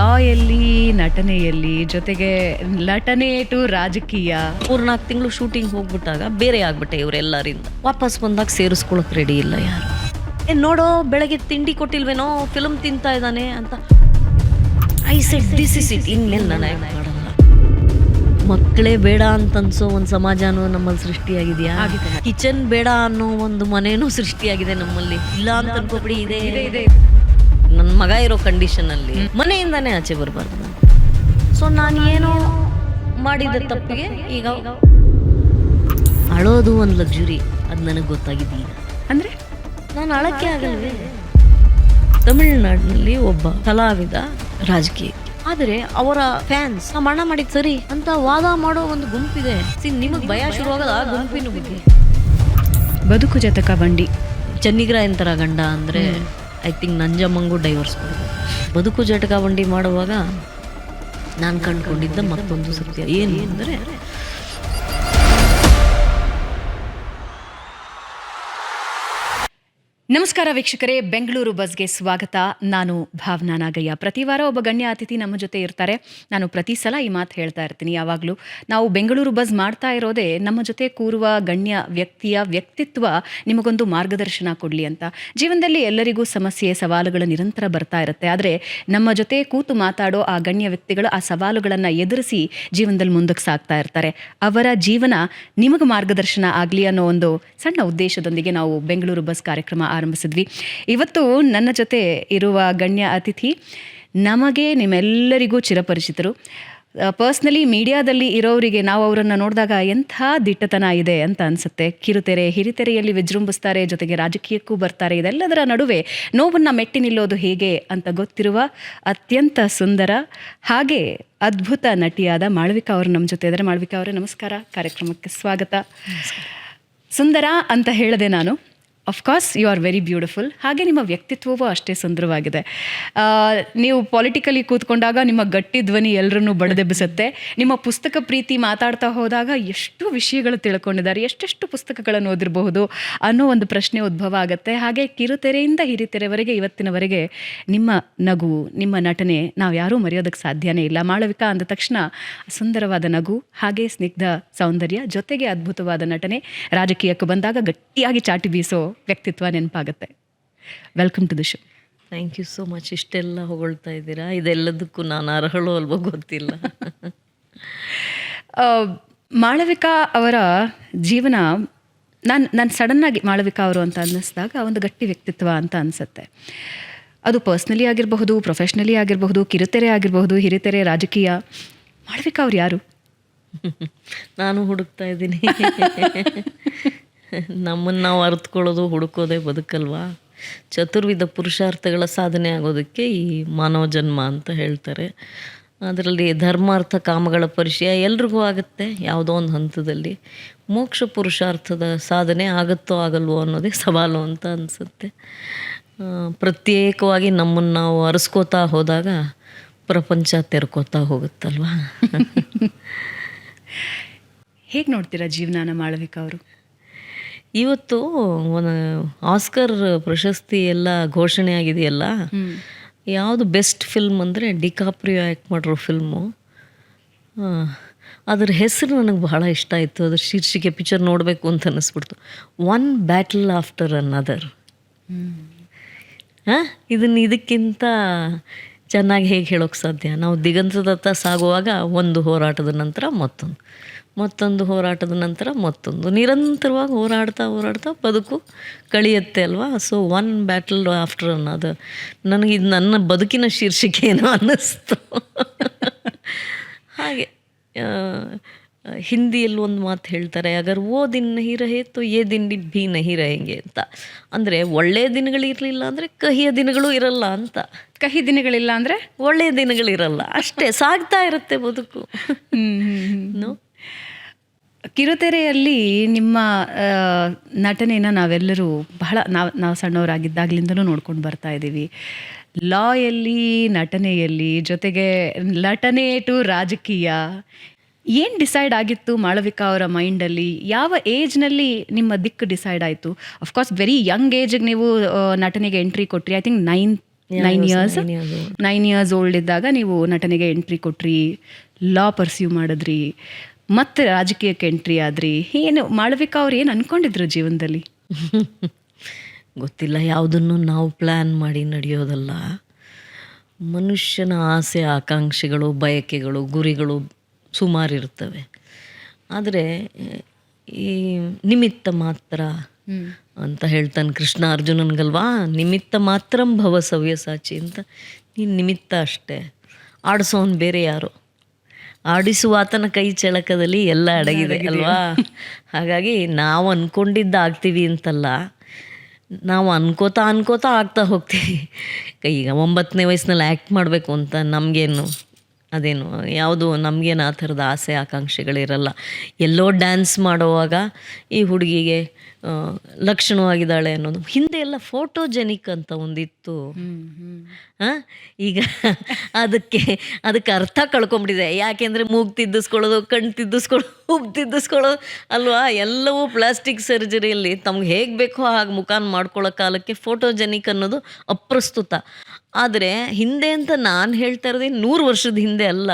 ಲಾಯಲ್ಲಿ, ನಟನೆಯಲ್ಲಿ, ಜೊತೆಗೆ ನಟನೆ ಟು ರಾಜಕೀಯ. 3-4 ತಿಂಗಳು ಶೂಟಿಂಗ್ ಹೋಗ್ಬಿಟ್ಟಾಗ ಬೇರೆ ಆಗ್ಬಿಟ್ಟೆ ಇವರೆಲ್ಲರಿಂದ. ವಾಪಸ್ ಬಂದಾಗ ಸೇರಿಸ್ಕೊಳಕ್ ರೆಡಿ ಇಲ್ಲ ಯಾರು. ನೋಡೋ ಬೆಳಗ್ಗೆ ತಿಂಡಿ ಕೊಟ್ಟಿಲ್ವೇನೋ, ಫಿಲ್ಮ್ ತಿಂತಾ ಇದ್ದಾನೆ ಅಂತ. I said this is it, ಇನ್ಮೇಲೆ ನಾನು ಮಾಡಲ್ಲ. ಮಕ್ಕಳೇ ಬೇಡ ಅಂತ ಅನ್ಸೋ ಒಂದು ಸಮಾಜನೂ ನಮ್ಮಲ್ಲಿ ಸೃಷ್ಟಿಯಾಗಿದೆಯಾ? ಕಿಚನ್ ಬೇಡ ಅನ್ನೋ ಒಂದು ಮನೇನೂ ಸೃಷ್ಟಿಯಾಗಿದೆ ನಮ್ಮಲ್ಲಿ. ಇಲ್ಲ ಅಂತ ಅನ್ಕೋಬಿಡಿ, ಇದೆ. ನನ್ನ ಮಗ ಇರೋ ಕಂಡೀಷನ್ ಅಲ್ಲಿ ಮನೆಯಿಂದಾನೇ ಆಚೆ ಬರಬಾರ್ದು. ಸೊ ನಾನು ಏನೋ ಮಾಡಿದ ತಪ್ಪಿಗೆ ಈಗ ಅಳೋದು ಒಂದು ಲಕ್ಸುರಿ, ಅದು ನನಗೆ ಗೊತ್ತಾಗಿದ್ದೀಗ. ಅಂದ್ರೆ ನಾನು ಅಳಕ್ಕೆ ಆಗಲ್ವೇ? ತಮಿಳುನಾಡಿನಲ್ಲಿ ಒಬ್ಬ ಕಲಾವಿದ ರಾಜಕೀಯ, ಆದರೆ ಅವರ ಫ್ಯಾನ್ಸ್ ಮರಣ ಮಾಡಿದ್ ಸರಿ ಅಂತ ವಾದ ಮಾಡೋ ಒಂದು ಗುಂಪಿದೆ. ನಿಮಗೆ ಭಯ ಶುರುವಾಗದ ಆ ಗುಂಪಿನ ಬಗ್ಗೆ. ಬದುಕು ಜತಕ ಬಂಡಿ ಚೆನ್ನಿಗರಾಯಂತರ ಗಂಡ ಅಂದರೆ ಐ ಥಿಂಕ್ ನಂಜಮ್ಮಂಗೂ ಡೈವರ್ಸ್ ಕೊಡೋದು. ಬದುಕು ಜಟಕ ಬಂಡಿ ಮಾಡುವಾಗ ನಾನು ಕಂಡುಕೊಂಡಿದ್ದ ಮತ್ತೊಂದು ಸತ್ಯ ಏನು ಅಂದರೆ, ನಮಸ್ಕಾರ ವೀಕ್ಷಕರೇ, ಬೆಂಗಳೂರು ಬಸ್ಗೆ ಸ್ವಾಗತ. ನಾನು ಭಾವನಾ ನಾಗಯ್ಯ. ಪ್ರತಿ ವಾರ ಒಬ್ಬ ಗಣ್ಯ ಅತಿಥಿ ನಮ್ಮ ಜೊತೆ ಇರ್ತಾರೆ. ನಾನು ಪ್ರತಿ ಸಲ ಈ ಮಾತು ಹೇಳ್ತಾ ಇರ್ತೀನಿ. ಯಾವಾಗಲೂ ನಾವು ಬೆಂಗಳೂರು ಬಸ್ ಮಾಡ್ತಾ ಇರೋದೇ ನಮ್ಮ ಜೊತೆ ಕೂರುವ ಗಣ್ಯ ವ್ಯಕ್ತಿಯ ವ್ಯಕ್ತಿತ್ವ ನಿಮಗೊಂದು ಮಾರ್ಗದರ್ಶನ ಕೊಡಲಿ ಅಂತ. ಜೀವನದಲ್ಲಿ ಎಲ್ಲರಿಗೂ ಸಮಸ್ಯೆ, ಸವಾಲುಗಳು ನಿರಂತರ ಬರ್ತಾ ಇರುತ್ತೆ. ಆದರೆ ನಮ್ಮ ಜೊತೆ ಕೂತು ಮಾತಾಡೋ ಆ ಗಣ್ಯ ವ್ಯಕ್ತಿಗಳು ಆ ಸವಾಲುಗಳನ್ನು ಎದುರಿಸಿ ಜೀವನದಲ್ಲಿ ಮುಂದಕ್ಕೆ ಸಾಗ್ತಾ ಇರ್ತಾರೆ. ಅವರ ಜೀವನ ನಿಮಗೆ ಮಾರ್ಗದರ್ಶನ ಆಗಲಿ ಅನ್ನೋ ಒಂದು ಸಣ್ಣ ಉದ್ದೇಶದೊಂದಿಗೆ ನಾವು ಬೆಂಗಳೂರು ಬಸ್ ಕಾರ್ಯಕ್ರಮ ಆರಂಭಿಸಿದ್ವಿ. ಇವತ್ತು ನನ್ನ ಜೊತೆ ಇರುವ ಗಣ್ಯ ಅತಿಥಿ ನಮಗೆ ನಿಮ್ಮೆಲ್ಲರಿಗೂ ಚಿರಪರಿಚಿತರು. ಪರ್ಸ್ನಲಿ ಮೀಡಿಯಾದಲ್ಲಿ ಇರೋರಿಗೆ ನಾವು ಅವರನ್ನು ನೋಡಿದಾಗ ಎಂಥ ದಿಟ್ಟತನ ಇದೆ ಅಂತ ಅನಿಸುತ್ತೆ. ಕಿರುತೆರೆ, ಹಿರಿತೆರೆಯಲ್ಲಿ ವಿಜೃಂಭಿಸ್ತಾರೆ, ಜೊತೆಗೆ ರಾಜಕೀಯಕ್ಕೂ ಬರ್ತಾರೆ. ಇದೆಲ್ಲದರ ನಡುವೆ ನೋವನ್ನು ಮೆಟ್ಟಿ ನಿಲ್ಲೋದು ಹೇಗೆ ಅಂತ ಗೊತ್ತಿರುವ ಅತ್ಯಂತ ಸುಂದರ ಹಾಗೆ ಅದ್ಭುತ ನಟಿಯಾದ ಮಾಳವಿಕಾ ಅವರು ನಮ್ಮ ಜೊತೆ ಇದ್ದಾರೆ. ಮಾಳವಿಕಾ ಅವರೇ ನಮಸ್ಕಾರ, ಕಾರ್ಯಕ್ರಮಕ್ಕೆ ಸ್ವಾಗತ. ಸುಂದರ ಅಂತ ಹೇಳಿದೆ ನಾನು. Of course you are very beautiful. ಹಾಗೆ ನಿಮ್ಮ ವ್ಯಕ್ತಿತ್ವವೂ ಅಷ್ಟೇ ಸುಂದರವಾಗಿದೆ. ನೀವು ಪೊಲಿಟಿಕಲಿ ಕೂತ್ಕೊಂಡಾಗ ನಿಮ್ಮ ಗಟ್ಟಿ ಧ್ವನಿ ಎಲ್ಲರನ್ನೂ ಬಡದೆಬ್ಬಿಸುತ್ತೆ. ನಿಮ್ಮ ಪುಸ್ತಕ ಪ್ರೀತಿ ಮಾತಾಡ್ತಾ ಹೋದಾಗ ಎಷ್ಟು ವಿಷಯಗಳು ತಿಳ್ಕೊಂಡಿದ್ದಾರೆ, ಎಷ್ಟೆಷ್ಟು ಪುಸ್ತಕಗಳನ್ನು ಓದಿರಬಹುದು ಅನ್ನೋ ಒಂದು ಪ್ರಶ್ನೆ ಉದ್ಭವ ಆಗುತ್ತೆ. ಹಾಗೆ ಕಿರುತೆರೆಯಿಂದ ಹಿರಿತೆರೆವರೆಗೆ ಇವತ್ತಿನವರೆಗೆ ನಿಮ್ಮ ನಗು, ನಿಮ್ಮ ನಟನೆ ನಾವು ಯಾರೂ ಮರೆಯೋದಕ್ಕೆ ಸಾಧ್ಯನೇ ಇಲ್ಲ. ಮಾಳವಿಕಾ ಅಂದ ತಕ್ಷಣ ಸುಂದರವಾದ ನಗು, ಹಾಗೆ ಸ್ನಿಗ್ಧ ಸೌಂದರ್ಯ, ಜೊತೆಗೆ ಅದ್ಭುತವಾದ ನಟನೆ. ರಾಜಕೀಯಕ್ಕೆ ಬಂದಾಗ ಗಟ್ಟಿಯಾಗಿ ಚಾಟಿ ಬೀಸೋ ವ್ಯಕ್ತಿತ್ವ ನೆನಪಾಗುತ್ತೆ. Welcome to the show. Thank you so much. ಇಷ್ಟೆಲ್ಲ ಹೊಗಳ್ತಾ ಇದ್ದೀರಾ. ಇದೆಲ್ಲದಕ್ಕೂ ನಾನು ಅರ್ಹಳೋ ಅಲ್ವೋ ಗೊತ್ತಿಲ್ಲ. ಮಾಳವಿಕಾ ಅವರ ಜೀವನ ನಾನು ಸಡನ್ನಾಗಿ ಮಾಳವಿಕಾ ಅವರು ಅಂತ ಅನ್ನಿಸಿದಾಗ ಒಂದು ಗಟ್ಟಿ ವ್ಯಕ್ತಿತ್ವ ಅಂತ ಅನಿಸುತ್ತೆ. ಅದು ಪರ್ಸ್ನಲಿ ಆಗಿರಬಹುದು, ಪ್ರೊಫೆಷ್ನಲಿ ಆಗಿರಬಹುದು, ಕಿರುತೆರೆ ಆಗಿರಬಹುದು, ಹಿರಿತೆರೆ, ರಾಜಕೀಯ. ಮಾಳವಿಕಾ ಅವ್ರು ಯಾರು? ನಾನು ಹುಡುಕ್ತಾ ಇದ್ದೀನಿ. ನಮ್ಮನ್ನು ನಾವು ಅರಿತುಕೊಳ್ಳೋದು, ಹುಡುಕೋದೇ ಬದುಕಲ್ವಾ. ಚತುರ್ವಿಧ ಪುರುಷಾರ್ಥಗಳ ಸಾಧನೆ ಆಗೋದಕ್ಕೆ ಈ ಮಾನವ ಜನ್ಮ ಅಂತ ಹೇಳ್ತಾರೆ. ಅದರಲ್ಲಿ ಧರ್ಮಾರ್ಥ ಕಾಮಗಳ ಪರಿಚಯ ಎಲ್ರಿಗೂ ಆಗುತ್ತೆ ಯಾವುದೋ ಒಂದು ಹಂತದಲ್ಲಿ. ಮೋಕ್ಷ ಪುರುಷಾರ್ಥದ ಸಾಧನೆ ಆಗುತ್ತೋ ಆಗಲ್ವೋ ಅನ್ನೋದೇ ಸವಾಲು ಅಂತ ಅನಿಸುತ್ತೆ. ಪ್ರತ್ಯೇಕವಾಗಿ ನಮ್ಮನ್ನು ನಾವು ಅರಿಸ್ಕೋತಾ ಹೋದಾಗ ಪ್ರಪಂಚ ತೆರ್ಕೋತಾ ಹೋಗುತ್ತಲ್ವ. ಹೇಗೆ ನೋಡ್ತೀರಾ ಜೀವನಾನ ಮಾಳವಿಕಾ ಅವರು? ಇವತ್ತು ಒಂದು ಆಸ್ಕರ್ ಪ್ರಶಸ್ತಿ ಎಲ್ಲ ಘೋಷಣೆ ಆಗಿದೆಯಲ್ಲ, ಯಾವುದು ಬೆಸ್ಟ್ ಫಿಲ್ಮ್ ಅಂದರೆ ಡಿಕಾಪ್ರಿಯೋ ಆ್ಯಕ್ಟ್ ಮಾಡಿರೋ ಫಿಲ್ಮು. ಅದರ ಹೆಸರು ನನಗೆ ಬಹಳ ಇಷ್ಟ ಆಯಿತು. ಅದ್ರ ಶೀರ್ಷಿಕೆ ಪಿಕ್ಚರ್ ನೋಡಬೇಕು ಅಂತ ಅನ್ನಿಸ್ಬಿಡ್ತು. One battle after another. ಇದಕ್ಕಿಂತ ಚೆನ್ನಾಗಿ ಹೇಗೆ ಹೇಳೋಕ್ಕೆ ಸಾಧ್ಯ? ನಾವು ದಿಗಂತದತ್ತ ಸಾಗುವಾಗ ಒಂದು ಹೋರಾಟದ ನಂತರ ಮತ್ತೊಂದು ಹೋರಾಟದ ನಂತರ ಮತ್ತೊಂದು, ನಿರಂತರವಾಗಿ ಹೋರಾಡ್ತಾ ಬದುಕು ಕಳಿಯುತ್ತೆ ಅಲ್ವಾ. ಸೊ ಒನ್ ಬ್ಯಾಟಲ್ ಆಫ್ಟರ್ ಅನ್ನೋದು ನನಗೆ ಇದು ನನ್ನ ಬದುಕಿನ ಶೀರ್ಷಿಕೆ ಏನೋ ಅನ್ನಿಸ್ತು. ಹಾಗೆ ಹಿಂದಿಯಲ್ಲಿ ಒಂದು ಮಾತು ಹೇಳ್ತಾರೆ, ಅಗರ್ ಓ ದಿನ ನಹಿ ರಹೆ ತೋ ಏ ದಿನ ಭೀ ನಹಿ रहेंगे ಅಂತ. ಅಂದರೆ ಒಳ್ಳೆಯ ದಿನಗಳು ಇರಲಿಲ್ಲ ಅಂದರೆ ಕಹಿಯ ದಿನಗಳು ಇರಲ್ಲ ಅಂತ. ಕಹಿ ದಿನಗಳಿಲ್ಲ ಅಂದರೆ ಒಳ್ಳೆಯ ದಿನಗಳಿರಲ್ಲ, ಅಷ್ಟೇ. ಸಾಗ್ತಾ ಇರುತ್ತೆ ಬದುಕು. ಕಿರುತೆರೆಯಲ್ಲಿ ನಿಮ್ಮ ನಟನೆಯನ್ನು ನಾವೆಲ್ಲರೂ ಬಹಳ ನಾವು ಸಣ್ಣವರಾಗಿದ್ದಾಗಲಿಂದಲೂ ನೋಡ್ಕೊಂಡು ಬರ್ತಾ ಇದ್ದೀವಿ. ಲಾಯಲ್ಲಿ, ನಟನೆಯಲ್ಲಿ, ಜೊತೆಗೆ ನಟನೆ ಟು ರಾಜಕೀಯ. ಏನು ಡಿಸೈಡ್ ಆಗಿತ್ತು ಮಾಳವಿಕಾ ಅವರ ಮೈಂಡಲ್ಲಿ? ಯಾವ ಏಜ್ನಲ್ಲಿ ನಿಮ್ಮ ದಿಕ್ಕು ಡಿಸೈಡ್ ಆಯಿತು? ಅಫ್ಕೋರ್ಸ್ ವೆರಿ ಯಂಗ್ ಏಜಿಗೆ ನೀವು ನಟನೆಗೆ ಎಂಟ್ರಿ ಕೊಟ್ರಿ. I think 9 years 9 years old. 9 years old ಇದ್ದಾಗ ನೀವು ನಟನೆಗೆ ಎಂಟ್ರಿ ಕೊಟ್ರಿ, ಲಾ ಪರ್ಸ್ಯೂ ಮಾಡಿದ್ರಿ, ಮತ್ತೆ ರಾಜಕೀಯಕ್ಕೆ ಎಂಟ್ರಿ ಆದ್ರಿ. ಏನು ಮಾಳವಿಕಾ ಅವ್ರು ಏನು ಅನ್ಕೊಂಡಿದ್ರು ಜೀವನದಲ್ಲಿ? ಗೊತ್ತಿಲ್ಲ, ಯಾವುದನ್ನು ನಾವು ಪ್ಲ್ಯಾನ್ ಮಾಡಿ ನಡೆಯೋದಲ್ಲ. ಮನುಷ್ಯನ ಆಸೆ ಆಕಾಂಕ್ಷೆಗಳು, ಬಯಕೆಗಳು, ಗುರಿಗಳು ಸುಮಾರು ಇರ್ತವೆ. ಆದರೆ ಈ ನಿಮಿತ್ತ ಮಾತ್ರ ಅಂತ ಹೇಳ್ತಾನೆ ಕೃಷ್ಣ ಅರ್ಜುನನ್ಗಲ್ವಾ, ನಿಮಿತ್ತ ಮಾತ್ರಂ ಭವ ಸವ್ಯಸಾಚಿ ಅಂತ. ನೀನು ನಿಮಿತ್ತ ಅಷ್ಟೇ, ಆಡಿಸೋನು ಬೇರೆ ಯಾರು. ಆಡಿಸುವ ಆತನ ಕೈ ಚಳಕದಲ್ಲಿ ಎಲ್ಲ ಅಡಗಿದೆ ಅಲ್ವಾ. ಹಾಗಾಗಿ ನಾವು ಅಂದ್ಕೊಂಡಿದ್ದು ಆಗ್ತೀವಿ ಅಂತಲ್ಲ, ನಾವು ಅನ್ಕೋತಾ ಆಗ್ತಾ ಹೋಗ್ತೀವಿ. ಈಗ 9ನೇ ವಯಸ್ಸಿನಲ್ಲಿ ಆ್ಯಕ್ಟ್ ಮಾಡಬೇಕು ಅಂತ ನಮಗೇನು ಅದೇನು ಯಾವುದು ನಮಗೇನು ಆ ಥರದ ಆಸೆ ಆಕಾಂಕ್ಷೆಗಳಿರಲ್ಲ. ಎಲ್ಲೋ ಡ್ಯಾನ್ಸ್ ಮಾಡುವಾಗ ಈ ಹುಡುಗಿಗೆ ಲಕ್ಷಣವಾಗಿದ್ದಾಳೆ ಅನ್ನೋದು. ಹಿಂದೆ ಎಲ್ಲ ಫೋಟೋಜೆನಿಕ್ ಅಂತ ಒಂದಿತ್ತು. ಈಗ ಅದಕ್ಕೆ ಅರ್ಥ ಕಳ್ಕೊಂಬಿಟ್ಟಿದೆ. ಯಾಕೆಂದರೆ ಮೂಗು ತಿದ್ದಿಸ್ಕೊಳ್ಳೋದು, ಕಣ್ಣು ತಿದ್ದಿಸ್ಕೊಳ್ಳೋದು, ಉಬ್ಬು ತಿದ್ದಿಸ್ಕೊಳ್ಳೋದು ಅಲ್ವಾ, ಎಲ್ಲವೂ ಪ್ಲಾಸ್ಟಿಕ್ ಸರ್ಜರಿಯಲ್ಲಿ ತಮ್ಗೆ ಹೇಗೆ ಬೇಕೋ ಹಾಗೆ ಮುಖಾನ ಮಾಡ್ಕೊಳ್ಳೋ ಕಾಲಕ್ಕೆ ಫೋಟೋಜೆನಿಕ್ ಅನ್ನೋದು ಅಪ್ರಸ್ತುತ. ಆದರೆ ಹಿಂದೆ ಅಂತ ನಾನು ಹೇಳ್ತಾ ಇರೋದೇ 100 ವರ್ಷದ ಹಿಂದೆ ಅಲ್ಲ,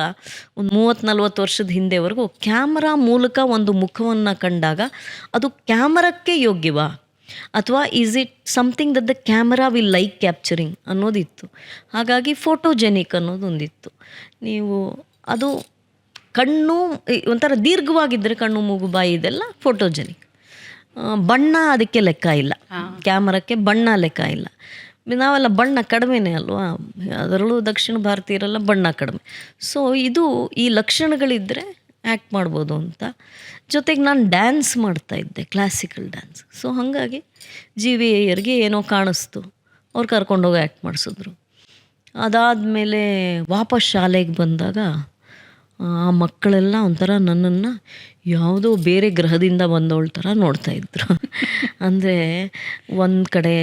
ಒಂದು 30-40 ವರ್ಷದ ಹಿಂದೆವರೆಗೂ ಕ್ಯಾಮರಾ ಮೂಲಕ ಒಂದು ಮುಖವನ್ನು ಕಂಡಾಗ ಅದು ಕ್ಯಾಮರಕ್ಕೆ ಯೋಗ್ಯವಾ, ಅಥವಾ is it something that the camera will like capturing ಅನ್ನೋದಿತ್ತು. ಹಾಗಾಗಿ ಫೋಟೋಜೆನಿಕ್ ಅನ್ನೋದೊಂದಿತ್ತು. ನೀವು ಅದು ಕಣ್ಣು ಒಂಥರ ದೀರ್ಘವಾಗಿದ್ದರೆ ಕಣ್ಣು ಮೂಗು ಬಾಯಿ ಇದೆಲ್ಲ ಫೋಟೋಜೆನಿಕ್. ಬಣ್ಣ ಅದಕ್ಕೆ ಲೆಕ್ಕ ಇಲ್ಲ, ಕ್ಯಾಮರಕ್ಕೆ ಬಣ್ಣ ಲೆಕ್ಕ ಇಲ್ಲ. ನಾವೆಲ್ಲ ಬಣ್ಣ ಕಡಿಮೆನೇ ಅಲ್ವಾ, ಅದರಲ್ಲೂ ದಕ್ಷಿಣ ಭಾರತೀಯರೆಲ್ಲ ಬಣ್ಣ ಕಡಿಮೆ. ಸೊ ಇದು ಈ ಲಕ್ಷಣಗಳಿದ್ದರೆ ಆ್ಯಕ್ಟ್ ಮಾಡ್ಬೋದು ಅಂತ. ಜೊತೆಗೆ ನಾನು ಡ್ಯಾನ್ಸ್ ಮಾಡ್ತಾಯಿದ್ದೆ, ಕ್ಲಾಸಿಕಲ್ ಡ್ಯಾನ್ಸ್. ಸೊ ಹಾಗಾಗಿ GV ಏನೋ ಕಾಣಿಸ್ತು, ಅವ್ರು ಕರ್ಕೊಂಡೋಗಿ ಆ್ಯಕ್ಟ್ ಮಾಡಿಸಿದ್ರು. ಅದಾದಮೇಲೆ ವಾಪಸ್ ಶಾಲೆಗೆ ಬಂದಾಗ ಆ ಮಕ್ಕಳೆಲ್ಲ ಒಂಥರ ನನ್ನನ್ನು ಯಾವುದೋ ಬೇರೆ ಗ್ರಹದಿಂದ ಬಂದವಳ ಥರ ನೋಡ್ತಾಯಿದ್ರು. ಅಂದರೆ ಒಂದು ಕಡೆ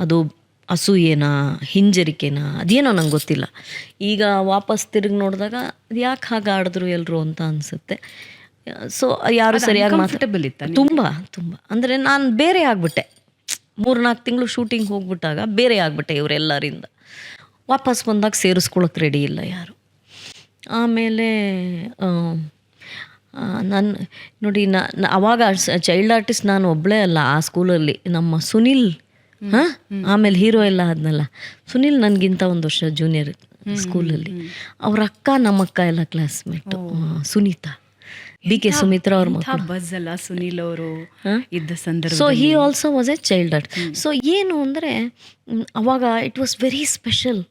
ಅದು ಅಸೂಯೆನಾ, ಹಿಂಜರಿಕೆನಾ, ಅದೇನೋ ನಂಗೆ ಗೊತ್ತಿಲ್ಲ. ಈಗ ವಾಪಸ್ ತಿರುಗಿ ನೋಡಿದಾಗ ಅದು ಯಾಕೆ ಹಾಗೆ ಆಡಿದ್ರು ಎಲ್ಲರೂ ಅಂತ ಅನಿಸುತ್ತೆ. ಸೊ ಯಾರು ಸರಿಯಾಗಿ ಮಾತಾಡಬಲ್ಲಿತ್ತ ತುಂಬ ಅಂದರೆ ನಾನು ಬೇರೆ ಆಗಿಬಿಟ್ಟೆ. 3-4 ತಿಂಗಳು ಶೂಟಿಂಗ್ ಹೋಗ್ಬಿಟ್ಟಾಗ ಬೇರೆ ಆಗಿಬಿಟ್ಟೆ ಇವರೆಲ್ಲರಿಂದ. ವಾಪಸ್ ಬಂದಾಗ ಸೇರಿಸ್ಕೊಳಕ್ಕೆ ರೆಡಿ ಇಲ್ಲ ಯಾರು. ಆಮೇಲೆ ನಾನು ನೋಡಿ ಅವಾಗ ಚೈಲ್ಡ್ ಆರ್ಟಿಸ್ಟ್ ನಾನು ಒಬ್ಬಳೇ ಅಲ್ಲ ಆ ಸ್ಕೂಲಲ್ಲಿ. ನಮ್ಮ ಸುನಿಲ್ ಆಮೇಲೆ ಹೀರೋ ಎಲ್ಲ ಆದ್ನಲ್ಲ, ಸುನಿಲ್ ನನಗಿಂತ 1 ವರ್ಷ ಜೂನಿಯರ್ ಸ್ಕೂಲಲ್ಲಿ. ಅವ್ರ ಅಕ್ಕ ನಮ್ಮ ಅಕ್ಕ ಎಲ್ಲ ಕ್ಲಾಸ್ಮೇಟು. ಸುನೀತಾ, BK ಸುಮಿತ್ರಾ ಅವ್ರ ಮಕ್ಕಳು. ಬಸ್ ಅಲ್ಲ ಸುನಿಲ್ ಅವರು ಇದ್ದ ಸಂದರ್ಭ. So he also was A child art. So ಏನು ಅಂದರೆ ಅವಾಗ ಇಟ್ ವಾಸ್ ವೆರಿ ಸ್ಪೆಷಲ್.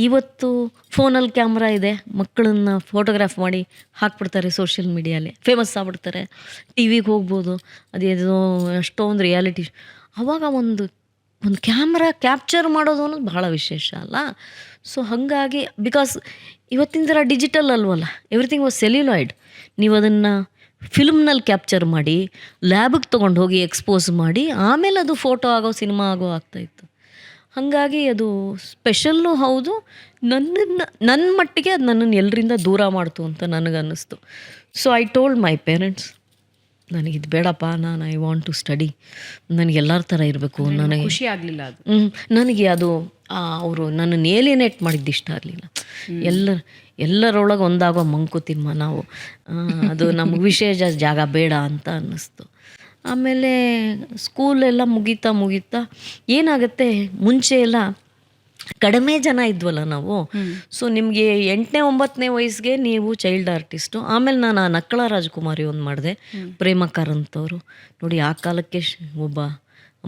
ಇವತ್ತು ಫೋನಲ್ಲಿ ಕ್ಯಾಮ್ರಾ ಇದೆ, ಮಕ್ಕಳನ್ನ ಫೋಟೋಗ್ರಾಫ್ ಮಾಡಿ ಹಾಕ್ಬಿಡ್ತಾರೆ, ಸೋಷಿಯಲ್ ಮೀಡಿಯಲ್ಲಿ ಫೇಮಸ್ ಆಗ್ಬಿಡ್ತಾರೆ, TV ಹೋಗ್ಬೋದು, ಅದೇನೋ ಅಷ್ಟೊಂದು ರಿಯಾಲಿಟಿ. ಅವಾಗ ಒಂದು ಕ್ಯಾಮ್ರಾ ಕ್ಯಾಪ್ಚರ್ ಮಾಡೋದು ಅನ್ನೋದು ಬಹಳ ವಿಶೇಷ ಅಲ್ಲ. ಸೊ ಹಾಗಾಗಿ ಬಿಕಾಸ್ ಇವತ್ತಿನ ಥರ ಡಿಜಿಟಲ್ ಅಲ್ವಲ್ಲ, ಎವ್ರಿಥಿಂಗ್ ವಾಸ್ ಸೆಲ್ಯುಲಾಯ್ಡ್. ನೀವು ಅದನ್ನು ಫಿಲ್ಮ್ನಲ್ಲಿ ಕ್ಯಾಪ್ಚರ್ ಮಾಡಿ ಲ್ಯಾಬಿಗೆ ತೊಗೊಂಡು ಹೋಗಿ ಎಕ್ಸ್ಪೋಸ್ ಮಾಡಿ ಆಮೇಲೆ ಅದು ಫೋಟೋ ಆಗೋ, ಸಿನಿಮಾ ಆಗೋ ಆಗ್ತಾಯಿತ್ತು. ಹಾಗಾಗಿ ಅದು ಸ್ಪೆಷಲ್ಲು ಹೌದು. ನನ್ನ ಮಟ್ಟಿಗೆ ಅದು ನನ್ನನ್ನು ಎಲ್ಲರಿಂದ ದೂರ ಮಾಡ್ತು ಅಂತ ನನಗನ್ನಿಸ್ತು. So I told my parents, ನನಗಿದು ಬೇಡಪ್ಪ, ಐ ವಾಂಟ್ ಟು ಸ್ಟಡಿ, ನನಗೆ ಎಲ್ಲರ ಥರ ಇರಬೇಕು. ನನಗೆ ಖುಷಿ ಆಗಲಿಲ್ಲ ಅದು. ನನಗೆ ಅದು ಅವರು ನನ್ನನ್ನು ಏಲಿನೇಟ್ ಮಾಡಿದ್ದು ಇಷ್ಟ ಆಗಲಿಲ್ಲ. ಎಲ್ಲರೊಳಗೆ ಒಂದಾಗೋ ಮಂಕುತಿಮ್ಮ ನಾವು, ಅದು ನಮಗೆ ವಿಶೇಷ ಜಾಗ ಬೇಡ ಅಂತ ಅನ್ನಿಸ್ತು. ಆಮೇಲೆ ಸ್ಕೂಲೆಲ್ಲ ಮುಗೀತಾ ಏನಾಗುತ್ತೆ, ಮುಂಚೆ ಎಲ್ಲ ಕಡಿಮೆ ಜನ ಇದ್ವಲ್ಲ ನಾವು. ಸೊ ನಿಮಗೆ 8ನೇ 9ನೇ ವಯಸ್ಸಿಗೆ ನೀವು ಚೈಲ್ಡ್ ಆರ್ಟಿಸ್ಟು. ಆಮೇಲೆ ನಾನು ಆ ನಕ್ಕಳ ರಾಜಕುಮಾರಿ ಒಂದು ಮಾಡಿದೆ, ಪ್ರೇಮ ಕಾರಂತವರು. ನೋಡಿ ಆ ಕಾಲಕ್ಕೆ ಒಬ್ಬ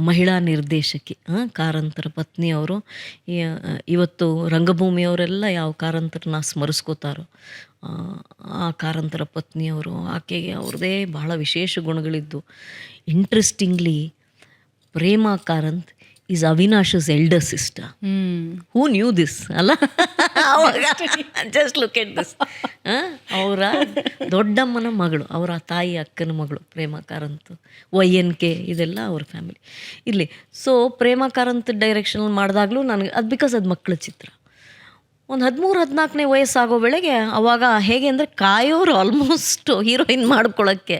ಮಹಿಳಾ ನಿರ್ದೇಶಕಿ, ಕಾರಂತರ ಪತ್ನಿಯವರು. ಇವತ್ತು ರಂಗಭೂಮಿಯವರೆಲ್ಲ ಯಾವ ಕಾರಂತರನ್ನ ಸ್ಮರಿಸ್ಕೋತಾರೋ ಆ ಕಾರಂತರ ಪತ್ನಿಯವರು. ಆಕೆಗೆ ಅವ್ರದ್ದೇ ಬಹಳ ವಿಶೇಷ ಗುಣಗಳಿದ್ದು. Interestingly Prema Karanth is Avinash's elder sister. Who knew this ಅಲ್ಲ? Just look at this. ಅವರ ದೊಡ್ಡಮ್ಮನ ಮಗಳು, ಅವರ ತಾಯಿ ಅಕ್ಕನ ಮಗಳು ಪ್ರೇಮ ಕಾರಂತ್. YNK ಇದೆಲ್ಲ ಅವ್ರ ಫ್ಯಾಮಿಲಿ ಇರಲಿ. ಸೊ ಪ್ರೇಮ ಕಾರಂತ್ ಡೈರೆಕ್ಷನಲ್ಲಿ ಮಾಡಿದಾಗಲೂ ನನಗೆ ಅದು ಬಿಕಾಸ್ ಅದು ಮಕ್ಕಳ ಚಿತ್ರ. ಒಂದು 13-14ನೇ ವಯಸ್ಸಾಗೋ ವೇಳೆಗೆ ಅವಾಗ ಹೇಗೆ ಅಂದರೆ ಕಾಯೋರು ಆಲ್ಮೋಸ್ಟ್ ಹೀರೋಯಿನ್ ಮಾಡ್ಕೊಳ್ಳೋಕ್ಕೆ.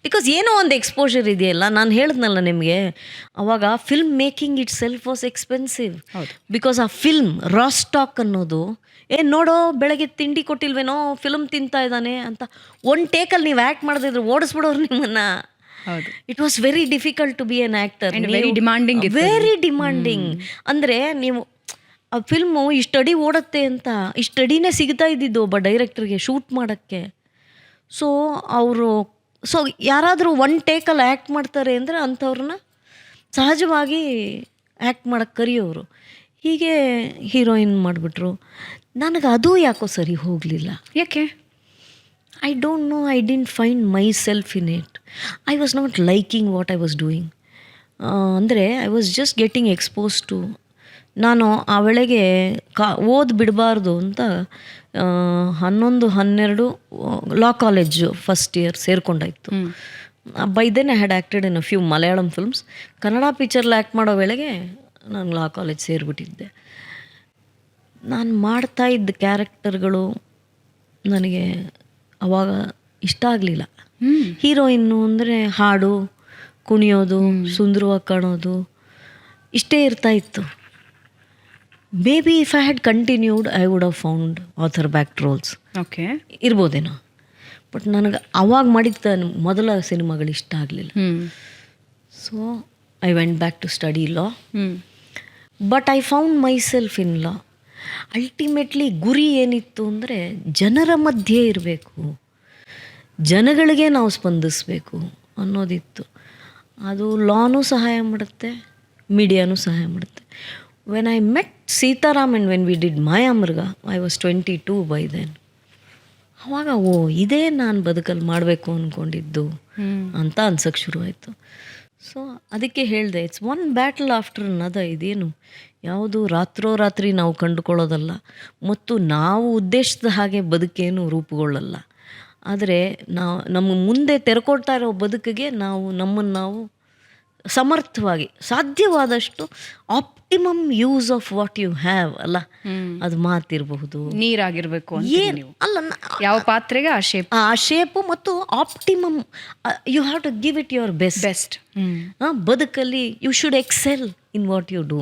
ಬಿಕಾಸ್ ಏನೋ ಒಂದು ಎಕ್ಸ್ಪೋಜರ್ ಇದೆಯಲ್ಲ, ನಾನು ಹೇಳಿದ್ನಲ್ಲ ನಿಮಗೆ ಅವಾಗ film making it self was expensive. Because ಆ ಫಿಲ್ಮ್ ರಾ ಸ್ಟಾಕ್ ಅನ್ನೋದು, ನೋಡೋ ಬೆಳಗ್ಗೆ ತಿಂಡಿ ಕೊಟ್ಟಿಲ್ವೇನೋ ಫಿಲ್ಮ್ ತಿಂತಾ ಇದ್ದಾನೆ ಅಂತ ಒಂದು ಟೇಕಲ್ಲಿ ನೀವು ಆ್ಯಕ್ಟ್ ಮಾಡದಿದ್ರೆ ಓಡಿಸ್ಬಿಡೋರು ನಿಮ್ಮನ್ನು. It was very difficult to be an actor, very demanding. ಅಂದರೆ ನೀವು ಆ ಫಿಲ್ಮು ಇಷ್ಟು ಅಡಿ ಓಡುತ್ತೆ ಅಂತ ಇಷ್ಟು ಅಡಿನೇ ಸಿಗ್ತಾ ಇದ್ದಿದ್ದು ಒಬ್ಬ ಡೈರೆಕ್ಟರ್ಗೆ ಶೂಟ್ ಮಾಡೋಕ್ಕೆ. ಸೊ ಯಾರಾದರೂ ಒನ್ ಟೇಕಲ್ಲಿ ಆ್ಯಕ್ಟ್ ಮಾಡ್ತಾರೆ ಅಂದರೆ ಅಂಥವ್ರನ್ನ ಸಹಜವಾಗಿ ಆ್ಯಕ್ಟ್ ಮಾಡೋಕ್ಕೆ ಕರೆಯೋರು. ಹೀಗೆ ಹೀರೋಯಿನ್ ಮಾಡಿಬಿಟ್ರು. ನನಗೆ ಅದು ಯಾಕೋ ಸರಿ ಹೋಗಲಿಲ್ಲ. ಯಾಕೆ? I don't know, I didn't find myself in it. I was not liking what I was doing. ಅಂದರೆ I was just getting expose to. ನಾನು ಆ ವೇಳೆಗೆ ಓದಿ ಬಿಡಬಾರ್ದು ಅಂತ 11-12 ಲಾ ಕಾಲೇಜು ಫಸ್ಟ್ ಇಯರ್ ಸೇರಿಕೊಂಡಾಯ್ತು. By then I had acted in a few Malayalam films. Kannada ಪಿಕ್ಚರ್ಲಿ act ಮಾಡೋ ವೇಳೆಗೆ ನಾನು ಲಾ ಕಾಲೇಜ್ ಸೇರಿಬಿಟ್ಟಿದ್ದೆ. ನಾನು ಮಾಡ್ತಾ ಇದ್ದ ಕ್ಯಾರೆಕ್ಟರ್ಗಳು ನನಗೆ ಅವಾಗ ಇಷ್ಟ ಆಗಲಿಲ್ಲ. ಹೀರೋಯಿನ್ನು ಅಂದರೆ ಹಾಡು, ಕುಣಿಯೋದು, ಸುಂದರವಾಗಿ ಕಾಣೋದು ಇಷ್ಟೇ ಇರ್ತಾಯಿತ್ತು. Maybe if I had continued I would have found author backed roles. Okay, ಇರ್ಬೋದೇನೋ. ಬಟ್ ನನಗೆ ಅವಾಗ ಮಾಡಿದ್ದ ಮೊದಲ ಸಿನಿಮಾಗಳು ಇಷ್ಟ ಆಗಲಿಲ್ಲ. So I went back to study law. But I found myself in law. Ultimately ಗುರಿ ಏನಿತ್ತು ಅಂದರೆ ಜನರ ಮಧ್ಯೆ ಇರಬೇಕು, ಜನಗಳಿಗೆ ನಾವು ಸ್ಪಂದಿಸಬೇಕು ಅನ್ನೋದಿತ್ತು. ಅದು ಲಾನೂ ಸಹಾಯ ಮಾಡುತ್ತೆ, ಮೀಡಿಯಾನೂ ಸಹಾಯ ಮಾಡುತ್ತೆ. When I met Sitaram and when we did Mayamriga, I was 22 by then. ಆವಾಗ ಇದೇ ನಾನು ಬದುಕಲ್ಲಿ ಮಾಡಬೇಕು ಅಂದ್ಕೊಂಡಿದ್ದು ಅಂತ ಅನ್ಸೋಕ್ಕೆ ಶುರುವಾಯಿತು. ಸೊ ಅದಕ್ಕೆ ಹೇಳಿದೆ, it's one battle after another. ಇದೇನು ಯಾವುದು ರಾತ್ರೋರಾತ್ರಿ ನಾವು ಕಂಡುಕೊಳ್ಳೋದಲ್ಲ, ಮತ್ತು ನಾವು ಉದ್ದೇಶದ ಹಾಗೆ ಬದುಕೇನು ರೂಪುಗೊಳ್ಳಲ್ಲ. ಆದರೆ ನಮ್ಮ ಮುಂದೆ ತೆರೆಕೊಡ್ತಾ ಇರೋ ಬದುಕಿಗೆ ನಮ್ಮನ್ನು ನಾವು ಸಮರ್ಥವಾಗಿ ಸಾಧ್ಯವಾದಷ್ಟು optimum use of what you have ಅಲ್ಲ, ಅದು ಮಾತಿರಬಹುದು, ನೀರಾಗಿರ್ಬೇಕು ಏನು ಅಲ್ಲ, ಯಾವ ಪಾತ್ರೆಗೆ ಆ ಶೇಪು ಮತ್ತು optimum. You have to give it your best. ಬದುಕಲ್ಲಿ you should excel in what you do.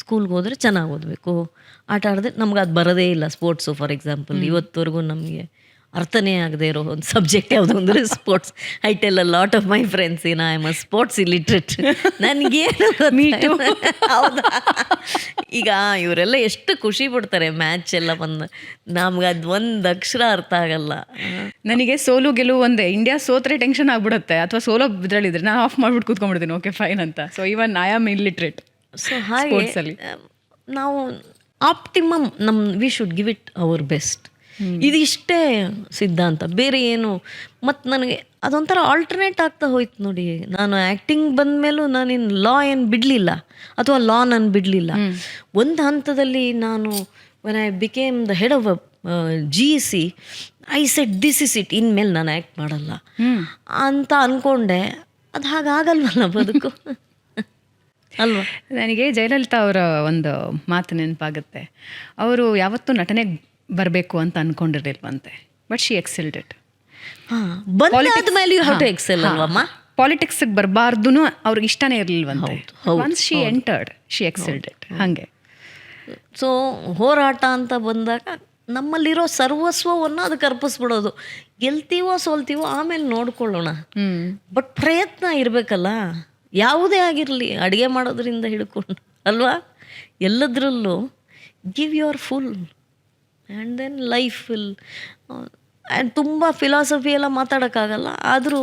ಸ್ಕೂಲ್ಗೆ ಹೋದರೆ ಚೆನ್ನಾಗಿ ಓದಬೇಕು, ಆಟ ಆಡಿದ್ರೆ ನಮ್ಗೆ ಅದು ಬರೋದೇ ಇಲ್ಲ. ಸ್ಪೋರ್ಟ್ಸು ಫಾರ್ ಎಕ್ಸಾಂಪಲ್, ಇವತ್ತವರೆಗೂ ನಮಗೆ ಅರ್ಥನೇ ಆಗದೆ ಇರೋ ಒಂದು ಸಬ್ಜೆಕ್ಟ್ ಯಾವುದು ಅಂದರೆ sports. I tell a lot of my friends I am a sports illiterate. ನನಗೇನು ಹೌದಾ, ಈಗ ಇವರೆಲ್ಲ ಎಷ್ಟು ಖುಷಿ ಪಡ್ತಾರೆ ಮ್ಯಾಚ್ ಎಲ್ಲ ಬಂದು, ನಮ್ಗೆ ಅದು ಒಂದು ಅಕ್ಷರ ಅರ್ಥ ಆಗಲ್ಲ. ನನಗೆ ಸೋಲು ಗೆಲುವು ಒಂದೇ, ಇಂಡಿಯಾ ಸೋತ್ರೆ ಟೆನ್ಷನ್ ಆಗ್ಬಿಡುತ್ತೆ, ಅಥವಾ ಸೋಲೋ ಇದರಲ್ಲಿದ್ರೆ ನಾನು ಆಫ್ ಮಾಡ್ಬಿಟ್ಟು ಕೂತ್ಕೊಂಡ್ಬಿಡ್ತೀನಿ, ಓಕೆ ಫೈನ್ ಅಂತ. So even I am illiterate. So ಹಾಗೆ ನಾವು optimum we should give it our best. ಇದಿಷ್ಟೇ ಸಿದ್ಧಾಂತ, ಬೇರೆ ಏನು. ಮತ್ತು ನನಗೆ ಅದೊಂಥರ ಆಲ್ಟರ್ನೇಟ್ ಆಗ್ತಾ ಹೋಯ್ತು ನೋಡಿ. ನಾನು ಆ್ಯಕ್ಟಿಂಗ್ ಬಂದ ಮೇಲೂ ನಾನಿನ್ನು ಲಾ ಏನು ಬಿಡಲಿಲ್ಲ, ಅಥವಾ ಲಾ ನಾನು ಬಿಡಲಿಲ್ಲ. ಒಂದು ಹಂತದಲ್ಲಿ ನಾನು when I became the head of GEC I said this is it, ಇನ್ಮೇಲೆ ನಾನು ಆ್ಯಕ್ಟ್ ಮಾಡಲ್ಲ ಅಂತ ಅಂದ್ಕೊಂಡೆ. ಅದು ಹಾಗಾಗಲ್ವಲ್ಲ ಬದುಕು ಅಲ್ವಾ. ನನಗೆ ಜಯಲಲಿತಾ ಅವರ ಒಂದು ಮಾತು ನೆನಪಾಗುತ್ತೆ. ಅವರು ಯಾವತ್ತೂ ನಟನೆಗೆ ಬರಬೇಕು ಅಂತ ಅನ್ಕೊಂಡಿರಲಿಲ್ವಂತೆ, ಬಟ್ ಶಿ ಎಕ್ಸೆಲ್ಡ್ ಇಟ್. ಪಾಲಿಟಿಕ್ಸ್ಗೆ ಬರಬಾರ್ದು ಅವ್ರಿಗೆ ಇಷ್ಟನೇ ಇರಲಿಲ್ವಂತೆ. Once she entered she excelled it. ಹಾಗೆ ಸೊ ಹೋರಾಟ ಅಂತ ಬಂದಾಗ ನಮ್ಮಲ್ಲಿರೋ ಸರ್ವಸ್ವವನ್ನು ಅದಕ್ಕೆ ಅರ್ಪಿಸ್ಬಿಡೋದು. ಗೆಲ್ತೀವೋ ಸೋಲ್ತೀವೋ ಆಮೇಲೆ ನೋಡ್ಕೊಳ್ಳೋಣ, ಬಟ್ ಪ್ರಯತ್ನ ಇರಬೇಕಲ್ಲ. ಯಾವುದೇ ಆಗಿರಲಿ, ಅಡುಗೆ ಮಾಡೋದ್ರಿಂದ ಹಿಡ್ಕೊಂಡು ಅಲ್ವಾ, ಎಲ್ಲದರಲ್ಲೂ give your full and then life will. And ತುಂಬ ಫಿಲಾಸಫಿ ಎಲ್ಲ ಮಾತಾಡೋಕ್ಕಾಗಲ್ಲ, ಆದರೂ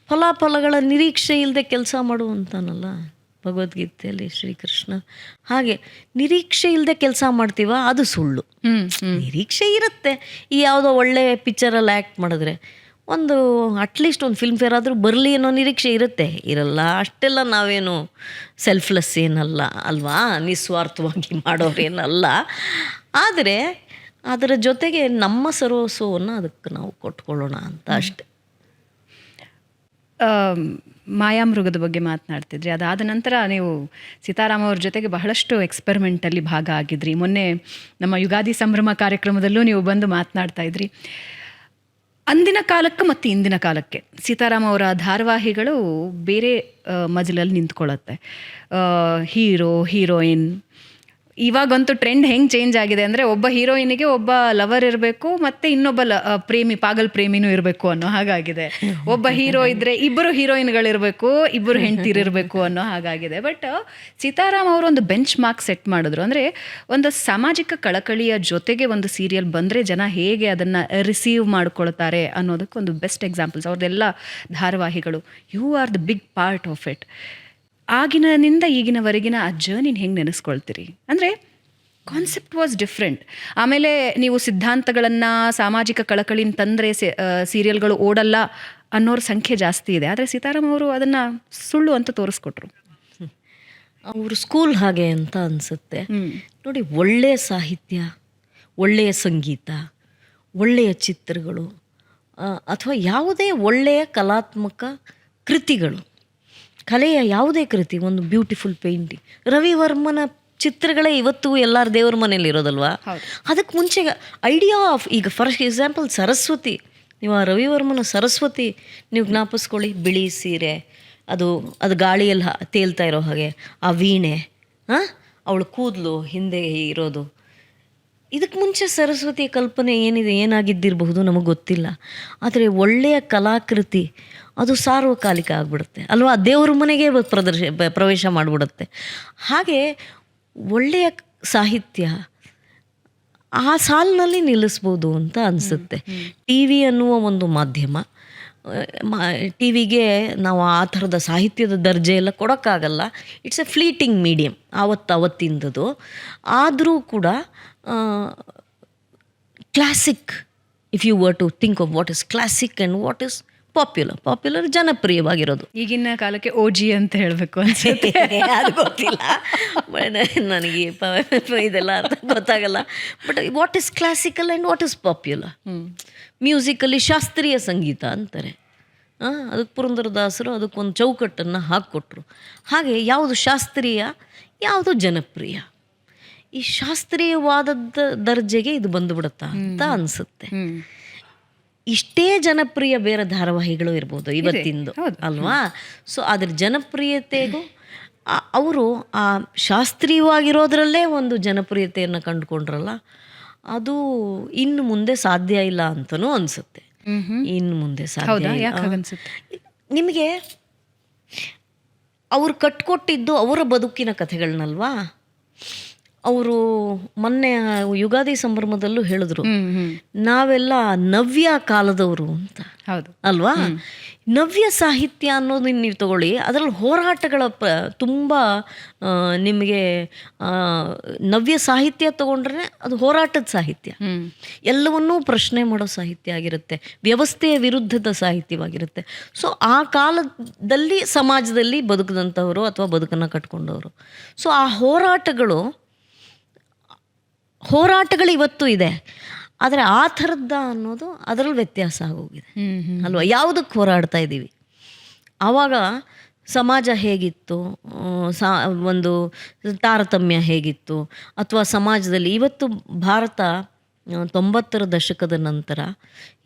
ಫಲಾಫಲಗಳ ನಿರೀಕ್ಷೆ ಇಲ್ಲದೆ ಕೆಲಸ ಮಾಡುವಂತಾನಲ್ಲ ಭಗವದ್ಗೀತೆಯಲ್ಲಿ ಶ್ರೀಕೃಷ್ಣ. ಹಾಗೆ ನಿರೀಕ್ಷೆ ಇಲ್ಲದೆ ಕೆಲಸ ಮಾಡ್ತೀವ, ಅದು ಸುಳ್ಳು. ನಿರೀಕ್ಷೆ ಇರುತ್ತೆ. ಈ ಯಾವುದೋ ಒಳ್ಳೆ ಪಿಕ್ಚರಲ್ಲಿ ಆ್ಯಕ್ಟ್ ಮಾಡಿದ್ರೆ ಒಂದು ಅಟ್ಲೀಸ್ಟ್ ಒಂದು ಫಿಲ್ಮ್ ಫೇರ್ ಆದರೂ ಬರಲಿ ಅನ್ನೋ ನಿರೀಕ್ಷೆ ಇರುತ್ತೆ. ಇರಲ್ಲ, ಅಷ್ಟೆಲ್ಲ ನಾವೇನು ಸೆಲ್ಫ್ಲೆಸ್ ಏನಲ್ಲ ಅಲ್ವಾ, ನಿಸ್ವಾರ್ಥವಾಗಿ ಮಾಡೋರೇನಲ್ಲ. ಆದರೆ ಅದರ ಜೊತೆಗೆ ನಮ್ಮ ಸರ್ವಸ್ವವನ್ನು ಅದಕ್ಕೆ ನಾವು ಕೊಟ್ಕೊಳ್ಳೋಣ ಅಂತ ಅಷ್ಟೆ. ಮಾಯಾಮೃಗದ ಬಗ್ಗೆ ಮಾತನಾಡ್ತಿದ್ರಿ. ಅದಾದ ನಂತರ ನೀವು ಸೀತಾರಾಮ್ ಅವ್ರ ಜೊತೆಗೆ ಬಹಳಷ್ಟು ಎಕ್ಸ್ಪೆರಿಮೆಂಟಲ್ಲಿ ಭಾಗ ಆಗಿದ್ರಿ. ಮೊನ್ನೆ ನಮ್ಮ ಯುಗಾದಿ ಸಂಭ್ರಮ ಕಾರ್ಯಕ್ರಮದಲ್ಲೂ ನೀವು ಬಂದು ಮಾತನಾಡ್ತಾ ಇದ್ರಿ. ಅಂದಿನ ಕಾಲಕ್ಕೆ ಮತ್ತು ಇಂದಿನ ಕಾಲಕ್ಕೆ ಸೀತಾರಾಮ್ ಅವರ ಧಾರಾವಾಹಿಗಳು ಬೇರೆ ಮಜಲಲ್ಲಿ ನಿಂತ್ಕೊಳ್ಳುತ್ತೆ. ಹೀರೋ, ಹೀರೋಯಿನ್, ಇವಾಗಂತೂ ಟ್ರೆಂಡ್ ಹೆಂಗೆ ಚೇಂಜ್ ಆಗಿದೆ ಅಂದರೆ ಒಬ್ಬ ಹೀರೋಯಿನಿಗೆ ಒಬ್ಬ ಲವರ್ ಇರಬೇಕು ಮತ್ತು ಇನ್ನೊಬ್ಬ ಪ್ರೇಮಿ, ಪಾಗಲ್ ಪ್ರೇಮಿನೂ ಇರಬೇಕು ಅನ್ನೋ ಹಾಗಾಗಿದೆ. ಒಬ್ಬ ಹೀರೋ ಇದ್ದರೆ ಇಬ್ಬರು ಹೀರೋಯಿನ್ಗಳಿರಬೇಕು, ಇಬ್ಬರು ಹೆಂಡ್ತಿರಿರಬೇಕು ಅನ್ನೋ ಹಾಗಾಗಿದೆ. ಬಟ್ ಸೀತಾರಾಮ್ ಅವರು ಒಂದು ಬೆಂಚ್ ಮಾರ್ಕ್ ಸೆಟ್ ಮಾಡಿದ್ರು. ಅಂದರೆ ಒಂದು ಸಾಮಾಜಿಕ ಕಳಕಳಿಯ ಜೊತೆಗೆ ಒಂದು ಸೀರಿಯಲ್ ಬಂದರೆ ಜನ ಹೇಗೆ ಅದನ್ನು ರಿಸೀವ್ ಮಾಡ್ಕೊಳ್ತಾರೆ ಅನ್ನೋದಕ್ಕೆ ಒಂದು ಬೆಸ್ಟ್ ಎಕ್ಸಾಂಪಲ್ಸ್ ಅವ್ರದ್ದೆಲ್ಲ ಧಾರಾವಾಹಿಗಳು. You are the big part of it. ಆಗಿನಿಂದ ಈಗಿನವರೆಗಿನ ಆ ಜರ್ನಿನ ಹೆಂಗೆ ನೆನೆಸ್ಕೊಳ್ತೀರಿ? ಅಂದರೆ ಕಾನ್ಸೆಪ್ಟ್ ವಾಸ್ ಡಿಫ್ರೆಂಟ್. ಆಮೇಲೆ ನೀವು ಸಿದ್ಧಾಂತಗಳನ್ನು, ಸಾಮಾಜಿಕ ಕಳಕಳಿನ ತಂದರೆ ಸೀರಿಯಲ್ಗಳು ಓಡಲ್ಲ ಅನ್ನೋರ ಸಂಖ್ಯೆ ಜಾಸ್ತಿ ಇದೆ. ಆದರೆ ಸೀತಾರಾಮ್ ಅವರು ಅದನ್ನು ಸುಳ್ಳು ಅಂತ ತೋರಿಸ್ಕೊಟ್ರು. ಅವರು ಸ್ಕೂಲ್ ಹಾಗೆ ಅಂತ ಅನಿಸುತ್ತೆ. ನೋಡಿ, ಒಳ್ಳೆಯ ಸಾಹಿತ್ಯ, ಒಳ್ಳೆಯ ಸಂಗೀತ, ಒಳ್ಳೆಯ ಚಿತ್ರಗಳು ಅಥವಾ ಯಾವುದೇ ಒಳ್ಳೆಯ ಕಲಾತ್ಮಕ ಕೃತಿಗಳು, ಕಲೆಯ ಯಾವುದೇ ಕೃತಿ, ಒಂದು ಬ್ಯೂಟಿಫುಲ್ ಪೇಂಟಿಂಗ್, ರವಿವರ್ಮನ ಚಿತ್ರಗಳೇ ಇವತ್ತು ಎಲ್ಲರ ದೇವ್ರ ಮನೇಲಿ ಇರೋದಲ್ವಾ. ಅದಕ್ಕೆ ಮುಂಚೆ ಐಡಿಯಾ ಆಫ್, ಈಗ ಫಾರ್ ಎಕ್ಸಾಂಪಲ್ ಸರಸ್ವತಿ, ನೀವು ಆ ರವಿವರ್ಮನ ಸರಸ್ವತಿ ನೀವು ಜ್ಞಾಪಿಸ್ಕೊಳ್ಳಿ. ಬಿಳಿ ಸೀರೆ, ಅದು ಗಾಳಿಯಲ್ಲಿ ತೇಲ್ತಾ ಇರೋ ಹಾಗೆ, ಆ ವೀಣೆ, ಅವಳು ಕೂದಲು ಹಿಂದೆ ಇರೋದು. ಇದಕ್ಕೆ ಮುಂಚೆ ಸರಸ್ವತಿಯ ಕಲ್ಪನೆ ಏನಾಗಿದ್ದಿರಬಹುದು ನಮಗೆ ಗೊತ್ತಿಲ್ಲ. ಆದರೆ ಒಳ್ಳೆಯ ಕಲಾಕೃತಿ ಅದು ಸಾರ್ವಕಾಲಿಕ ಆಗಿಬಿಡುತ್ತೆ ಅಲ್ವಾ, ದೇವ್ರ ಮನೆಗೆ ಪ್ರವೇಶ ಮಾಡಿಬಿಡುತ್ತೆ. ಹಾಗೆ ಒಳ್ಳೆಯ ಸಾಹಿತ್ಯ ಆ ಸಾಲಿನಲ್ಲಿ ನಿಲ್ಲಿಸ್ಬೋದು ಅಂತ ಅನಿಸುತ್ತೆ. ಟಿ ವಿ ಅನ್ನುವ ಒಂದು ಮಾಧ್ಯಮ, ಟಿ ವಿಗೆ ನಾವು ಆ ಥರದ ಸಾಹಿತ್ಯದ ದರ್ಜೆ ಎಲ್ಲ ಕೊಡೋಕ್ಕಾಗಲ್ಲ. ಇಟ್ಸ್ ಎ ಫ್ಲೀಟಿಂಗ್ ಮೀಡಿಯಮ್ ಅವತ್ತಿಂದದು. ಆದರೂ ಕೂಡ classic, if you were to think of what is classic and what is popular ಜನಪ್ರಿಯವಾಗಿರೋದು. ಈಗಿನ ಕಾಲಕ್ಕೆ OG ಅಂತ ಹೇಳಬೇಕು ಅನ್ಸುತ್ತೆ. ಅದು ಗೊತ್ತಿಲ್ಲ ನನಗೆ, ಇದೆಲ್ಲ ಅರ್ಥ ಗೊತ್ತಾಗಲ್ಲ. But what is classical and what is popular. Musically ಶಾಸ್ತ್ರೀಯ ಸಂಗೀತ ಅಂತಾರೆ. ಅದಕ್ಕೆ ಪುರಂದರದಾಸರು ಅದಕ್ಕೊಂದು ಚೌಕಟ್ಟನ್ನು ಹಾಕಿಕೊಟ್ರು. ಹಾಗೆ ಯಾವುದು ಶಾಸ್ತ್ರೀಯ, ಯಾವುದು ಜನಪ್ರಿಯ, ಈ ಶಾಸ್ತ್ರೀಯವಾದದ್ದ ದರ್ಜೆಗೆ ಇದು ಬಂದುಬಿಡುತ್ತಾ ಅಂತ ಅನಿಸುತ್ತೆ. ಇಷ್ಟೇ ಜನಪ್ರಿಯ ಬೇರೆ ಧಾರಾವಾಹಿಗಳು ಇರ್ಬೋದು ಇವತ್ತಿಂದು ಅಲ್ವಾ. ಸೊ ಅದ್ರ ಜನಪ್ರಿಯತೆಗೂ ಅವರು ಆ ಶಾಸ್ತ್ರೀಯವಾಗಿರೋದ್ರಲ್ಲೇ ಒಂದು ಜನಪ್ರಿಯತೆಯನ್ನು ಕಂಡುಕೊಂಡ್ರಲ್ಲ, ಅದು ಇನ್ನು ಮುಂದೆ ಸಾಧ್ಯ ಇಲ್ಲ ಅಂತಲೂ ಅನಿಸುತ್ತೆ. ಇನ್ನು ಮುಂದೆ ಸಾಧ್ಯ ನಿಮಗೆ ಅವ್ರು ಕಟ್ಕೊಟ್ಟಿದ್ದು ಅವರ ಬದುಕಿನ ಕಥೆಗಳನ್ನಲ್ವಾ. ಅವರು ಮೊನ್ನೆ ಯುಗಾದಿ ಸಂಭ್ರಮದಲ್ಲೂ ಹೇಳಿದ್ರು, ನಾವೆಲ್ಲ ನವ್ಯ ಕಾಲದವರು ಅಂತ. ಹೌದು ಅಲ್ವಾ. ನವ್ಯ ಸಾಹಿತ್ಯ ಅನ್ನೋದು ನೀವು ತಗೊಳ್ಳಿ, ಅದರಲ್ಲಿ ಹೋರಾಟಗಳ ತುಂಬ ನಿಮಗೆ ನವ್ಯ ಸಾಹಿತ್ಯ ತಗೊಂಡ್ರೆ ಅದು ಹೋರಾಟದ ಸಾಹಿತ್ಯ, ಎಲ್ಲವನ್ನೂ ಪ್ರಶ್ನೆ ಮಾಡೋ ಸಾಹಿತ್ಯ ಆಗಿರುತ್ತೆ, ವ್ಯವಸ್ಥೆಯ ವಿರುದ್ಧದ ಸಾಹಿತ್ಯವಾಗಿರುತ್ತೆ. ಸೊ ಆ ಕಾಲದಲ್ಲಿ ಸಮಾಜದಲ್ಲಿ ಬದುಕಿದಂಥವರು ಅಥವಾ ಬದುಕನ್ನು ಕಟ್ಕೊಂಡವರು. ಸೊ ಆ ಹೋರಾಟಗಳು ಇವತ್ತು ಇದೆ, ಆದರೆ ಆ ಥರದ್ದ ಅನ್ನೋದು ಅದರಲ್ಲಿ ವ್ಯತ್ಯಾಸ ಆಗೋಗಿದೆ ಅಲ್ವಾ. ಯಾವುದಕ್ಕೆ ಹೋರಾಡ್ತಾ ಇದ್ದೀವಿ, ಆವಾಗ ಸಮಾಜ ಹೇಗಿತ್ತು, ಒಂದು ತಾರತಮ್ಯ ಹೇಗಿತ್ತು, ಅಥವಾ ಸಮಾಜದಲ್ಲಿ ಇವತ್ತು ಭಾರತ 90ರ ದಶಕದ ನಂತರ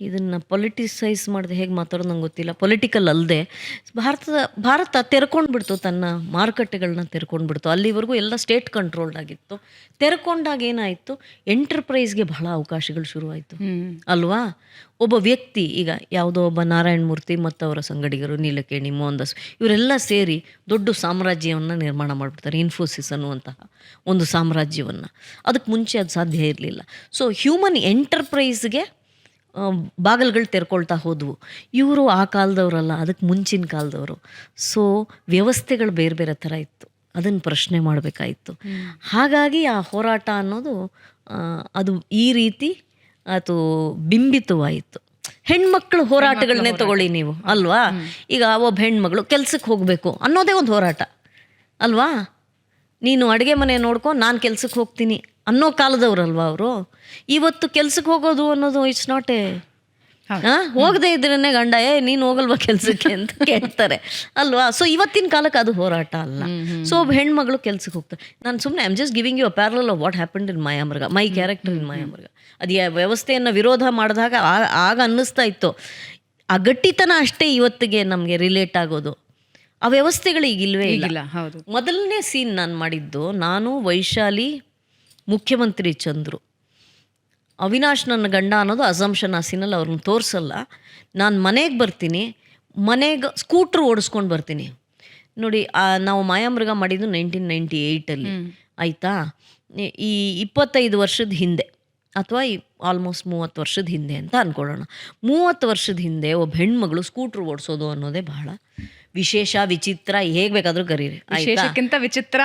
ಇದನ್ನು ಪೊಲಿಟಿಸೈಸ್ ಮಾಡಿದೆ, ಹೇಗೆ ಮಾತಾಡೋದು ನಂಗೆ ಗೊತ್ತಿಲ್ಲ, ಪೊಲಿಟಿಕಲ್ ಅಲ್ಲದೆ ಭಾರತ ತೆರ್ಕೊಂಡ್ಬಿಡ್ತು, ತನ್ನ ಮಾರುಕಟ್ಟೆಗಳನ್ನ ತೆರ್ಕೊಂಡ್ಬಿಡ್ತು. ಅಲ್ಲಿವರೆಗೂ ಎಲ್ಲ ಸ್ಟೇಟ್ ಕಂಟ್ರೋಲ್ಡ್ ಆಗಿತ್ತು. ತೆರ್ಕೊಂಡಾಗ ಏನಾಯಿತು, ಎಂಟರ್ಪ್ರೈಸ್ಗೆ ಬಹಳ ಅವಕಾಶಗಳು ಶುರುವಾಯಿತು ಅಲ್ವಾ. ಒಬ್ಬ ವ್ಯಕ್ತಿ, ಈಗ ಯಾವುದೋ ಒಬ್ಬ ನಾರಾಯಣ ಮೂರ್ತಿ ಮತ್ತು ಅವರ ಸಂಗಡಿಗರು ನೀಲಕೇಣಿ, ಮೋಹನ್ದಾಸ್, ಇವರೆಲ್ಲ ಸೇರಿ ದೊಡ್ಡ ಸಾಮ್ರಾಜ್ಯವನ್ನು ನಿರ್ಮಾಣ ಮಾಡಿಬಿಡ್ತಾರೆ. ಇನ್ಫೋಸಿಸ್ ಅನ್ನುವಂತಹ ಒಂದು ಸಾಮ್ರಾಜ್ಯವನ್ನು. ಅದಕ್ಕೆ ಮುಂಚೆ ಅದು ಸಾಧ್ಯ ಇರಲಿಲ್ಲ. ಸೊ ಹ್ಯೂಮನ್ ಎಂಟರ್ಪ್ರೈಸ್ಗೆ ಬಾಗಿಲುಗಳು ತೆರ್ಕೊಳ್ತಾ ಹೋದವು. ಇವರು ಆ ಕಾಲದವರಲ್ಲ, ಅದಕ್ಕೆ ಮುಂಚಿನ ಕಾಲದವರು. ಸೊ ವ್ಯವಸ್ಥೆಗಳು ಬೇರೆ ಬೇರೆ ಥರ ಇತ್ತು, ಅದನ್ನು ಪ್ರಶ್ನೆ ಮಾಡಬೇಕಾಯಿತು. ಹಾಗಾಗಿ ಆ ಹೋರಾಟ ಅನ್ನೋದು ಅದು ಈ ರೀತಿ ಅದು ಬಿಂಬಿತವಾಯಿತು. ಹೆಣ್ಮಕ್ಳು ಹೋರಾಟಗಳನ್ನೇ ತಗೊಳ್ಳಿ ನೀವು ಅಲ್ವಾ. ಈಗ ಒಬ್ಬ ಹೆಣ್ಮಗಳು ಕೆಲ್ಸಕ್ಕೆ ಹೋಗಬೇಕು ಅನ್ನೋದೇ ಒಂದು ಹೋರಾಟ ಅಲ್ವಾ. ನೀನು ಅಡುಗೆ ಮನೆ ನೋಡ್ಕೊ, ನಾನು ಕೆಲ್ಸಕ್ಕೆ ಹೋಗ್ತೀನಿ ಅನ್ನೋ ಕಾಲದವ್ರಲ್ವ ಅವರು. ಇವತ್ತು ಕೆಲ್ಸಕ್ಕೆ ಹೋಗೋದು ಅನ್ನೋದು ಇಟ್ಸ್ ನಾಟ್ ಎ ಹೋಗದೆ ಇದ್ರೇನೆ ಗಂಡ ನೀನು ಹೋಗಲ್ವಾ ಕೆಲ್ಸಕ್ಕೆ ಅಂತ ಕೇಳ್ತಾರೆ ಅಲ್ವಾ. ಸೊ ಇವತ್ತಿನ ಕಾಲಕ್ಕೆ ಅದು ಹೋರಾಟ ಅಲ್ಲ. ಸೊ ಒಬ್ಬ ಹೆಣ್ಮಗಳು ಕೆಲ್ಸಕ್ಕೆ ಹೋಗ್ತಾರೆ. ನಾನು ಸುಮ್ಮನೆ I'm just giving you a parallel of what happened in Mayamriga, my character in Mayamriga. ಅದು ವ್ಯವಸ್ಥೆಯನ್ನು ವಿರೋಧ ಮಾಡಿದಾಗ ಆಗ ಅನ್ನಿಸ್ತಾ ಇತ್ತು ಆ ಗಟ್ಟಿತನ ಅಷ್ಟೇ ಇವತ್ತಿಗೆ ನಮಗೆ ರಿಲೇಟ್ ಆಗೋದು. ಆ ವ್ಯವಸ್ಥೆಗಳು ಈಗ ಇಲ್ವೇ ಇಲ್ಲ. ಮೊದಲನೇ ಸೀನ್ ನಾನು ಮಾಡಿದ್ದು, ನಾನು ವೈಶಾಲಿ, ಮುಖ್ಯಮಂತ್ರಿ ಚಂದ್ರು, ಅವಿನಾಶ್ ನನ್ನ ಗಂಡ ಅನ್ನೋದು ಅಸಂಪ್ಷನ್. ಆ ಸೀನಲ್ಲಿ ಅವ್ರನ್ನ ತೋರಿಸಲ್ಲ. ನಾನು ಮನೆಗೆ ಬರ್ತೀನಿ, ಮನೆಗೆ ಸ್ಕೂಟ್ರ್ ಓಡಿಸ್ಕೊಂಡು ಬರ್ತೀನಿ ನೋಡಿ. ನಾವು ಮಾಯಾಮೃಗ ಮಾಡಿದ್ದು 1998 ಆಯಿತಾ. ಈ 25 ವರ್ಷದ ಹಿಂದೆ ಅಥವಾ ಆಲ್ಮೋಸ್ಟ್ 30 ವರ್ಷದ ಹಿಂದೆ ಅಂತ ಅಂದ್ಕೊಳ್ಳೋಣ. 30 ವರ್ಷದ ಹಿಂದೆ ಒಬ್ಬ ಹೆಣ್ಮಗಳು ಸ್ಕೂಟ್ರ್ ಓಡಿಸೋದು ಅನ್ನೋದೇ ಬಹಳ ವಿಶೇಷ, ವಿಚಿತ್ರ, ಹೇಗೆ ಬೇಕಾದರೂ ಕರೀರಿ, ವಿಶೇಷಕ್ಕಿಂತ ವಿಚಿತ್ರ.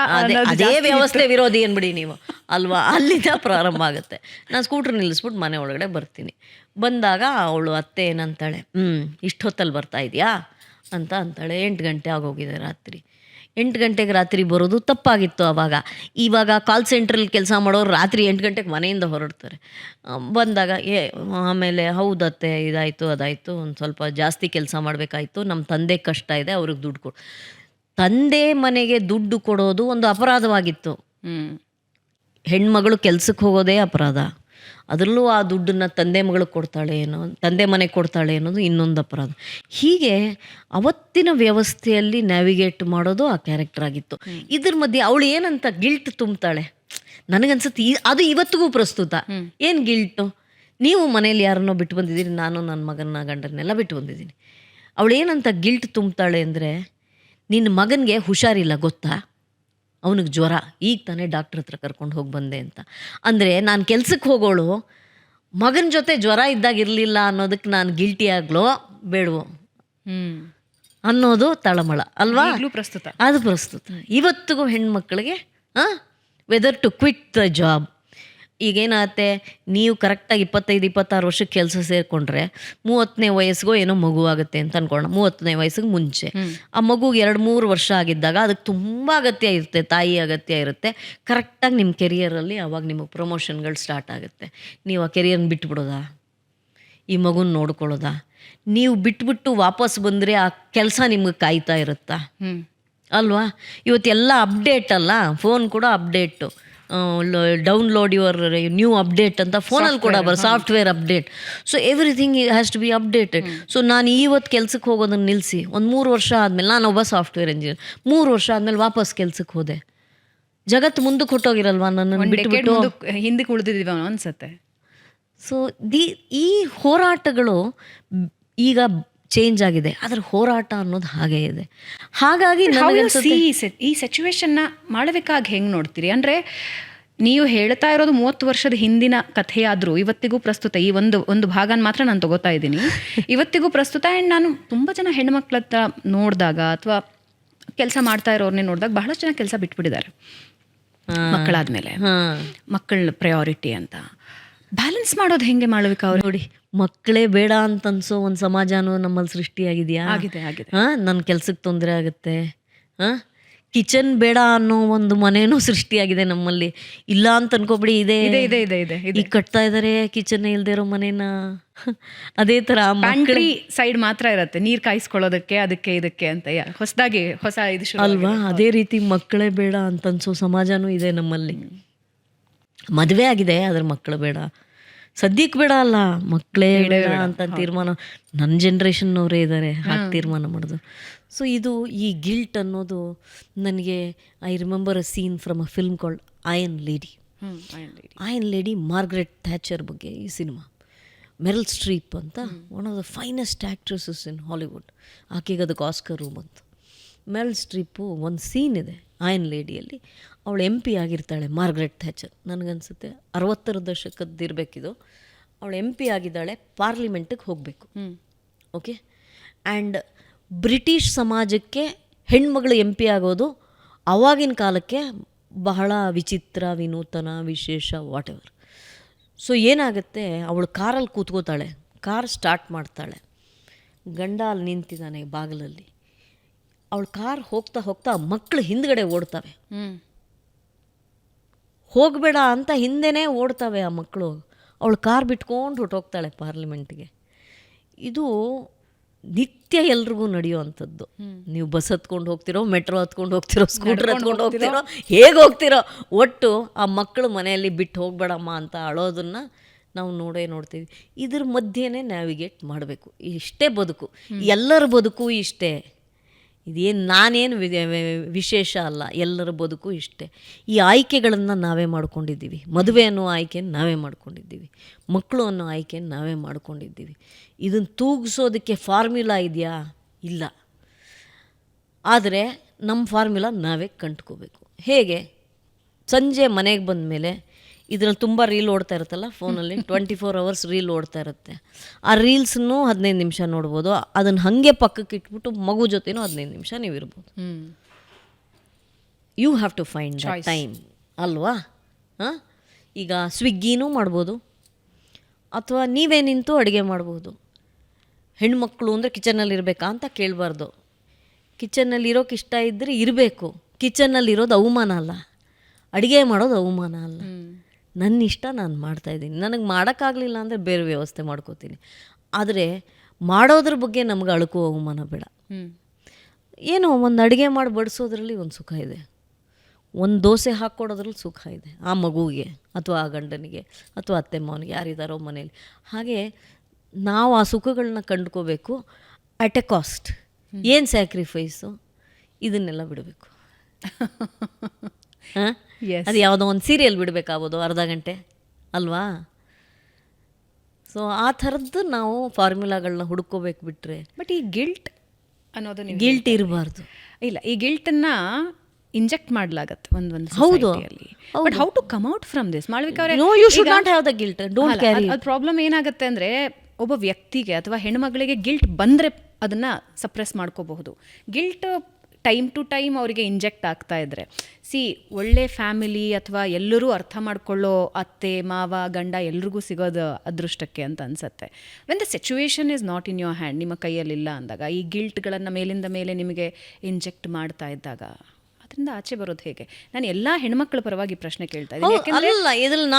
ಅದೇ ವ್ಯವಸ್ಥೆ ವಿರೋಧಿ ಅನ್ಬಿಡಿ ನೀವು ಅಲ್ವಾ. ಅಲ್ಲಿಂದ ಪ್ರಾರಂಭ ಆಗುತ್ತೆ. ನಾನು ಸ್ಕೂಟ್ರ್ ನಿಲ್ಲಿಸ್ಬಿಟ್ಟು ಮನೆ ಒಳಗಡೆ ಬರ್ತೀನಿ. ಬಂದಾಗ ಅವಳು ಅತ್ತೆ ಏನಂತಾಳೆ, ಇಷ್ಟು ಹೊತ್ತಲ್ಲಿ ಬರ್ತಾ ಇದೆಯಾ ಅಂತ ಅಂತಾಳೆ. 8 ಗಂಟೆ ಆಗೋಗಿದೆ ರಾತ್ರಿ. 8 ಗಂಟೆಗೆ ರಾತ್ರಿ ಬರೋದು ತಪ್ಪಾಗಿತ್ತು ಆವಾಗ. ಇವಾಗ ಕಾಲ್ ಸೆಂಟ್ರಲ್ಲಿ ಕೆಲಸ ಮಾಡೋರು ರಾತ್ರಿ 8 ಗಂಟೆಗೆ ಮನೆಯಿಂದ ಹೊರಡ್ತಾರೆ. ಬಂದಾಗ ಆಮೇಲೆ ಹೌದತ್ತೆ ಇದಾಯಿತು ಅದಾಯಿತು, ಒಂದು ಸ್ವಲ್ಪ ಜಾಸ್ತಿ ಕೆಲಸ ಮಾಡಬೇಕಾಯ್ತು, ನಮ್ಮ ತಂದೆ ಕಷ್ಟ ಇದೆ, ಅವ್ರಿಗೆ ದುಡ್ಡು ಕೊಡು. ತಂದೆ ಮನೆಗೆ ದುಡ್ಡು ಕೊಡೋದು ಒಂದು ಅಪರಾಧವಾಗಿತ್ತು. ಹೆಣ್ಮಗಳು ಕೆಲ್ಸಕ್ಕೆ ಹೋಗೋದೇ ಅಪರಾಧ. ಅದರಲ್ಲೂ ಆ ದುಡ್ಡನ್ನು ತಂದೆ ಮಗಳಿಗೆ ಕೊಡ್ತಾಳೆ ಏನೋ, ತಂದೆ ಮನೆಗೆ ಕೊಡ್ತಾಳೆ ಅನ್ನೋದು ಇನ್ನೊಂದು ಅಪರಾಧ. ಹೀಗೆ ಅವತ್ತಿನ ವ್ಯವಸ್ಥೆಯಲ್ಲಿ ನ್ಯಾವಿಗೇಟ್ ಮಾಡೋದು ಆ ಕ್ಯಾರೆಕ್ಟರ್ ಆಗಿತ್ತು. ಇದ್ರ ಮಧ್ಯೆ ಅವಳು ಏನಂತ ಗಿಲ್ಟ್ ತುಂಬ್ತಾಳೆ ನನಗನ್ಸುತ್ತೆ. ಅದು ಇವತ್ತಿಗೂ ಪ್ರಸ್ತುತ. ಏನು ಗಿಲ್ಟು? ನೀವು ಮನೇಲಿ ಯಾರನ್ನೋ ಬಿಟ್ಟು ಬಂದಿದ್ದೀರಿ, ನಾನು ನನ್ನ ಮಗನ ಗಂಡರನ್ನೆಲ್ಲ ಬಿಟ್ಟು ಬಂದಿದ್ದೀನಿ. ಅವಳು ಏನಂತ ಗಿಲ್ಟ್ ತುಂಬ್ತಾಳೆ ಅಂದರೆ, ನಿನ್ನ ಮಗನಿಗೆ ಹುಷಾರಿಲ್ಲ ಗೊತ್ತಾ, ಅವನಿಗೆ ಜ್ವರ, ಈಗ ತಾನೇ ಡಾಕ್ಟ್ರ್ ಹತ್ರ ಕರ್ಕೊಂಡು ಹೋಗಿ ಬಂದೆ ಅಂತ. ಅಂದರೆ ನಾನು ಕೆಲ್ಸಕ್ಕೆ ಹೋಗೋಳು ಮಗನ ಜೊತೆ ಜ್ವರ ಇದ್ದಾಗಿರಲಿಲ್ಲ ಅನ್ನೋದಕ್ಕೆ ನಾನು ಗಿಲ್ಟಿ ಆಗ್ಲೋ ಬೇಡವೋ ಅನ್ನೋದು ತಳಮಳ ಅಲ್ವಾ. ಪ್ರಸ್ತುತ ಅದು ಪ್ರಸ್ತುತ ಇವತ್ತಿಗೂ ಹೆಣ್ಮಕ್ಳಿಗೆ whether to quit the job. ಈಗೇನಾಗುತ್ತೆ, ನೀವು ಕರೆಕ್ಟಾಗಿ 25-26 ವರ್ಷಕ್ಕೆ ಕೆಲಸ ಸೇರಿಕೊಂಡ್ರೆ 30ನೇ ವಯಸ್ಸಿಗೋ ಏನೋ ಮಗು ಆಗುತ್ತೆ ಅಂತ ಅನ್ಕೊಳ್ಳೋಣ. 30ನೇ ವಯಸ್ಸಿಗೆ ಮುಂಚೆ ಆ ಮಗುಗೆ 2-3 ವರ್ಷ ಆಗಿದ್ದಾಗ ಅದಕ್ಕೆ ತುಂಬ ಅಗತ್ಯ ಇರುತ್ತೆ, ತಾಯಿ ಅಗತ್ಯ ಇರುತ್ತೆ. ಕರೆಕ್ಟಾಗಿ ನಿಮ್ಮ ಕೆರಿಯರಲ್ಲಿ ಅವಾಗ ನಿಮಗೆ ಪ್ರಮೋಷನ್ಗಳು ಸ್ಟಾರ್ಟ್ ಆಗುತ್ತೆ. ನೀವು ಆ ಕೆರಿಯರ್ನ ಬಿಟ್ಬಿಡೋದಾ, ಈ ಮಗುನ ನೋಡ್ಕೊಳ್ಳೋದಾ? ನೀವು ಬಿಟ್ಬಿಟ್ಟು ವಾಪಸ್ ಬಂದರೆ ಆ ಕೆಲಸ ನಿಮ್ಗೆ ಕಾಯ್ತಾ ಇರುತ್ತಾ ಅಲ್ವಾ. ಇವತ್ತೆಲ್ಲ ಅಪ್ಡೇಟ್ ಅಲ್ಲ, ಫೋನ್ ಕೂಡ update, download your new update ಅಂತ ಫೋನಲ್ಲಿ ಕೂಡ software update. So everything has to be updated. So ನಾನು ಇವತ್ತು ಕೆಲ್ಸಕ್ಕೆ ಹೋಗೋದನ್ನು ನಿಲ್ಲಿಸಿ ಒಂದು 3 ವರ್ಷ ಆದಮೇಲೆ, ನಾನು ಒಬ್ಬ ಸಾಫ್ಟ್ವೇರ್ ಇಂಜಿನಿಯರ್, 3 ವರ್ಷ ಆದಮೇಲೆ ವಾಪಸ್ ಕೆಲ್ಸಕ್ಕೆ ಹೋದೆ. ಜಗತ್ತು ಮುಂದಕ್ಕೆ ಹೊಟ್ಟೋಗಿರಲ್ವಾ, ನನ್ನನ್ನು ಬಿಟ್ಟುಬಿಟ್ಟು ಹಿಂದಕ್ಕೆ ಉಳಿದಿದ್ದೀವ ಅನ್ಸುತ್ತೆ. ಸೊ ಈ ಹೋರಾಟಗಳು ಈಗ ಚೇಂಜ್ ಆಗಿದೆ, ಅದರ ಹೋರಾಟ ಅನ್ನೋದು ಹಾಗೇ ಇದೆ. ಹಾಗಾಗಿ ಈ ಸಿಚುವೇಶನ್ನ ಮಾಡಬೇಕಾಗಿ ಹೆಂಗೆ ನೋಡ್ತೀರಿ? ಅಂದರೆ ನೀವು ಹೇಳ್ತಾ ಇರೋದು 30 ವರ್ಷದ ಹಿಂದಿನ ಕಥೆಯಾದರೂ ಇವತ್ತಿಗೂ ಪ್ರಸ್ತುತ. ಈ ಒಂದು ಭಾಗನ ಮಾತ್ರ ನಾನು ತಗೋತಾ ಇದ್ದೀನಿ, ಇವತ್ತಿಗೂ ಪ್ರಸ್ತುತ. ಆ್ಯಂಡ್ ನಾನು ತುಂಬ ಜನ ಹೆಣ್ಮಕ್ಳ ಹತ್ರ ನೋಡಿದಾಗ ಅಥವಾ ಕೆಲಸ ಮಾಡ್ತಾ ಇರೋರ್ನೇ ನೋಡಿದಾಗ ಬಹಳಷ್ಟು ಜನ ಕೆಲಸ ಬಿಟ್ಬಿಟ್ಟಿದ್ದಾರೆ ಮಕ್ಕಳಾದ್ಮೇಲೆ. ಮಕ್ಕಳ ಪ್ರಯಾರಿಟಿ ಅಂತ ಬ್ಯಾಲೆನ್ಸ್ ಮಾಡೋದು ಹೆಂಗೆ ಮಾಡ್ಬೇಕು ಅವ್ರು? ನೋಡಿ, ಮಕ್ಕಳೇ ಬೇಡ ಅಂತ ಅನ್ಸೋ ಒಂದು ಸಮಾಜನೂ ನಮ್ಮಲ್ಲಿ ಸೃಷ್ಟಿಯಾಗಿದೆಯಾ? ಆಗಿದೆ. ನನ್ನ ಕೆಲ್ಸಕ್ಕೆ ತೊಂದರೆ ಆಗುತ್ತೆ, ಕಿಚನ್ ಬೇಡ ಅನ್ನೋ ಒಂದು ಮನೇನೂ ಸೃಷ್ಟಿಯಾಗಿದೆ ನಮ್ಮಲ್ಲಿ. ಇಲ್ಲ ಅಂತ ಅನ್ಕೋಬಿಡಿ, ಇದೆ. ಈಗ ಕಟ್ತಾ ಇದಾರೆ ಕಿಚನ್ ಇಲ್ದೇ ಇರೋ ಮನೇನ. ಅದೇ ತರ ಪ್ಯಾಂಟ್ರಿ ಸೈಡ್ ಮಾತ್ರ ಇರುತ್ತೆ, ನೀರ್ ಕಾಯಿಸ್ಕೊಳ್ಳೋದಕ್ಕೆ, ಅದಕ್ಕೆ ಇದಕ್ಕೆ ಅಂತ ಹೊಸ ಇದು ಅಲ್ವಾ. ಅದೇ ರೀತಿ ಮಕ್ಕಳೇ ಬೇಡ ಅಂತ ಅನ್ಸೋ ಸಮಾಜನೂ ಇದೆ ನಮ್ಮಲ್ಲಿ. ಮದುವೆ ಆಗಿದೆ ಆದ್ರೆ ಮಕ್ಕಳು ಬೇಡ, ಸದ್ಯಕ್ಕೆ ಬೇಡ ಅಲ್ಲ, ಮಕ್ಕಳೇ ಬೇಡ ಅಂತ ತೀರ್ಮಾನ ನನ್ನ ಜನ್ರೇಷನ್ನವರೇ ಇದ್ದಾರೆ ಹಾಗೆ ತೀರ್ಮಾನ ಮಾಡೋದು. ಸೊ ಇದು ಈ ಗಿಲ್ಟ್ ಅನ್ನೋದು ನನಗೆ, I remember a scene from a film called iron lady, Margaret Thatcher ಬಗ್ಗೆ ಈ ಸಿನಿಮಾ. ಮೆರಿಲ್ ಸ್ಟ್ರೀಪ್ ಅಂತ one of the finest actresses in Hollywood, ಆಕೆಗೆ ಅದಕ್ಕೆ ಆಸ್ಕರು ಬಂತು. ಮೆರಿಲ್ ಸ್ಟ್ರೀಪು ಒಂದು ಸೀನ್ ಇದೆ ಐರನ್ ಲೇಡಿಯಲ್ಲಿ, ಅವಳು MP ಆಗಿರ್ತಾಳೆ ಮಾರ್ಗ್ರೆಟ್ ಥ್ಯಾಚರ್. ನನಗನ್ಸುತ್ತೆ 60ರ ದಶಕದ್ದಿರಬೇಕಿದು. ಅವಳು MP ಆಗಿದ್ದಾಳೆ, ಪಾರ್ಲಿಮೆಂಟಿಗೆ ಹೋಗಬೇಕು. ಓಕೆ. ಆ್ಯಂಡ್ ಬ್ರಿಟಿಷ್ ಸಮಾಜಕ್ಕೆ ಹೆಣ್ಮಗಳು MP ಆಗೋದು ಆವಾಗಿನ ಕಾಲಕ್ಕೆ ಬಹಳ ವಿಚಿತ್ರ, ವಿನೂತನ, ವಿಶೇಷ, ವಾಟ್ ಎವರ್. ಸೊ ಏನಾಗುತ್ತೆ, ಅವಳು ಕಾರಲ್ಲಿ ಕೂತ್ಕೋತಾಳೆ, ಕಾರ್ ಸ್ಟಾರ್ಟ್ ಮಾಡ್ತಾಳೆ, ಗಂಡ ಅಲ್ಲಿ ನಿಂತಿದ್ದಾನೆ ಬಾಗಿಲಲ್ಲಿ. ಅವಳು ಕಾರ್ ಹೋಗ್ತಾ ಹೋಗ್ತಾ ಮಕ್ಕಳು ಹಿಂದ್ಗಡೆ ಓಡ್ತವೆ, ಹೋಗಬೇಡ ಅಂತ ಹಿಂದೆನೇ ಓಡ್ತವೆ ಆ ಮಕ್ಕಳು. ಅವಳು ಕಾರ್ ಬಿಟ್ಕೊಂಡು ಹೊಟ್ಟೋಗ್ತಾಳೆ ಪಾರ್ಲಿಮೆಂಟ್ಗೆ. ಇದು ನಿತ್ಯ ಎಲ್ರಿಗೂ ನಡೆಯುವಂಥದ್ದು. ನೀವು ಬಸ್ ಹತ್ಕೊಂಡು ಹೋಗ್ತಿರೋ, ಮೆಟ್ರೋ ಹತ್ಕೊಂಡು ಹೋಗ್ತಿರೋ, ಸ್ಕೂಟರ್ ಹತ್ಕೊಂಡು ಹೋಗ್ತಿರೋ, ಹೇಗೆ ಹೋಗ್ತಿರೋ, ಒಟ್ಟು ಆ ಮಕ್ಕಳು ಮನೆಯಲ್ಲಿ ಬಿಟ್ಟು ಹೋಗ್ಬೇಡಮ್ಮ ಅಂತ ಅಳೋದನ್ನು ನಾವು ನೋಡ್ತೀವಿ. ಇದ್ರ ಮಧ್ಯೆನೇ ನ್ಯಾವಿಗೇಟ್ ಮಾಡಬೇಕು. ಇಷ್ಟೇ ಬದುಕು, ಎಲ್ಲರ ಬದುಕು ಇಷ್ಟೇ. ಇದೇನು ನಾನೇನು ವಿಶೇಷ ಅಲ್ಲ, ಎಲ್ಲರ ಬದುಕು ಇಷ್ಟೇ. ಈ ಆಯ್ಕೆಗಳನ್ನು ನಾವೇ ಮಾಡ್ಕೊಂಡಿದ್ದೀವಿ. ಮದುವೆ ಅನ್ನೋ ಆಯ್ಕೆಯನ್ನು ನಾವೇ ಮಾಡ್ಕೊಂಡಿದ್ದೀವಿ, ಮಕ್ಕಳು ಅನ್ನೋ ಆಯ್ಕೆಯನ್ನು ನಾವೇ ಮಾಡ್ಕೊಂಡಿದ್ದೀವಿ. ಇದನ್ನು ತೂಗಿಸೋದಕ್ಕೆ ಫಾರ್ಮ್ಯುಲಾ ಇದೆಯಾ? ಇಲ್ಲ. ಆದರೆ ನಮ್ಮ ಫಾರ್ಮ್ಯುಲಾ ನಾವೇ ಕಂಡ್ಕೋಬೇಕು. ಹೇಗೆ? ಸಂಜೆ ಮನೆಗೆ ಬಂದ ಮೇಲೆ ಇದರಲ್ಲಿ ತುಂಬ ರೀಲ್ ಓಡ್ತಾ ಇರುತ್ತಲ್ಲ ಫೋನಲ್ಲಿ, 24 hours ರೀಲ್ ಓಡ್ತಾ ಇರುತ್ತೆ. ಆ ರೀಲ್ಸನ್ನು 15 ನಿಮಿಷ ನೋಡ್ಬೋದು. ಅದನ್ನು ಹಾಗೆ ಪಕ್ಕಕ್ಕೆ ಇಟ್ಬಿಟ್ಟು ಮಗು ಜೊತೆನೂ 15 ನಿಮಿಷ ನೀವು ಇರ್ಬೋದು. You have to find the time ಅಲ್ವಾ? ಹಾಂ, ಈಗ ಸ್ವಿಗ್ಗಿನೂ ಮಾಡ್ಬೋದು, ಅಥವಾ ನೀವೇ ನಿಂತು ಅಡುಗೆ ಮಾಡ್ಬೋದು. ಹೆಣ್ಮಕ್ಳು ಅಂದರೆ ಕಿಚನಲ್ಲಿ ಇರಬೇಕಾ ಅಂತ ಕೇಳಬಾರ್ದು. ಕಿಚನ್ನಲ್ಲಿ ಇರೋಕೆ ಇಷ್ಟ ಇದ್ದರೆ ಇರಬೇಕು. ಕಿಚನ್ನಲ್ಲಿ ಇರೋದು ಅವಮಾನ ಅಲ್ಲ, ಅಡುಗೆ ಮಾಡೋದು ಅವಮಾನ ಅಲ್ಲ. ನನ್ನ ಇಷ್ಟ ನಾನು ಮಾಡ್ತಾಯಿದ್ದೀನಿ. ನನಗೆ ಮಾಡೋಕ್ಕಾಗಲಿಲ್ಲ ಅಂದರೆ ಬೇರೆ ವ್ಯವಸ್ಥೆ ಮಾಡ್ಕೋತೀನಿ. ಆದರೆ ಮಾಡೋದ್ರ ಬಗ್ಗೆ ನಮ್ಗೆ ಅಳುಕೋ ಅವಮಾನ ಬೇಡ. ಏನೋ ಒಂದು ಅಡುಗೆ ಮಾಡಿ ಬಡಿಸೋದ್ರಲ್ಲಿ ಒಂದು ಸುಖ ಇದೆ, ಒಂದು ದೋಸೆ ಹಾಕ್ಕೊಡೋದ್ರಲ್ಲಿ ಸುಖ ಇದೆ ಆ ಮಗುವಿಗೆ, ಅಥವಾ ಆ ಗಂಡನಿಗೆ, ಅಥವಾ ಅತ್ತೆ ಮಾವನಿಗೆ, ಯಾರಿದ್ದಾರೋ ಮನೇಲಿ. ಹಾಗೆ ನಾವು ಆ ಸುಖಗಳನ್ನ ಕಂಡ್ಕೋಬೇಕು. At a cost. ಏನು ಸ್ಯಾಕ್ರಿಫೈಸು? ಇದನ್ನೆಲ್ಲ ಬಿಡಬೇಕು. ಹಾಂ, ಅದು ಯಾವುದೋ ಒಂದು ಸೀರಿಯಲ್ ಬಿಡಬೇಕಾಗೋದು ಅರ್ಧ ಗಂಟೆ ಅಲ್ವಾ? ಸೊ ಆ ಥರದ್ದು ನಾವು ಫಾರ್ಮುಲಾಗಳನ್ನ ಹುಡ್ಕೋಬೇಕು. ಬಿಟ್ಟರೆ ಬಟ್ ಈ ಗಿಲ್ಟ್ ಅನ್ನೋದು ಗಿಲ್ಟ್ ಇರಬಾರ್ದು. ಇಲ್ಲ, ಈ ಗಿಲ್ಟನ್ನು ಇಂಜೆಕ್ಟ್ ಮಾಡಲಾಗತ್ತೆ ಒಂದು ಹೌದು. But how to come out from this? Malavika ಅವರೇ, no, you should not have the guilt. Don't carry. ಅದು ಪ್ರಾಬ್ಲಮ್ ಏನಾಗುತ್ತೆ ಅಂದರೆ, ಒಬ್ಬ ವ್ಯಕ್ತಿಗೆ ಅಥವಾ ಹೆಣ್ಮಗಳಿಗೆ ಗಿಲ್ಟ್ ಬಂದರೆ ಅದನ್ನು ಸಪ್ರೆಸ್ ಮಾಡ್ಕೋಬಹುದು. ಗಿಲ್ಟ್ ಟೈಮ್ ಟು ಟೈಮ್ ಅವರಿಗೆ ಇಂಜೆಕ್ಟ್ ಆಗ್ತಾ ಇದ್ದರೆ, ಒಳ್ಳೆ ಫ್ಯಾಮಿಲಿ ಅಥವಾ ಎಲ್ಲರೂ ಅರ್ಥ ಮಾಡ್ಕೊಳ್ಳೋ ಅತ್ತೆ ಮಾವ ಗಂಡ ಎಲ್ರಿಗೂ ಸಿಗೋದು ಅದೃಷ್ಟಕ್ಕೆ ಅಂತ ಅನಿಸುತ್ತೆ. When the situation is not in your hand, ನಿಮ್ಮ ಕೈಯಲ್ಲಿಲ್ಲ ಅಂದಾಗ, ಈ ಗಿಲ್ಟ್ಗಳನ್ನು ಮೇಲಿಂದ ಮೇಲೆ ನಿಮಗೆ ಇಂಜೆಕ್ಟ್ ಮಾಡ್ತಾ ಇದ್ದಾಗ ಅದರಿಂದ ಆಚೆ ಬರೋದು ಹೇಗೆ? ನಾನು ಎಲ್ಲ ಹೆಣ್ಮಕ್ಳ ಪರವಾಗಿ ಪ್ರಶ್ನೆ ಕೇಳ್ತಾ ಇದ್ದೀನಿ. ಅಲ್ಲ, ಇದ್ರಲ್ಲಿ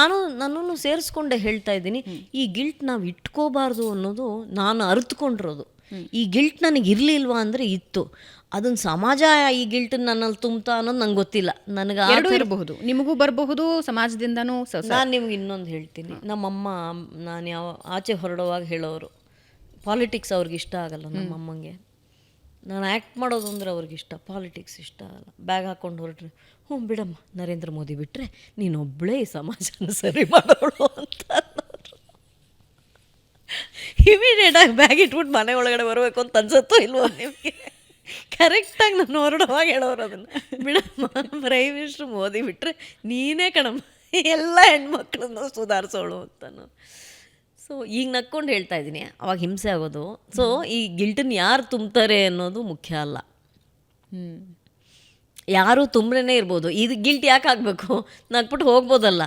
ನನ್ನನ್ನು ಸೇರಿಸ್ಕೊಂಡೆ ಹೇಳ್ತಾ ಇದ್ದೀನಿ. ಈ ಗಿಲ್ಟ್ ನಾವು ಇಟ್ಕೋಬಾರ್ದು ಅನ್ನೋದು ನಾನು ಅರಿತುಕೊಂಡಿರೋದು. ಈ ಗಿಲ್ಟ್ ನನಗೆ ಇರಲಿಲ್ವಾ ಅಂದರೆ ಇತ್ತು. ಅದನ್ನು ಸಮಾಜ ಈ ಗಿಲ್ಟನ್ನು ನನ್ನಲ್ಲಿ ತುಂಬ್ತಾ ಅನ್ನೋದು ನಂಗೆ ಗೊತ್ತಿಲ್ಲ. ನನಗೆ ಎರಡೂ ಇರಬಹುದು, ನಿಮಗೂ ಬರಬಹುದು, ಸಮಾಜದಿಂದನೂ. ನಾನು ನಿಮ್ಗೆ ಇನ್ನೊಂದು ಹೇಳ್ತೀನಿ. ನಮ್ಮಮ್ಮ ನಾನು ಆಚೆ ಹೊರಡುವಾಗ ಹೇಳೋರು, ಪಾಲಿಟಿಕ್ಸ್ ಅವ್ರಿಗೆ ಇಷ್ಟ ಆಗಲ್ಲ. ನಮ್ಮಮ್ಮಂಗೆ ನಾನು ಆ್ಯಕ್ಟ್ ಮಾಡೋದು ಅಂದರೆ ಅವ್ರಿಗೆ ಇಷ್ಟ, ಪಾಲಿಟಿಕ್ಸ್ ಇಷ್ಟ ಆಗಲ್ಲ. ಬ್ಯಾಗ್ ಹಾಕ್ಕೊಂಡು ಹೊರಟ್ರೆ, ಹ್ಞೂ ಬಿಡಮ್ಮ, ನರೇಂದ್ರ ಮೋದಿ ಬಿಟ್ಟರೆ ನೀನೊಬ್ಬಳೇ ಈ ಸಮಾಜನ ಸರಿ ಮಾಡೋಳು ಅಂತ ಅನ್ನೋರು. ಇಮಿಡಿಯೇಟಾಗಿ ಬ್ಯಾಗ್ ಇಟ್ಬಿಟ್ಟು ಮನೆ ಒಳಗಡೆ ಬರಬೇಕು ಅಂತ ಅನ್ಸತ್ತೋ ಇಲ್ವೋ ನಿಮಗೆ? ಕರೆಕ್ಟಾಗಿ ನಾನು ಹೊರಡುವಾಗ ಹೇಳೋರು ಅದನ್ನು. ಬಿಡಮ್ಮ, ಪ್ರೈಮ್ ಮಿನಿಸ್ಟ್ರು ಮೋದಿ ಬಿಟ್ಟರೆ ನೀನೇ ಕಣಮ್ಮ ಎಲ್ಲ ಹೆಣ್ಮಕ್ಳನ್ನು ಸುಧಾರಿಸೋಳು ಅಂತನೋ. ಸೊ ಈಗ ನಕ್ಕೊಂಡು ಹೇಳ್ತಾ ಇದ್ದೀನಿ, ಅವಾಗ ಹಿಂಸೆ ಆಗೋದು. ಸೊ ಈ ಗಿಲ್ಟನ್ನು ಯಾರು ತುಂಬ್ತಾರೆ ಅನ್ನೋದು ಮುಖ್ಯ ಅಲ್ಲ. ಯಾರು ತುಂಬ್ರೇ ಇರ್ಬೋದು. ಇದು ಗಿಲ್ಟ್ ಯಾಕೆ ಆಗಬೇಕು? ನಕ್ಬಿಟ್ಟು ಹೋಗ್ಬೋದಲ್ಲ.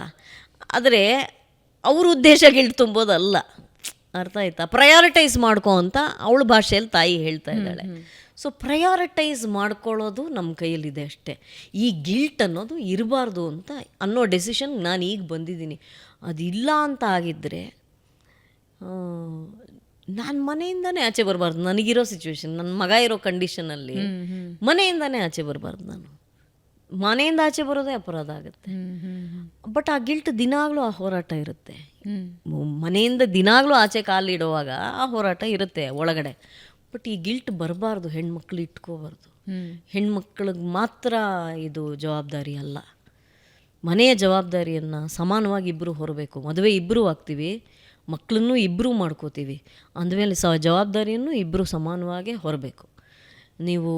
ಆದರೆ ಅವ್ರ ಉದ್ದೇಶ ಗಿಲ್ಟ್ ತುಂಬೋದಲ್ಲ. ಅರ್ಥ ಆಯ್ತಾ? ಪ್ರಯಾರಿಟೈಸ್ ಮಾಡ್ಕೊ ಅಂತ ಅವಳ ಭಾಷೆಯಲ್ಲಿ ತಾಯಿ ಹೇಳ್ತಾ ಇದ್ದಾಳೆ. ಸೊ ಪ್ರಯಾರಿಟೈಸ್ ಮಾಡ್ಕೊಳ್ಳೋದು ನಮ್ಮ ಕೈಯಲ್ಲಿದೆ ಅಷ್ಟೇ. ಈ ಗಿಲ್ಟ್ ಅನ್ನೋದು ಇರಬಾರ್ದು ಅಂತ ಅನ್ನೋ ಡೆಸಿಷನ್ ನಾನು ಈಗ ಬಂದಿದ್ದೀನಿ. ಅದಿಲ್ಲ ಅಂತ ಆಗಿದ್ದರೆ ನಾನು ಮನೆಯಿಂದನೇ ಆಚೆ ಬರಬಾರ್ದು. ನನಗಿರೋ ಸಿಚುವೇಶನ್, ನನ್ನ ಮಗ ಇರೋ ಕಂಡೀಷನಲ್ಲಿ ಮನೆಯಿಂದನೇ ಆಚೆ ಬರಬಾರ್ದು. ನಾನು ಮನೆಯಿಂದ ಆಚೆ ಬರೋದೇ ಅಪರಾಧ ಆಗುತ್ತೆ. ಬಟ್ ಆ ಗಿಲ್ಟ್ ದಿನಾಗಲೂ ಆ ಹೋರಾಟ ಇರುತ್ತೆ. ಮನೆಯಿಂದ ದಿನಾಗಲೂ ಆಚೆ ಕಾಲಿಡುವಾಗ ಆ ಹೋರಾಟ ಇರುತ್ತೆ ಒಳಗಡೆ. ಬಟ್ ಈ ಗಿಲ್ಟ್ ಬರಬಾರ್ದು, ಹೆಣ್ಮಕ್ಳು ಇಟ್ಕೋಬಾರ್ದು. ಹೆಣ್ಮಕ್ಳಿಗೆ ಮಾತ್ರ ಇದು ಜವಾಬ್ದಾರಿ ಅಲ್ಲ. ಮನೆಯ ಜವಾಬ್ದಾರಿಯನ್ನು ಸಮಾನವಾಗಿ ಇಬ್ಬರು ಹೊರಬೇಕು. ಮದುವೆ ಇಬ್ಬರೂ ಆಗ್ತೀವಿ, ಮಕ್ಕಳನ್ನು ಇಬ್ಬರೂ ಮಾಡ್ಕೋತೀವಿ. ಅಂದಮೇಲೆ ಜವಾಬ್ದಾರಿಯನ್ನು ಇಬ್ಬರು ಸಮಾನವಾಗಿ ಹೊರಬೇಕು. ನೀವು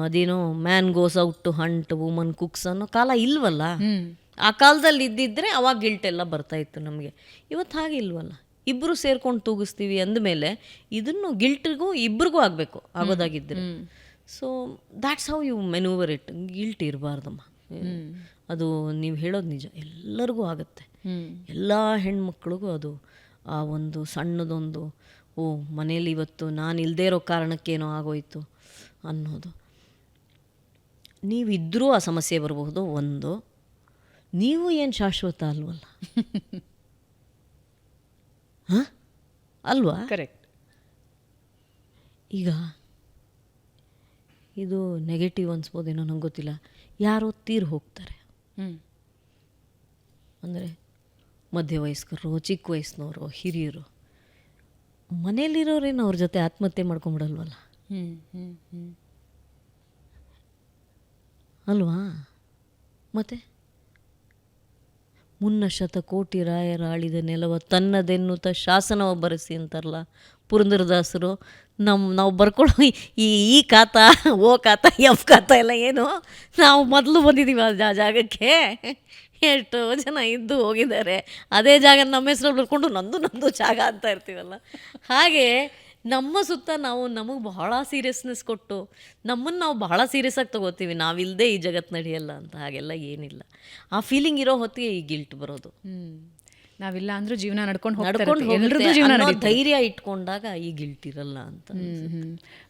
ಅದೇನೋ man goes out to hunt, woman cooks ಅನ್ನೋ ಕಾಲ ಇಲ್ವಲ್ಲ. ಆ ಕಾಲದಲ್ಲಿ ಇದ್ದಿದ್ದರೆ ಅವಾಗ ಗಿಲ್ಟ್ ಎಲ್ಲ ಬರ್ತಾಯಿತ್ತು ನಮಗೆ. ಇವತ್ತು ಹಾಗೆ ಇಲ್ವಲ್ಲ. ಇಬ್ಬರು ಸೇರ್ಕೊಂಡು ತೂಗಿಸ್ತೀವಿ ಅಂದಮೇಲೆ ಇದನ್ನು ಗಿಲ್ಟಿಗೂ ಇಬ್ರಿಗೂ ಆಗಬೇಕು ಆಗೋದಾಗಿದ್ದರೆ. So that's how you manoeuvre it. Guilt ಇರಬಾರ್ದಮ್ಮ. ಅದು ನೀವು ಹೇಳೋದು ನಿಜ, ಎಲ್ಲರಿಗೂ ಆಗುತ್ತೆ. ಎಲ್ಲ ಹೆಣ್ಮಕ್ಳಿಗೂ ಅದು ಆ ಒಂದು ಸಣ್ಣದೊಂದು, ಓ ಮನೇಲಿ ಇವತ್ತು ನಾನು ಇಲ್ಲದೇ ಇರೋ ಕಾರಣಕ್ಕೇನೋ ಆಗೋಯ್ತು ಅನ್ನೋದು. ನೀವಿದ್ದರೂ ಆ ಸಮಸ್ಯೆ ಬರಬಹುದು. ಒಂದು, ನೀವು ಏನು ಶಾಶ್ವತ ಅಲ್ವಲ್ಲ. ಹಾಂ ಅಲ್ವಾ? ಕರೆಕ್ಟ್. ಈಗ ಇದು ನೆಗೆಟಿವ್ ಅನ್ಸ್ಬೋದೇನೋ ನಂಗೆ ಗೊತ್ತಿಲ್ಲ, ಯಾರೋ ತೀರು ಹೋಗ್ತಾರೆ ಅಂದರೆ ಮಧ್ಯವಯಸ್ಕರು, ಚಿಕ್ಕ ವಯಸ್ಸಿನವರು, ಹಿರಿಯರು, ಮನೇಲಿರೋರೇನು ಅವ್ರ ಜೊತೆ ಆತ್ಮಹತ್ಯೆ ಮಾಡ್ಕೊಂಬಿಡಲ್ವಲ್ಲ ಅಲ್ವಾ? ಮತ್ತು ಮುನ್ನ ಶತಕೋಟಿ ರಾಯರ ಆಳಿದ ನೆಲವ ತನ್ನದೆನ್ನುತ್ತ ಶಾಸನವ ಬರೆಸಿ ಅಂತಾರಲ್ಲ ಪುರಂದರದಾಸರು. ನಾವು ಬರ್ಕೊಳ್ಳೋ ಈ ಖಾತ, ಓ ಖಾತ, ಎಫ್ ಖಾತ ಎಲ್ಲ ಏನು, ನಾವು ಮೊದಲು ಬಂದಿದ್ದೀವಿ ಆ ಜಾಗಕ್ಕೆ. ಎಷ್ಟೋ ಜನ ಇದ್ದು ಹೋಗಿದ್ದಾರೆ, ಅದೇ ಜಾಗ ನಮ್ಮ ಹೆಸ್ರಲ್ಲಿ ಬರ್ಕೊಂಡು ನಂದು ಜಾಗ ಅಂತ ಇರ್ತೀವಲ್ಲ. ಹಾಗೆ ನಮ್ಮ ಸುತ್ತ ನಾವು ನಮಗೆ ಬಹಳ ಸೀರಿಯಸ್ನೆಸ್ ಕೊಟ್ಟು ನಮ್ಮನ್ನು ನಾವು ಬಹಳ ಸೀರಿಯಸ್ ಆಗಿ ತೊಗೋತೀವಿ, ನಾವಿಲ್ಲದೆ ಈ ಜಗತ್ತು ನಡೆಯಲ್ಲ ಅಂತ. ಹಾಗೆಲ್ಲ ಏನಿಲ್ಲ. ಆ ಫೀಲಿಂಗ್ ಇರೋ ಹೊತ್ತಿಗೆ ಈ ಗಿಲ್ಟ್ ಬರೋದು. ನಾವಿಲ್ಲ ಅಂದ್ರೂ ಜೀವನ ನಡ್ಕೊಂಡು ಧೈರ್ಯ ಇಟ್ಕೊಂಡಾಗ ಈ ಗಿಲ್ಟ್ ಇರಲ್ಲ ಅಂತ.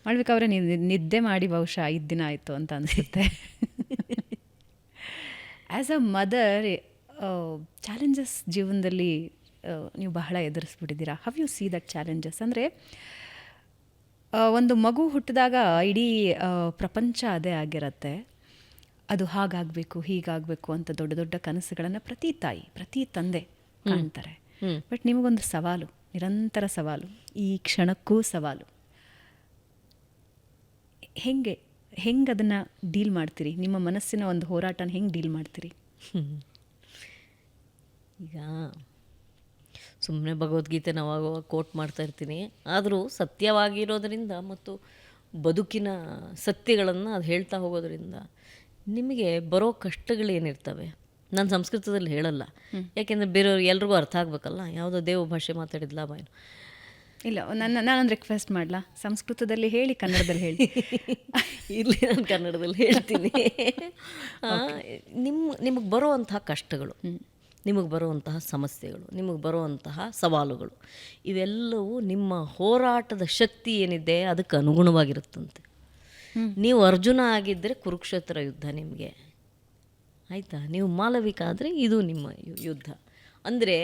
ಮಾಡ್ಬೇಕು. ಅವರೇ ನಿದ್ದೆ ಮಾಡಿ ಬಹುಶಃ 5 ದಿನ ಆಯಿತು ಅಂತ ಅನಿಸುತ್ತೆ. ಆ್ಯಸ್ ಅ ಮದರ್, ಚಾಲೆಂಜಸ್ ಜೀವನದಲ್ಲಿ ನೀವು ಬಹಳ ಎದುರಿಸ್ಬಿಟ್ಟಿದ್ದೀರಾ. How you see that challenges? ಅಂದರೆ ಒಂದು ಮಗು ಹುಟ್ಟಿದಾಗ ಇಡೀ ಪ್ರಪಂಚ ಅದೇ ಆಗಿರತ್ತೆ, ಅದು ಹಾಗಾಗಬೇಕು ಹೀಗಾಗಬೇಕು ಅಂತ ದೊಡ್ಡ ದೊಡ್ಡ ಕನಸುಗಳನ್ನು ಪ್ರತಿ ತಾಯಿ ಪ್ರತಿ ತಂದೆ ಕಾಣ್ತಾರೆ. ಬಟ್ ನಿಮಗೊಂದು ಸವಾಲು, ನಿರಂತರ ಸವಾಲು, ಈ ಕ್ಷಣಕ್ಕೂ ಸವಾಲು. ಹೆಂಗೆ ಅದನ್ನು ಡೀಲ್ ಮಾಡ್ತೀರಿ? ನಿಮ್ಮ ಮನಸ್ಸಿನ ಒಂದು ಹೋರಾಟನ ಹೆಂಗೆ ಡೀಲ್ ಮಾಡ್ತೀರಿ? ಈಗ ಸುಮ್ಮನೆ ಭಗವದ್ಗೀತೆ ನಾವಾಗ ಕೋಟ್ ಮಾಡ್ತಾ ಇರ್ತೀನಿ, ಆದರೂ ಸತ್ಯವಾಗಿರೋದರಿಂದ ಮತ್ತು ಬದುಕಿನ ಸತ್ಯಗಳನ್ನು ಅದು ಹೇಳ್ತಾ ಹೋಗೋದ್ರಿಂದ ನಿಮಗೆ ಬರೋ ಕಷ್ಟಗಳೇನಿರ್ತವೆ ನಾನು ಸಂಸ್ಕೃತದಲ್ಲಿ ಹೇಳಲ್ಲ, ಯಾಕೆಂದರೆ ಬೇರೆಯವ್ರಿಗೆ ಎಲ್ರಿಗೂ ಅರ್ಥ ಆಗಬೇಕಲ್ಲ. ಯಾವುದೋ ದೇವ ಭಾಷೆ ಮಾತಾಡಿದ ಲಾಭ ಏನು ಇಲ್ಲ. ನಾನೊಂದು ರಿಕ್ವೆಸ್ಟ್ ಮಾಡಲಾ? ಸಂಸ್ಕೃತದಲ್ಲಿ ಹೇಳಿ, ಕನ್ನಡದಲ್ಲಿ ಹೇಳಿ. ಇಲ್ಲಿ ನಾನು ಕನ್ನಡದಲ್ಲಿ ಹೇಳ್ತೀನಿ. ನಿಮಗೆ ಬರುವಂತಹ ಕಷ್ಟಗಳು, ನಿಮಗೆ ಬರುವಂತಹ ಸಮಸ್ಯೆಗಳು, ನಿಮಗೆ ಬರುವಂತಹ ಸವಾಲುಗಳು, ಇವೆಲ್ಲವೂ ನಿಮ್ಮ ಹೋರಾಟದ ಶಕ್ತಿ ಏನಿದೆ ಅದಕ್ಕೆ ಅನುಗುಣವಾಗಿರುತ್ತಂತೆ. ನೀವು ಅರ್ಜುನ ಆಗಿದ್ದರೆ ಕುರುಕ್ಷೇತ್ರ ಯುದ್ಧ ನಿಮಗೆ, ಆಯಿತಾ? ನೀವು ಮಾಲವಿಕ ಆದರೆ ಇದು ನಿಮ್ಮ ಯುದ್ಧ. ಅಂದರೆ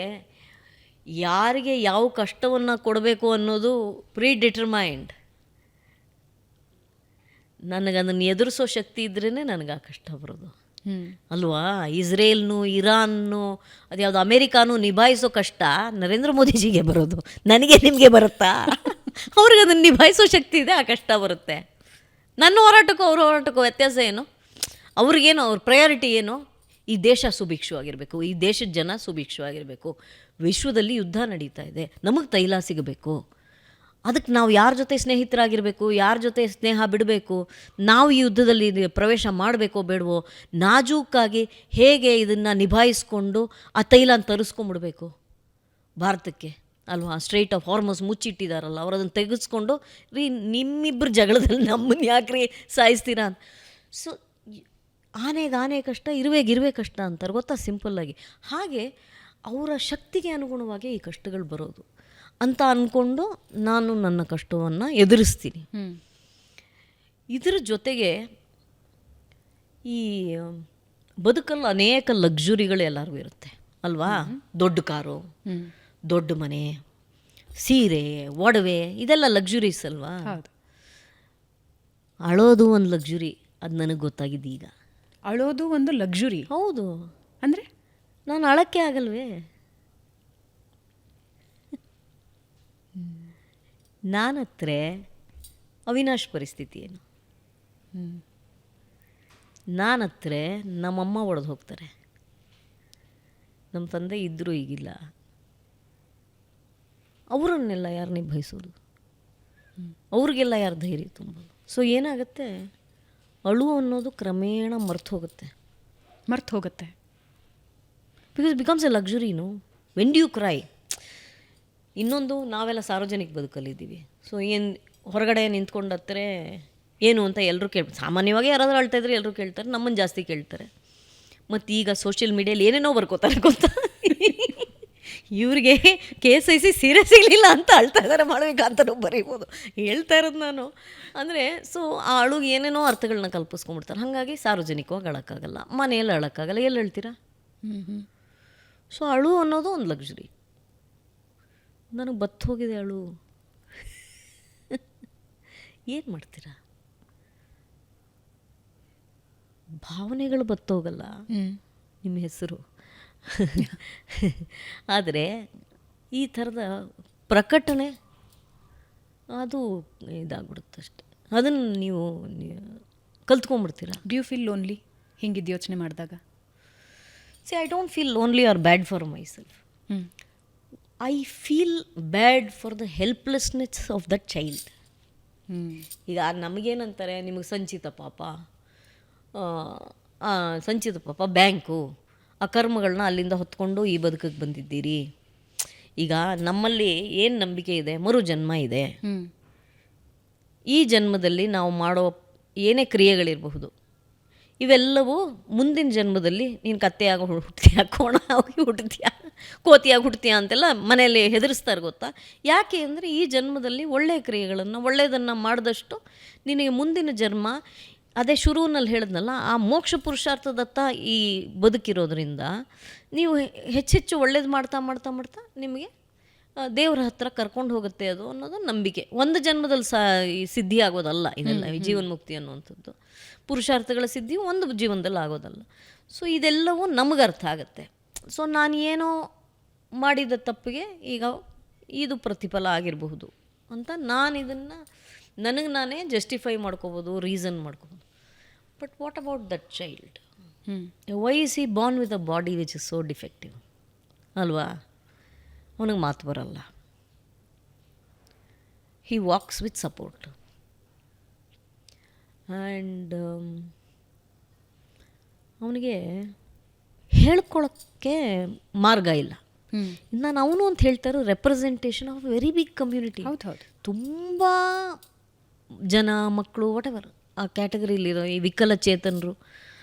ಯಾರಿಗೆ ಯಾವ ಕಷ್ಟವನ್ನು ಕೊಡಬೇಕು ಅನ್ನೋದು ಪ್ರೀ ಡಿಟರ್ಮೈಂಡ್. ನನಗದನ್ನು ಎದುರಿಸೋ ಶಕ್ತಿ ಇದ್ರೇ ನನಗೆ ಆ ಕಷ್ಟ ಬರೋದು ಅಲ್ವಾ? ಇಸ್ರೇಲ್ನು, ಇರಾನ್ನು, ಅದ್ಯಾವುದು ಅಮೇರಿಕಾನು ನಿಭಾಯಿಸೋ ಕಷ್ಟ ನರೇಂದ್ರ ಮೋದಿಜಿಗೆ ಬರೋದು, ನನಗೆ ನಿಮಗೆ ಬರುತ್ತಾ? ಅವ್ರಿಗೆ ಅದನ್ನು ನಿಭಾಯಿಸೋ ಶಕ್ತಿ ಇದೆ, ಆ ಕಷ್ಟ ಬರುತ್ತೆ. ನನ್ನ ಹೋರಾಟಕ್ಕೂ ಅವ್ರ ಹೋರಾಟಕ್ಕೂ ವ್ಯತ್ಯಾಸ ಏನು? ಅವ್ರಿಗೇನು, ಅವ್ರ ಪ್ರಯಾರಿಟಿ ಏನು? ಈ ದೇಶ ಸುಭಿಕ್ಷವಾಗಿರಬೇಕು, ಈ ದೇಶದ ಜನ ಸುಭಿಕ್ಷವಾಗಿರಬೇಕು. ವಿಶ್ವದಲ್ಲಿ ಯುದ್ಧ ನಡೀತಾ ಇದೆ, ನಮಗೆ ತೈಲ ಸಿಗಬೇಕು. ಅದಕ್ಕೆ ನಾವು ಯಾರ ಜೊತೆ ಸ್ನೇಹಿತರಾಗಿರಬೇಕು, ಯಾರ ಜೊತೆ ಸ್ನೇಹ ಬಿಡಬೇಕು, ನಾವು ಈ ಯುದ್ಧದಲ್ಲಿ ಪ್ರವೇಶ ಮಾಡಬೇಕೋ ಬೇಡವೋ, ನಾಜೂಕಾಗಿ ಹೇಗೆ ಇದನ್ನು ನಿಭಾಯಿಸ್ಕೊಂಡು ಆ ತೈಲನ ತರಿಸ್ಕೊಂಬಿಡ್ಬೇಕು ಭಾರತಕ್ಕೆ ಅಲ್ವಾ? ಸ್ಟ್ರೈಟ್ ಆಫ್ ಹಾರ್ಮೋಸ್ ಮುಚ್ಚಿಟ್ಟಿದ್ದಾರಲ್ಲ, ಅವರು ಅದನ್ನು ತೆಗೆಸ್ಕೊಂಡು ರೀ ನಿಮ್ಮಿಬ್ಬರು ಜಗಳದಲ್ಲಿ ನಮ್ಮನ್ನು ಯಾಕ್ರಿ ಸಾಯಿಸ್ತೀರಾ ಅಂತ. ಸೊ ಆನೆ ಕಷ್ಟ, ಇರುವೆ ಕಷ್ಟ ಅಂತಾರೆ, ಗೊತ್ತಾ? ಸಿಂಪಲ್ಲಾಗಿ. ಹಾಗೆ ಅವರ ಶಕ್ತಿಗೆ ಅನುಗುಣವಾಗಿ ಈ ಕಷ್ಟಗಳು ಬರೋದು ಅಂತ ಅಂದ್ಕೊಂಡು ನಾನು ನನ್ನ ಕಷ್ಟವನ್ನು ಎದುರಿಸ್ತೀನಿ. ಇದರ ಜೊತೆಗೆ ಈ ಬದುಕಲ್ಲಿ ಅನೇಕ ಲಕ್ಸುರಿಗಳು ಎಲ್ಲರಿಗೂ ಇರುತ್ತೆ ಅಲ್ವಾ? ದೊಡ್ಡ ಕಾರು, ದೊಡ್ಡ ಮನೆ, ಸೀರೆ, ಒಡವೆ, ಇದೆಲ್ಲ ಲಕ್ಸುರೀಸ್ ಅಲ್ವಾ? ಅಳೋದು ಒಂದು ಲಕ್ಸುರಿ, ಅದು ನನಗೆ ಗೊತ್ತಾಗಿದ್ದು ಈಗ. ಅಳೋದು ಒಂದು ಲಕ್ಸುರಿ? ಹೌದು. ಅಂದರೆ ನಾನು ಅಳಕ್ಕೆ ಆಗಲ್ವೇ? ನಾನತ್ರ ಅವಿನಾಶ್ ಪರಿಸ್ಥಿತಿ ಏನು? ನಾನತ್ರ ನಮ್ಮಮ್ಮ ಒಡೆದು ಹೋಗ್ತಾರೆ, ನಮ್ಮ ತಂದೆ ಇದ್ದರೂ ಈಗಿಲ್ಲ. ಅವರನ್ನೆಲ್ಲ ಯಾರು ನಿಭಾಯಿಸೋದು? ಅವ್ರಿಗೆಲ್ಲ ಯಾರು ಧೈರ್ಯ ತುಂಬೋದು? ಸೊ ಏನಾಗುತ್ತೆ, ಅಳು ಅನ್ನೋದು ಕ್ರಮೇಣ ಮರ್ತು ಹೋಗುತ್ತೆ. ಬಿಕಾಸ್ ಬಿಕಮ್ಸ್ ಎ ಲಕ್ಸುರಿನು. When do you cry? ಇನ್ನೊಂದು, ನಾವೆಲ್ಲ ಸಾರ್ವಜನಿಕ ಬದುಕಲ್ಲಿದ್ದೀವಿ. ಸೊ ಏನು ಹೊರಗಡೆ ನಿಂತ್ಕೊಂಡು ಹತ್ತಿರ ಏನು ಅಂತ ಎಲ್ಲರೂ ಕೇಳ್ತಾರೆ. ಸಾಮಾನ್ಯವಾಗಿ ಯಾರಾದರೂ ಅಳ್ತಾಯಿದ್ರೆ ಎಲ್ಲರೂ ಕೇಳ್ತಾರೆ, ನಮ್ಮನ್ನು ಜಾಸ್ತಿ ಕೇಳ್ತಾರೆ. ಮತ್ತು ಈಗ ಸೋಷಿಯಲ್ ಮೀಡಿಯಲ್ಲಿ ಏನೇನೋ ಬರ್ಕೋತಾರೆ ಗೊತ್ತಾ? ಇವ್ರಿಗೆ KSIC ಸೀರೆ ಸಿಗಲಿಲ್ಲ ಅಂತ ಅಳ್ತಾ ಇದ್ದಾರೆ, ಮಾಡಬೇಕಂತನೂ ಬರೀಬೋದು. ಹೇಳ್ತಾ ಇರೋದು ನಾನು. ಅಂದರೆ ಸೊ ಆ ಅಳುಗೆ ಏನೇನೋ ಅರ್ಥಗಳನ್ನ ಕಲ್ಪಿಸ್ಕೊಂಡ್ಬಿಡ್ತಾರೆ. ಹಾಗಾಗಿ ಸಾರ್ವಜನಿಕವಾಗಿ ಅಳಕ್ಕಾಗಲ್ಲ, ಮನೆಯಲ್ಲಿ ಅಳಕ್ಕಾಗಲ್ಲ, ಎಲ್ಲಿ ಹೇಳ್ತೀರಾ? ಸೊ ಅಳು ಅನ್ನೋದು ಒಂದು ಲಕ್ಸುರಿ. ನನಗೆ ಬತ್ತು ಹೋಗಿದೆ ಅಳು. ಏನು ಮಾಡ್ತೀರಾ? ಭಾವನೆಗಳು ಬತ್ತೋಗಲ್ಲ ನಿಮ್ಮ ಹೆಸರು. ಆದರೆ ಈ ಥರದ ಪ್ರಕಟಣೆ ಅದು ಇದಾಗ್ಬಿಡುತ್ತೆ ಅಷ್ಟೆ. ಅದನ್ನು ನೀವು ಕಲ್ತ್ಕೊಂಡ್ಬಿಡ್ತೀರಾ. ಡು ಯು ಫೀಲ್ ಲೋನ್ಲಿ ಹಿಂಗಿದ್ದು ಯೋಚನೆ ಮಾಡಿದಾಗ? See, I don't feel lonely or bad for myself. I feel bad for the helplessness of that child. ಈಗ ನಮಗೇನಂತಾರೆ, ನಿಮಗೆ ಸಂಚಿತ ಪಾಪ, ಸಂಚಿತ ಪಾಪ ಬ್ಯಾಂಕು, ಆ ಕರ್ಮಗಳನ್ನ ಅಲ್ಲಿಂದ ಹೊತ್ಕೊಂಡು ಈ ಬದುಕಿಗೆ ಬಂದಿದ್ದೀರಿ. ಈಗ ನಮ್ಮಲ್ಲಿ ಏನು ನಂಬಿಕೆ ಇದೆ, ಮರು ಜನ್ಮ ಇದೆ. ಈ ಜನ್ಮದಲ್ಲಿ ನಾವು ಮಾಡೋ ಏನೇ ಕ್ರಿಯೆಗಳಿರಬಹುದು, ಇವೆಲ್ಲವೂ ಮುಂದಿನ ಜನ್ಮದಲ್ಲಿ ನೀನು ಕತ್ತೆಯಾಗಿ ಹುಡ್ತೀಯ, ಕೋಣ ಆಗಿ ಹುಡ್ತೀಯ, ಕೋತಿಯಾಗಿ ಹುಡ್ತೀಯ ಅಂತೆಲ್ಲ ಮನೆಯಲ್ಲಿ ಹೆದರಿಸ್ತಾರೆ, ಗೊತ್ತಾ? ಯಾಕೆ ಅಂದರೆ ಈ ಜನ್ಮದಲ್ಲಿ ಒಳ್ಳೆಯ ಕ್ರಿಯೆಗಳನ್ನು, ಒಳ್ಳೆಯದನ್ನು ಮಾಡಿದಷ್ಟು ನಿನಗೆ ಮುಂದಿನ ಜನ್ಮ, ಅದೇ ಶುರುವಿನಲ್ಲಿ ಹೇಳಿದ್ನಲ್ಲ, ಆ ಮೋಕ್ಷ ಪುರುಷಾರ್ಥದತ್ತ ಈ ಬದುಕಿರೋದ್ರಿಂದ ನೀವು ಹೆಚ್ಚೆಚ್ಚು ಒಳ್ಳೇದು ಮಾಡ್ತಾ ಮಾಡ್ತಾ ಮಾಡ್ತಾ ನಿಮಗೆ ದೇವರ ಹತ್ರ ಕರ್ಕೊಂಡು ಹೋಗುತ್ತೆ ಅದು ಅನ್ನೋದು ನಂಬಿಕೆ. ಒಂದು ಜನ್ಮದಲ್ಲಿ ಈ ಸಿದ್ಧಿ ಆಗೋದಲ್ಲ ಇದೆಲ್ಲ. ಜೀವನ್ಮುಕ್ತಿ ಅನ್ನುವಂಥದ್ದು, ಪುರುಷಾರ್ಥಗಳ ಸಿದ್ಧಿ ಒಂದು ಜೀವನದಲ್ಲಿ ಆಗೋದಲ್ಲ. ಸೊ ಇದೆಲ್ಲವೂ ನಮಗೆ ಅರ್ಥ ಆಗುತ್ತೆ. ಸೊ ನಾನು ಏನೋ ಮಾಡಿದ ತಪ್ಪಿಗೆ ಈಗ ಇದು ಪ್ರತಿಫಲ ಆಗಿರಬಹುದು ಅಂತ ನಾನು ಇದನ್ನು ನನಗೆ ನಾನೇ ಜಸ್ಟಿಫೈ ಮಾಡ್ಕೋಬೋದು, ರೀಸನ್ ಮಾಡ್ಕೋಬೋದು. But what about that child? Why is he born with a body which is so defective ಅಲ್ವಾ? ಅವನಿಗೆ ಮಾತು ಬರಲ್ಲ. He walks with support and ಅವನಿಗೆ ಹೇಳ್ಕೊಳಕ್ಕೆ ಮಾರ್ಗ ಇಲ್ಲ. ನಾನು ಅವನು ಅಂತ ಹೇಳ್ತಾರೆ representation of very big community. ಹೌದು, ತುಂಬ ಜನ, ಮಕ್ಕಳು, ವಾಟೆವರ್ ಆ ಕ್ಯಾಟಗರಿಲಿರೋ ಈ ವಿಕಲಚೇತನರು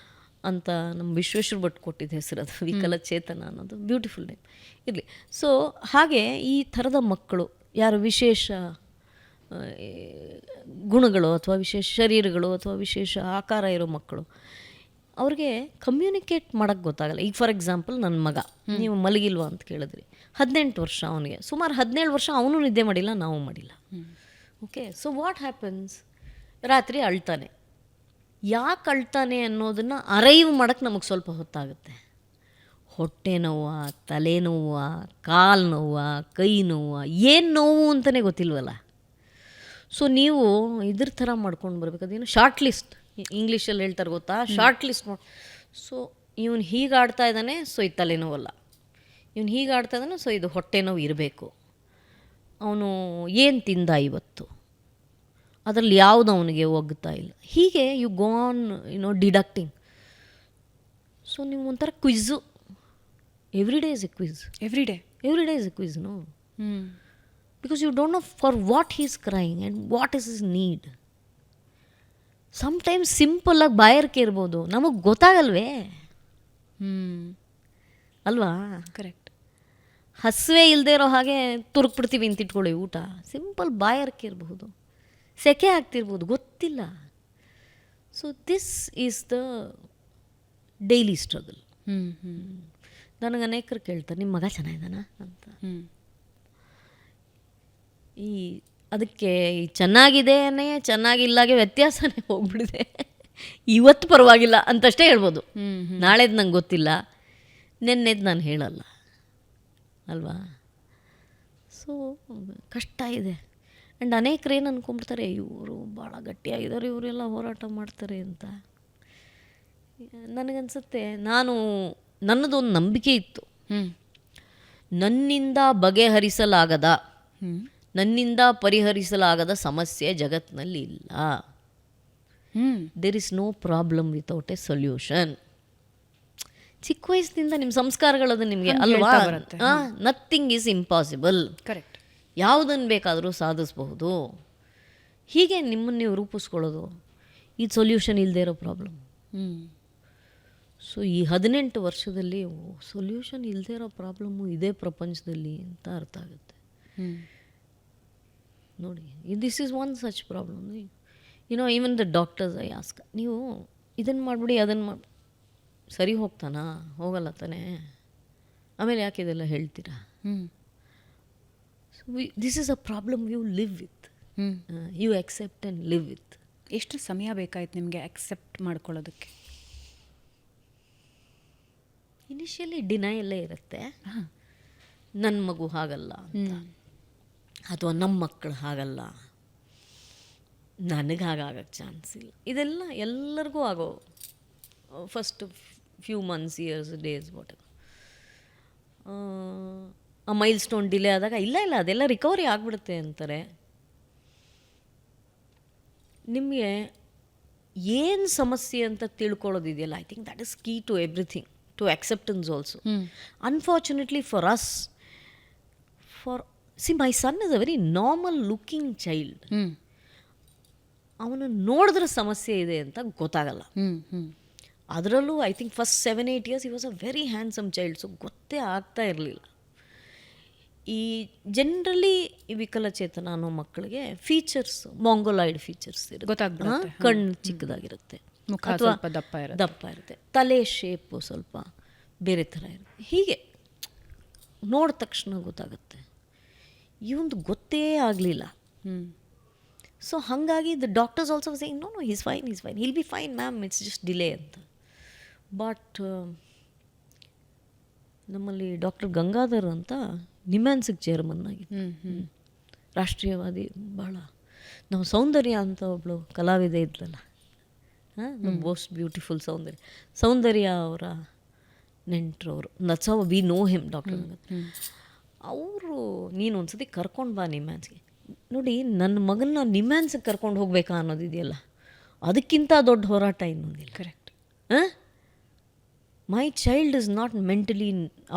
ಅಂತ ನಮ್ಮ ವಿಶ್ವೇಶ್ವರ ಭಟ್ ಕೊಟ್ಟಿದ್ದ ಹೆಸರು ಅದು, ವಿಕಲಚೇತನ ಅನ್ನೋದು. ಬ್ಯೂಟಿಫುಲ್ ನೇಮ್ ಇರಲಿ. ಸೊ ಹಾಗೆ ಈ ಥರದ ಮಕ್ಕಳು, ಯಾರು ವಿಶೇಷ ಗುಣಗಳು ಅಥವಾ ವಿಶೇಷ ಶರೀರಗಳು ಅಥವಾ ವಿಶೇಷ ಆಕಾರ ಇರೋ ಮಕ್ಕಳು, ಅವ್ರಿಗೆ ಕಮ್ಯುನಿಕೇಟ್ ಮಾಡೋಕ್ಕೆ ಗೊತ್ತಾಗಲ್ಲ. ಈಗ ಫಾರ್ ಎಕ್ಸಾಂಪಲ್ ನನ್ನ ಮಗ, ನೀವು ಮಲಗಿಲ್ವಾ ಅಂತ ಕೇಳಿದ್ರಿ, 18 ವರ್ಷ ಅವನಿಗೆ, ಸುಮಾರು 17 ವರ್ಷ ಅವನು ನಿದ್ದೆ ಮಾಡಿಲ್ಲ, ನಾವು ಮಾಡಿಲ್ಲ. Okay, so what happens? ರಾತ್ರಿ ಅಳ್ತಾನೆ. ಯಾಕೆ ಅಳ್ತಾನೆ ಅನ್ನೋದನ್ನು ಅರೈವ್ ಮಾಡೋಕ್ಕೆ ನಮಗೆ ಸ್ವಲ್ಪ ಹೊತ್ತಾಗುತ್ತೆ. ಹೊಟ್ಟೆ ನೋವು, ತಲೆನೋವು, ಕಾಲು ನೋವು, ಕೈ ನೋವು, ಏನು ನೋವು ಅಂತಲೇ ಗೊತ್ತಿಲ್ವಲ್ಲ. ಸೊ ನೀವು ಇದ್ರ ಥರ ಮಾಡ್ಕೊಂಡು ಬರ್ಬೇಕು. ಅದೇನು ಶಾರ್ಟ್ ಲಿಸ್ಟ್ ಇಂಗ್ಲೀಷಲ್ಲಿ ಹೇಳ್ತಾರೆ ಗೊತ್ತಾ, ಶಾರ್ಟ್ ಲಿಸ್ಟ್ ಮಾಡಿ. ಸೊ ಇವನು ಹೀಗೆ ಆಡ್ತಾ ಇದ್ದಾನೆ, ಸೊ ಇದು ತಲೆನೋವಲ್ಲ. ಇವನು ಹೀಗೆ ಆಡ್ತಾ ಇದ್ದಾನೆ, ಸೊ ಇದು ಹೊಟ್ಟೆ ನೋವು ಇರಬೇಕು. ಅವನು ಏನು ತಿಂದ ಇವತ್ತು, ಅದರಲ್ಲಿ ಯಾವುದು ಅವನಿಗೆ ಒಗ್ತಾ ಇಲ್ಲ. ಹೀಗೆ you go on deducting. So ನೀವು ಒಂಥರ quiz, every day is a quiz. Every day is a quiz, no? Because you don't know for what he is crying and what is his need. Sometimes ಸಿಂಪಲ್ಲಾಗಿ ಬಾಯಾರಿಕೆ ಇರ್ಬೋದು, ನಮಗೆ ಗೊತ್ತಾಗಲ್ವೇ ಅಲ್ವಾ? Correct. ಹಸುವೆ ಇಲ್ಲದೆ ಇರೋ ಹಾಗೆ ತುರುಕ್ಬಿಡ್ತೀವಿ ಅಂತ ಇಟ್ಕೊಳ್ಳಿ ಊಟ. ಸಿಂಪಲ್ ಬಾಯಾರಿಕೆ ಇರಬಹುದು, ಸೆಕೆ ಆಗ್ತಿರ್ಬೋದು, ಗೊತ್ತಿಲ್ಲ. So this is the daily struggle. ನನಗೆ ಅನೇಕರು ಕೇಳ್ತಾರೆ, ನಿಮ್ಮ ಮಗ ಚೆನ್ನಾಗಿದ್ದಾನ ಅಂತ. ಅದಕ್ಕೆ ಈ ಚೆನ್ನಾಗಿದೇನೇ ಚೆನ್ನಾಗಿಲ್ಲಾಗೆ ವ್ಯತ್ಯಾಸನೇ ಹೋಗ್ಬಿಡಿದೆ. ಇವತ್ತು ಪರವಾಗಿಲ್ಲ ಅಂತಷ್ಟೇ ಹೇಳ್ಬೋದು, ನಾಳೆದು ನಂಗೆ ಗೊತ್ತಿಲ್ಲ, ನೆನ್ನೆದು ನಾನು ಹೇಳಲ್ಲ ಅಲ್ವಾ? ಸೊ ಕಷ್ಟ ಇದೆ. ಆ್ಯಂಡ್ ಅನೇಕರು ಏನು ಅಂದ್ಕೊಂಡ್ಬಿಡ್ತಾರೆ, ಇವರು ಭಾಳ ಗಟ್ಟಿಯಾಗಿದ್ದಾರೆ, ಇವರೆಲ್ಲ ಹೋರಾಟ ಮಾಡ್ತಾರೆ ಅಂತ. ನನಗನ್ಸುತ್ತೆ, ನನ್ನದೊಂದು ನಂಬಿಕೆ ಇತ್ತು, ನನ್ನಿಂದ ಬಗೆಹರಿಸಲಾಗದ, ನನ್ನಿಂದ ಪರಿಹರಿಸಲಾಗದ ಸಮಸ್ಯೆ ಜಗತ್ತಿನಲ್ಲಿ ಇಲ್ಲ. There is no problem without a solution. ಚಿಕ್ಕ ವಯಸ್ಸಿನಿಂದ ನಿಮ್ಮ ಸಂಸ್ಕಾರಗಳದು ನಿಮಗೆ ಅಲ್ವಾ? Nothing is impossible. ಕರೆಕ್ಟ್. ಯಾವುದನ್ನು ಬೇಕಾದರೂ ಸಾಧಿಸಬಹುದು. ಹೀಗೆ ನಿಮ್ಮನ್ನು ನೀವು ರೂಪಿಸ್ಕೊಳ್ಳೋದು, ಈ ಸೊಲ್ಯೂಷನ್ ಇಲ್ಲದೆ ಇರೋ ಪ್ರಾಬ್ಲಮ್. ಸೊ ಈ 18 ವರ್ಷದಲ್ಲಿ ಸೊಲ್ಯೂಷನ್ ಇಲ್ಲದೆ ಇರೋ ಪ್ರಾಬ್ಲಮ್ಮು ಇದೇ ಪ್ರಪಂಚದಲ್ಲಿ ಅಂತ ಅರ್ಥ ಆಗುತ್ತೆ. ನೋಡಿ, this is one such problem. Even the doctors I ask, ನೀವು ಇದನ್ನು ಮಾಡಿಬಿಡಿ ಅದನ್ನು ಮಾಡಿ, ಸರಿ ಹೋಗ್ತಾನಾ? ಹೋಗಲ್ಲ ತಾನೇ. ಆಮೇಲೆ ಯಾಕೆ ಇದೆಲ್ಲ ಹೇಳ್ತೀರಾ? This is a problem you live with. You accept and live with. ಎಷ್ಟು ಸಮಯ ಬೇಕಾಯ್ತು ನಿಮಗೆ ಅಕ್ಸೆಪ್ಟ್ ಮಾಡ್ಕೊಳ್ಳೋದಕ್ಕೆ? ಇನಿಷಿಯಲಿ ಡಿನೈಯಲ್ಲೇ ಇರುತ್ತೆ, ನನ್ನ ಮಗು ಹಾಗಲ್ಲ ಅಂತ, ಅಥವಾ ನಮ್ಮ ಮಕ್ಕಳು ಹಾಗಲ್ಲ, ನನಗೆ ಹಾಗಾಗಕ್ಕೆ ಚಾನ್ಸ್ ಇಲ್ಲ. ಇದೆಲ್ಲ ಎಲ್ಲರಿಗೂ ಆಗೋ first few months, years, days, what ever. ಆ ಮೈಲ್ ಸ್ಟೋನ್ ಡಿಲೇ ಆದಾಗ ಇಲ್ಲ ಅದೆಲ್ಲ ರಿಕವರಿ ಆಗಿಬಿಡುತ್ತೆ ಅಂತಾರೆ. ನಿಮಗೆ ಏನು ಸಮಸ್ಯೆ ಅಂತ ತಿಳ್ಕೊಳ್ಳೋದಿದೆಯಲ್ಲ, I think that is key to everything, to acceptance also. Unfortunately for us, my son is a very normal looking child. ಅವನು ನೋಡಿದ್ರೆ ಸಮಸ್ಯೆ ಇದೆ ಅಂತ ಗೊತ್ತಾಗಲ್ಲ. ಅದರಲ್ಲೂ I think first 7-8 years he was a very handsome child, so ಗೊತ್ತೇ ಆಗ್ತಾ ಇರಲಿಲ್ಲ. ಈ ಜನರಲಿ ವಿಕಲಚೇತನ ಅನ್ನೋ ಮಕ್ಕಳಿಗೆ ಫೀಚರ್ಸ್, ಮಾಂಗೋಲಾಯ್ಡ್ ಫೀಚರ್ಸ್ ಇರುತ್ತೆ, ಕಣ್ಣು ಚಿಕ್ಕದಾಗಿರುತ್ತೆ, ಅಥವಾ ದಪ್ಪ ಇರುತ್ತೆ, ತಲೆ ಶೇಪು ಸ್ವಲ್ಪ ಬೇರೆ ಥರ ಇರುತ್ತೆ. ಹೀಗೆ ನೋಡಿದ ತಕ್ಷಣ ಗೊತ್ತಾಗುತ್ತೆ. ಇವಂದು ಗೊತ್ತೇ ಆಗಲಿಲ್ಲ. ಸೊ ಹಾಗಾಗಿ the doctors also saying no he's fine, he'll be fine ma'am, it's just delay ಅಂತ. ಬಟ್ ನಮ್ಮಲ್ಲಿ ಡಾಕ್ಟರ್ ಗಂಗಾಧರ್ ಅಂತ ನಿಮ್ಯಾನ್ಸಿಗೆ ಚೇರ್ಮನ್ ಆಗಿತ್ತು, ರಾಷ್ಟ್ರೀಯವಾದಿ ಭಾಳ. ನಾವು ಸೌಂದರ್ಯ ಅಂತ ಒಬ್ಬಳು ಕಲಾವಿದೆ ಇದ್ಲಲ್ಲ, ಮೋಸ್ಟ್ ಬ್ಯೂಟಿಫುಲ್ ಸೌಂದರ್ಯ ಅವರ ನೆಂಟರವರು, that's how we know him doctor Gangadhar. ಅವರು ನೀನು ಒಂದ್ಸತಿ ಕರ್ಕೊಂಡು ಬಾ ನಿಮ್ಯಾನ್ಸ್ಗೆ. ನೋಡಿ, ನನ್ನ ಮಗನ್ನ ನಿಮ್ಯಾನ್ಸ್ಗೆ ಕರ್ಕೊಂಡು ಹೋಗ್ಬೇಕಾ ಅನ್ನೋದಿದೆಯಲ್ಲ, ಅದಕ್ಕಿಂತ ದೊಡ್ಡ ಹೋರಾಟ ಇನ್ನೊಂದಿಲ್ಲ. Correct. My child is not mentally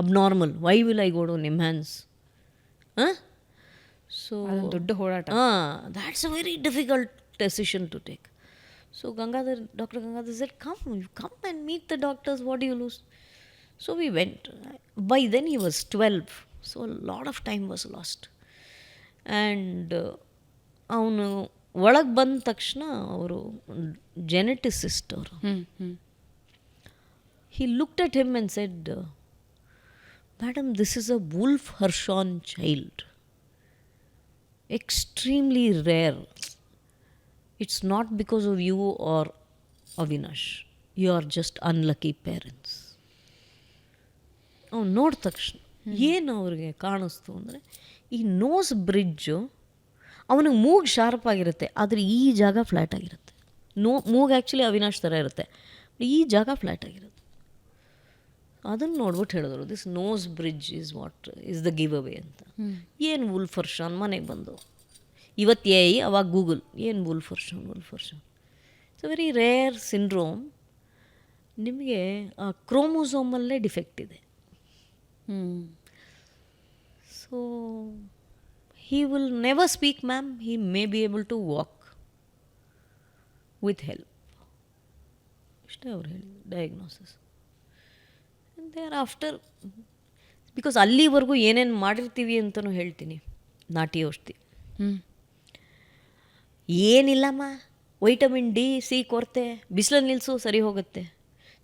abnormal, why will I go to NIMHANS? So ದೊಡ್ಡ ಹೋರಾಟ. That's a very difficult decision to take. So Dr. Gangadhar said, come and meet the doctors, what do you lose? So we went. By then he was 12, so a lot of time was lost. And ಅವನು ಒಳಗೆ ಬಂದ ತಕ್ಷಣ ಅವರು ಜೆನೆಟಿಸಿಸ್ಟ್ ಅವರು. He looked at him and said, Madam, this is a Wolf Hershon child. Extremely rare. It's not because of you or Avinash. You are just unlucky parents. ಅವ್ನು ನೋಡಿದ ತಕ್ಷಣ ಏನು ಅವ್ರಿಗೆ ಕಾಣಿಸ್ತು ಅಂದರೆ, ಈ ನೋಸ್ ಬ್ರಿಡ್ಜು, ಅವನಿಗೆ ಮೂಗು ಶಾರ್ಪ್ ಆಗಿರುತ್ತೆ, ಆದರೆ ಈ ಜಾಗ ಫ್ಲ್ಯಾಟ್ ಆಗಿರುತ್ತೆ. ಮೂಗು ಆ್ಯಕ್ಚುಲಿ ಅವಿನಾಶ್ ಥರ ಇರುತ್ತೆ, ಈ ಜಾಗ ಫ್ಲ್ಯಾಟ್ ಆಗಿರುತ್ತೆ. ಅದನ್ನು ನೋಡ್ಬಿಟ್ಟು ಹೇಳಿದ್ರು, this nose bridge is the giveaway ಅಂತ. ಏನು ವುಲ್ಫ್ ಹರ್ಷಾನ್ ಮನೆಗೆ ಬಂದು ಇವತ್ತು ಅವಾಗ ಗೂಗಲ್, ಏನು Wolf Hirschhorn. It's a very rare syndrome. ನಿಮಗೆ ಆ ಕ್ರೋಮೋಸೋಮಲ್ಲೇ ಡಿಫೆಕ್ಟ್ ಇದೆ. So he will never speak ma'am, he may be able to walk with help. ಇಷ್ಟೇ ಅವ್ರು ಹೇಳಿದ್ರು ಡಯಾಗ್ನೋಸಿಸ್. ದೇರ್ ಆಫ್ಟರ್, ಬಿಕಾಸ್ ಅಲ್ಲಿವರೆಗೂ ಏನೇನು ಮಾಡಿರ್ತೀವಿ ಅಂತಲೂ ಹೇಳ್ತೀನಿ. ನಾಟಿ ಔಷಧಿ ಏನಿಲ್ಲಮ್ಮ, ವೈಟಮಿನ್ ಡಿ ಸಿ ಕೊರತೆ, ಬಿಸಿಲಲ್ಲಿ ನಿಲ್ಲಿಸು ಸರಿ ಹೋಗುತ್ತೆ,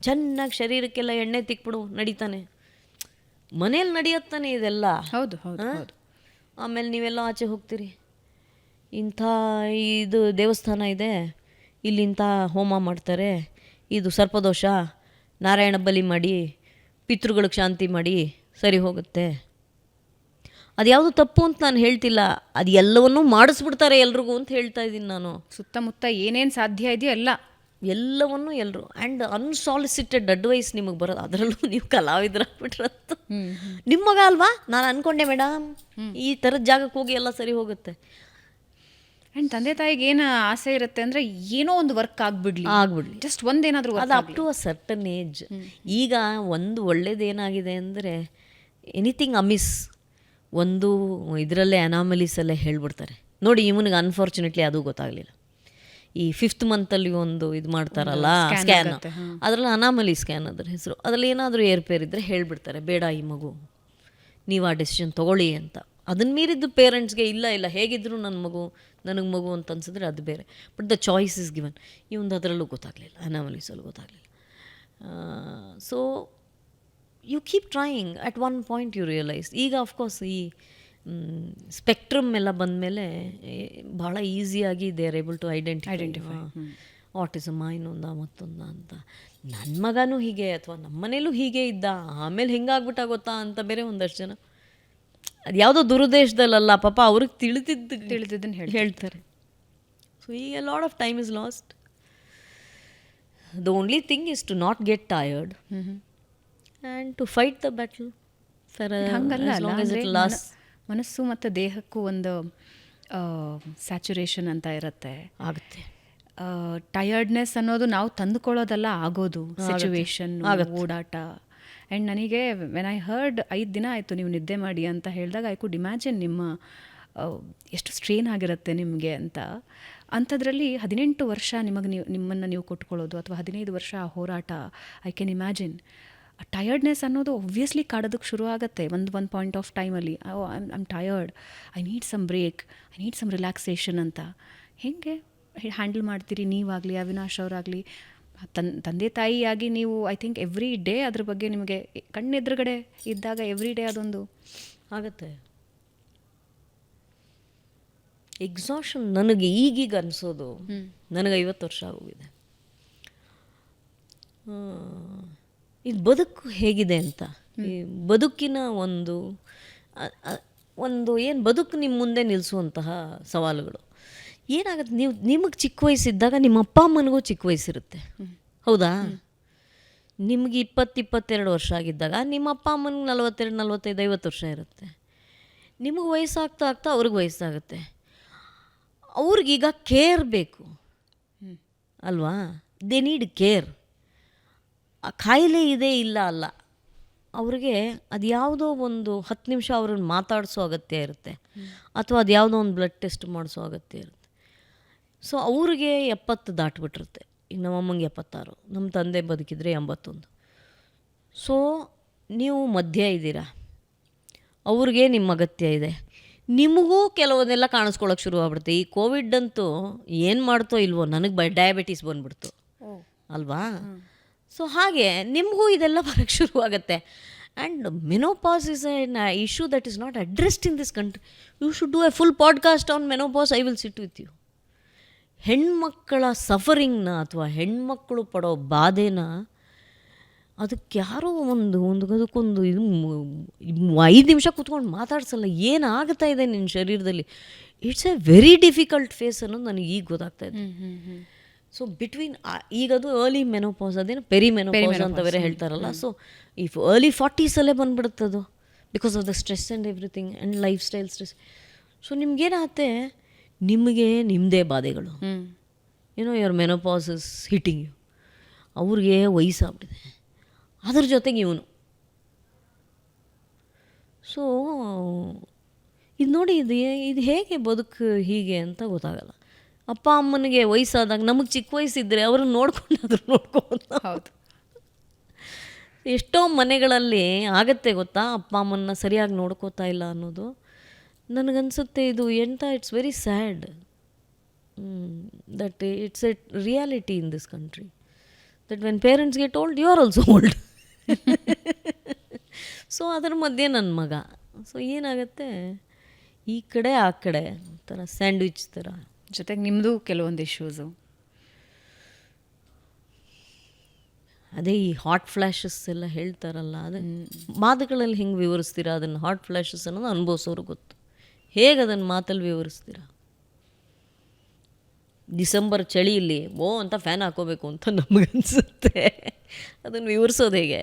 ಚೆನ್ನಾಗಿ ಶರೀರಕ್ಕೆಲ್ಲ ಎಣ್ಣೆ ತಿಕ್ಬಿಡು ನಡೀತಾನೆ. ಮನೇಲಿ ನಡೆಯುತ್ತಾನೆ ಇದೆಲ್ಲ. ಹೌದು ಹೌದು. ಆಮೇಲೆ ನೀವೆಲ್ಲ ಆಚೆ ಹೋಗ್ತೀರಿ, ಇಂಥ ಇದು ದೇವಸ್ಥಾನ ಇದೆ, ಇಲ್ಲಿಂಥ ಹೋಮ ಮಾಡ್ತಾರೆ, ಇದು ಸರ್ಪದೋಷ, ನಾರಾಯಣ ಬಲಿ ಮಾಡಿ ಪಿತೃಗಳಿಗೆ ಶಾಂತಿ ಮಾಡಿ ಸರಿ ಹೋಗುತ್ತೆ. ಅದು ಯಾವುದು ತಪ್ಪು ಅಂತ ನಾನು ಹೇಳ್ತಿಲ್ಲ, ಅದು ಎಲ್ಲವನ್ನೂ ಮಾಡಿಸ್ಬಿಡ್ತಾರೆ ಎಲ್ರಿಗೂ ಅಂತ ಹೇಳ್ತಾ ಇದ್ದೀನಿ ನಾನು. ಸುತ್ತಮುತ್ತ ಏನೇನು ಸಾಧ್ಯ ಇದೆಯೋ ಎಲ್ಲವನ್ನೂ ಎಲ್ಲರೂ. ಆ್ಯಂಡ್ ಅನ್ಸಾಲಿಸಿಟೆಡ್ ಅಡ್ವೈಸ್ ನಿಮಗೆ ಬರೋದು, ಅದರಲ್ಲೂ ನೀವು ಕಲಾವಿದರಾಗ್ಬಿಟ್ರತ್ತು. ನಿಮ್ಮ ಮಗ ಅಲ್ವಾ, ನಾನು ಅಂದ್ಕೊಂಡೆ ಮೇಡಮ್ ಈ ಥರದ ಜಾಗಕ್ಕೆ ಹೋಗಿ ಎಲ್ಲ ಸರಿ ಹೋಗುತ್ತೆ. ಆ್ಯಂಡ್ ತಂದೆ ತಾಯಿಗೆ ಏನು ಆಸೆ ಇರುತ್ತೆ ಅಂದರೆ ಏನೋ ಒಂದು ವರ್ಕ್ ಆಗ್ಬಿಡ್ಲಿ, ಜಸ್ಟ್ ಒಂದೇನಾದರೂ ಅದು up to a certain age. ಈಗ ಒಂದು ಒಳ್ಳೇದೇನಾಗಿದೆ ಅಂದರೆ, ಎನಿಥಿಂಗ್ ಅಮಿಸ್ ಒಂದು ಇದರಲ್ಲೇ ಅನಾಮಲೀಸಲ್ಲೇ ಹೇಳ್ಬಿಡ್ತಾರೆ. ನೋಡಿ, ಇವನಿಗೆ ಅನ್ಫಾರ್ಚುನೇಟ್ಲಿ ಅದು ಗೊತ್ತಾಗಲಿಲ್ಲ. ಈ 5th ಮಂತಲ್ಲಿ ಒಂದು ಇದು ಮಾಡ್ತಾರಲ್ಲ ಸ್ಕ್ಯಾನ್, ಅದರಲ್ಲಿ ಅನಾಮಲಿ ಸ್ಕ್ಯಾನ್ ಅದ್ರ ಹೆಸರು. ಅದರಲ್ಲಿ ಏನಾದರೂ ಏರ್ಪೇರ್ ಇದ್ದರೆ ಹೇಳ್ಬಿಡ್ತಾರೆ, ಬೇಡ ಈ ಮಗು, ನೀವು ಆ ಡೆಸಿಷನ್ ತೊಗೊಳ್ಳಿ ಅಂತ. ಅದನ್ನು ಮೀರಿದ್ದು ಪೇರೆಂಟ್ಸ್ಗೆ ಇಲ್ಲ ಹೇಗಿದ್ರು ನನಗೆ ಮಗು ಅಂತ ಅನ್ಸಿದ್ರೆ ಅದು ಬೇರೆ. But the choice is given. ಇವಂದು ಅದರಲ್ಲೂ ಗೊತ್ತಾಗಲಿಲ್ಲ, ಅನಾಮಲೀಸಲ್ಲೂ ಗೊತ್ತಾಗಲಿಲ್ಲ. So you keep trying, at one point you realise. ಈಗ ಅಫ್ಕೋರ್ಸ್ ಈ ಸ್ಪೆಕ್ಟ್ರಮ್ ಎಲ್ಲ ಬಂದಮೇಲೆ ಭಾಳ ಈಸಿಯಾಗಿ they are able to identify autism ಇನ್ನೊಂದ ಮತ್ತೊಂದ ಅಂತ. ನನ್ನ ಮಗನೂ ಹೀಗೆ ಅಥವಾ ನಮ್ಮ ಮನೇಲೂ ಹೀಗೆ ಇದ್ದ, ಆಮೇಲೆ ಹೆಂಗಾಗ್ಬಿಟ್ಟ ಗೊತ್ತಾ ಅಂತ ಬೇರೆ ಒಂದಷ್ಟು ಜನ ಅದು ಯಾವುದೋ ದುರುದ್ದೇಶದಲ್ಲ ಪಾಪ ಅವ್ರಿಗೆ ತಿಳಿದಿದ್ದನ್ನು ಹೇಳ್ತಾರೆ. ಸೊ ಈಗ lot of time is lost. The only thing is to not get tired and to fight the battle for ಮನಸ್ಸು ಮತ್ತು ದೇಹಕ್ಕೂ ಒಂದು ಸ್ಯಾಚುರೇಷನ್ ಅಂತ ಇರುತ್ತೆ. ಆಗುತ್ತೆ. ಟಯರ್ಡ್ನೆಸ್ ಅನ್ನೋದು ನಾವು ತಂದುಕೊಳ್ಳೋದಲ್ಲ, ಆಗೋದು ಸಿಚುವೇಶನ್, ಓಡಾಟ. ಆ್ಯಂಡ್ ನನಗೆ ವೆನ್ ಐ ಹರ್ಡ್ 5 ದಿನ ಆಯಿತು ನೀವು ನಿದ್ದೆ ಮಾಡಿ ಅಂತ ಹೇಳಿದಾಗ ಐ ಕುಡ್ ಇಮ್ಯಾಜಿನ್ ನಿಮ್ಮ ಎಷ್ಟು ಸ್ಟ್ರೇನ್ ಆಗಿರುತ್ತೆ ನಿಮಗೆ ಅಂತ. ಅಂಥದ್ರಲ್ಲಿ 18 ವರ್ಷ ನಿಮ್ಮನ್ನು ನೀವು ಕೊಟ್ಕೊಳ್ಳೋದು ಅಥವಾ 15 ವರ್ಷ ಆ ಹೋರಾಟ, ಐ ಕ್ಯಾನ್ ಇಮ್ಯಾಜಿನ್. ಟಯರ್ಡ್ನೆಸ್ ಅನ್ನೋದು ಒಬ್ವಿಯಸ್ಲಿ ಕಾಡೋದಕ್ಕೆ ಶುರು ಆಗುತ್ತೆ ಒಂದು ಪಾಯಿಂಟ್ ಆಫ್ ಟೈಮಲ್ಲಿ. I am tired, I need some break, I need some relaxation ಅಂತ. ಹೇಗೆ ಹ್ಯಾಂಡಲ್ ಮಾಡ್ತೀರಿ ನೀವಾಗಲಿ ಅವಿನಾಶ್ ಅವರಾಗಲಿ? ತಂದೆ ತಾಯಿಯಾಗಿ ನೀವು ಐ ಥಿಂಕ್ ಎವ್ರಿ ಡೇ ಅದ್ರ ಬಗ್ಗೆ ನಿಮಗೆ ಕಣ್ಣೆದುರುಗಡೆ ಇದ್ದಾಗ ಎವ್ರಿ ಡೇ ಅದೊಂದು ಆಗುತ್ತೆ. ಎಕ್ಸಾಷನ್ ನನಗೆ ಈಗೀಗ ಅನಿಸೋದು, ನನಗೆ 50 ವರ್ಷ ಆಗೋಗಿದೆ. ಇದು ಬದುಕು ಹೇಗಿದೆ ಅಂತ, ಈ ಬದುಕಿನ ಒಂದು ಏನು ಬದುಕು ನಿಮ್ಮ ಮುಂದೆ ನಿಲ್ಲಿಸುವಂತಹ ಸವಾಲುಗಳು ಏನಾಗುತ್ತೆ. ನಿಮಗೆ ಚಿಕ್ಕ ವಯಸ್ಸಿದ್ದಾಗ ನಿಮ್ಮ ಅಪ್ಪ ಅಮ್ಮನಿಗೂ ಚಿಕ್ಕ ವಯಸ್ಸಿರುತ್ತೆ, ಹೌದಾ? ನಿಮಗೆ 20-22 ವರ್ಷ ಆಗಿದ್ದಾಗ ನಿಮ್ಮ ಅಪ್ಪ ಅಮ್ಮನಿಗೆ 42, 45, 50 ವರ್ಷ ಇರುತ್ತೆ. ನಿಮಗೆ ವಯಸ್ಸಾಗ್ತಾ ಆಗ್ತಾ ಅವ್ರಿಗೆ ವಯಸ್ಸಾಗುತ್ತೆ. ಅವ್ರಿಗೀಗ ಕೇರ್ ಬೇಕು ಅಲ್ವಾ? They need care. ಕಾಯಿಲೆ ಇದೆ ಇಲ್ಲ ಅಲ್ಲ, ಅವ್ರಿಗೆ ಅದು ಯಾವುದೋ ಒಂದು 10 ನಿಮಿಷ ಅವ್ರನ್ನ ಮಾತಾಡಿಸೋ ಅಗತ್ಯ ಇರುತ್ತೆ, ಅಥವಾ ಅದು ಯಾವುದೋ ಒಂದು ಬ್ಲಡ್ ಟೆಸ್ಟ್ ಮಾಡಿಸೋ ಅಗತ್ಯ ಇರುತ್ತೆ. ಸೊ ಅವ್ರಿಗೆ 70 ದಾಟ್ಬಿಟ್ಟಿರುತ್ತೆ. ಈಗ ನಮ್ಮಮ್ಮಂಗೆ 76, ನಮ್ಮ ತಂದೆ ಬದುಕಿದ್ರೆ 81. ಸೊ ನೀವು ಮಧ್ಯ ಇದ್ದೀರಾ, ಅವ್ರಿಗೆ ನಿಮ್ಮ ಅಗತ್ಯ ಇದೆ. ನಿಮಗೂ ಕೆಲವೊಂದೆಲ್ಲ ಕಾಣಿಸ್ಕೊಳ್ಳೋಕೆ ಶುರು ಆಗ್ಬಿಡುತ್ತೆ. ಈ ಕೋವಿಡ್ ಅಂತೂ ಏನು ಮಾಡ್ತೋ ಇಲ್ವೋ, ನನಗೆ ಡಯಾಬಿಟೀಸ್ ಬಂದ್ಬಿಡ್ತು ಅಲ್ವಾ? ಸೊ ಹಾಗೆ ನಿಮಗೂ ಇದೆಲ್ಲ ಬರೋಕ್ಕೆ ಶುರುವಾಗುತ್ತೆ. And menopause is an issue that is not addressed in this country. You should do a full podcast on menopause. I will sit with you. ಹೆಣ್ಮಕ್ಕಳ ಸಫರಿಂಗ್ನ ಅಥವಾ ಹೆಣ್ಮಕ್ಕಳು ಪಡೋ ಬಾಧೆನ ಅದಕ್ಕೆ ಯಾರೋ ಅದಕ್ಕೊಂದು ಇದು 5 ನಿಮಿಷ ಕೂತ್ಕೊಂಡು ಮಾತಾಡ್ಸಲ್ಲ. ಏನಾಗ್ತಾ ಇದೆ ನಿನ್ನ ಶರೀರದಲ್ಲಿ, it's a very difficult phase ಅನ್ನೋದು ನನಗೆ ಈಗ ಗೊತ್ತಾಗ್ತಾ ಇದೆ. ಸೊ ಬಿಟ್ವೀನ್ ಈಗದು ಅರ್ಲಿ ಮೆನೋಪಾಸ್, ಅದೇನು ಪೆರಿ ಮೆನೋಪಾಸ್ ಅಂತ ಬೇರೆ ಹೇಳ್ತಾರಲ್ಲ. ಸೊ ಈ ಅರ್ಲಿ 40ಸಲ್ಲೇ ಬಂದ್ಬಿಡುತ್ತದು, because of the stress and everything and lifestyle stress. So ನಿಮ್ಗೇನಾಗುತ್ತೆ, ನಿಮಗೆ ನಿಮ್ಮದೇ ಬಾಧೆಗಳು, ಏನೋ your menopause is hitting you. ಅವ್ರಿಗೆ ವಯಸ್ಸಾಗ್ಬಿಟ್ಟಿದೆ, ಅದ್ರ ಜೊತೆಗೆ ಇವನು. ಸೊ ಇದು ನೋಡಿ, ಇದು ಹೇಗೆ ಬದುಕು ಹೀಗೆ ಅಂತ ಗೊತ್ತಾಗಲ್ಲ. ಅಪ್ಪ ಅಮ್ಮನಿಗೆ ವಯಸ್ಸಾದಾಗ ನಮಗೆ ಚಿಕ್ಕ ವಯಸ್ಸಿದ್ರೆ ಅವ್ರನ್ನ ನೋಡ್ಕೊಂಡು ಹೌದು. ಎಷ್ಟೋ ಮನೆಗಳಲ್ಲಿ ಆಗತ್ತೆ ಗೊತ್ತಾ, ಅಪ್ಪ ಅಮ್ಮನ್ನ ಸರಿಯಾಗಿ ನೋಡ್ಕೋತಾ ಇಲ್ಲ ಅನ್ನೋದು. ನನಗನ್ಸುತ್ತೆ ಇದು it's very sad that it's a reality in this country, that when parents get old you are also old. So ಅದರ ಮಧ್ಯೆ ನನ್ನ ಮಗ. ಸೊ ಏನಾಗುತ್ತೆ, ಈ ಕಡೆ ಆ ಕಡೆ ಥರ ಸ್ಯಾಂಡ್ವಿಚ್ ಥರ. ಜೊತೆಗೆ ನಿಮ್ಮದು ಕೆಲವೊಂದು ಇಶ್ಯೂಸು. ಅದೇ ಈ ಹಾಟ್ ಫ್ಲ್ಯಾಶಸ್ ಎಲ್ಲ ಹೇಳ್ತಾರಲ್ಲ, ಅದೇ ಮಾತುಗಳಲ್ಲಿ ಹೆಂಗೆ ವಿವರಿಸ್ತೀರಾ ಅದನ್ನು? ಹಾಟ್ ಫ್ಲ್ಯಾಶಸ್ ಅನ್ನೋದು ಅನುಭವಿಸೋರು ಗೊತ್ತು. ಹೇಗೆ ಅದನ್ನು ಮಾತಲ್ಲಿ ವಿವರಿಸ್ತೀರಾ? ಡಿಸೆಂಬರ್ ಚಳಿಯಲ್ಲಿ ಅಂತ ಫ್ಯಾನ್ ಹಾಕೋಬೇಕು ಅಂತ ನಮಗನ್ಸುತ್ತೆ. ಅದನ್ನು ವಿವರಿಸೋದು ಹೇಗೆ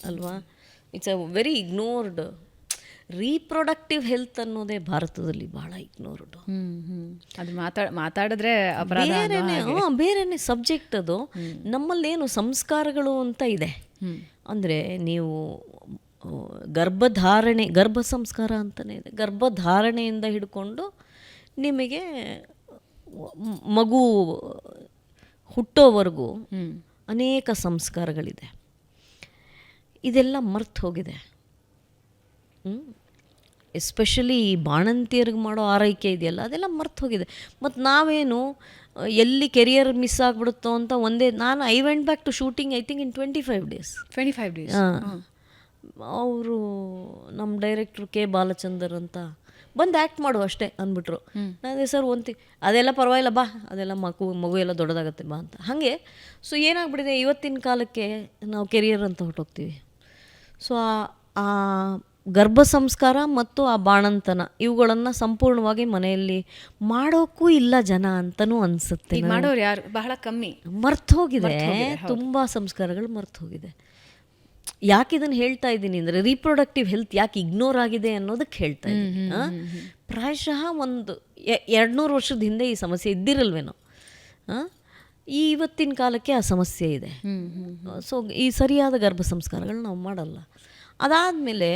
ಅಲ್ವಾ? It's a very ignored. Reproductive health ಅನ್ನೋದೇ ಭಾರತದಲ್ಲಿ ಭಾಳ ಇಗ್ನೋರ್ಡ್. ಅದು ಮಾತಾಡಿದ್ರೆ ಬೇರೆನೇ ಸಬ್ಜೆಕ್ಟ್ ಅದು. ನಮ್ಮಲ್ಲೇನು ಸಂಸ್ಕಾರಗಳು ಅಂತ ಇದೆ ಅಂದರೆ, ನೀವು ಗರ್ಭ ಸಂಸ್ಕಾರ ಅಂತಲೇ ಇದೆ. ಗರ್ಭಧಾರಣೆಯಿಂದ ಹಿಡ್ಕೊಂಡು ನಿಮಗೆ ಮಗು ಹುಟ್ಟೋವರೆಗೂ ಅನೇಕ ಸಂಸ್ಕಾರಗಳಿದೆ. ಇದೆಲ್ಲ ಮರ್ತು ಹೋಗಿದೆ. ಎಸ್ಪೆಷಲಿ ಈ ಬಾಣಂತಿಯರಿಗೆ ಮಾಡೋ ಆರೈಕೆ ಇದೆಯಲ್ಲ, ಅದೆಲ್ಲ ಮರ್ತು ಹೋಗಿದೆ. ಮತ್ತು ನಾವೇನು ಎಲ್ಲಿ ಕೆರಿಯರ್ ಮಿಸ್ ಆಗಿಬಿಡುತ್ತೋ ಅಂತ I went back to shooting I think in 25 days. ಅವರು ನಮ್ಮ ಡೈರೆಕ್ಟ್ರು ಕೆ ಬಾಲಚಂದರ್ ಅಂತ ಬಂದು ಆ್ಯಕ್ಟ್ ಮಾಡು ಅಷ್ಟೇ ಅಂದ್ಬಿಟ್ರು. ಅದೇ ಸರ್ ಅದೆಲ್ಲ ಪರವಾಗಿಲ್ಲ ಬಾ, ಅದೆಲ್ಲ ಮಗು ಎಲ್ಲ ದೊಡ್ಡದಾಗತ್ತೆ ಬಾ ಅಂತ. ಹಾಗೆ ಸೊ ಏನಾಗ್ಬಿಟ್ಟಿದೆ ಇವತ್ತಿನ ಕಾಲಕ್ಕೆ ನಾವು ಕೆರಿಯರ್ ಅಂತ ಹೊರಟೋಗ್ತೀವಿ. ಸೊ ಆ ಗರ್ಭ ಸಂಸ್ಕಾರ ಮತ್ತು ಆ ಬಾಣಂತನ ಇವುಗಳನ್ನು ಸಂಪೂರ್ಣವಾಗಿ ಮನೆಯಲ್ಲಿ ಮಾಡೋಕ್ಕೂ ಇಲ್ಲ ಜನ ಅಂತಲೂ ಅನಿಸುತ್ತೆ. ಮಾಡೋರು ಯಾರು ಬಹಳ ಕಮ್ಮಿ, ಮರ್ತು ಹೋಗಿದೆ. ತುಂಬ ಸಂಸ್ಕಾರಗಳು ಮರ್ತು ಹೋಗಿದೆ. ಯಾಕೆ ಇದನ್ನು ಹೇಳ್ತಾ ಇದ್ದೀನಿ ಅಂದರೆ ರೀಪ್ರೊಡಕ್ಟಿವ್ ಹೆಲ್ತ್ ಯಾಕೆ ಇಗ್ನೋರ್ ಆಗಿದೆ ಅನ್ನೋದಕ್ಕೆ ಹೇಳ್ತಾ ಇದ್ದೀನಿ. ಪ್ರಾಯಶಃ ಒಂದು 200 ವರ್ಷದ ಹಿಂದೆ ಈ ಸಮಸ್ಯೆ ಇದ್ದಿರಲ್ವೇನೋ, ಇವತ್ತಿನ ಕಾಲಕ್ಕೆ ಆ ಸಮಸ್ಯೆ ಇದೆ. ಸೊ ಈ ಸರಿಯಾದ ಗರ್ಭ ಸಂಸ್ಕಾರಗಳು ನಾವು ಮಾಡಲ್ಲ. ಅದಾದಮೇಲೆ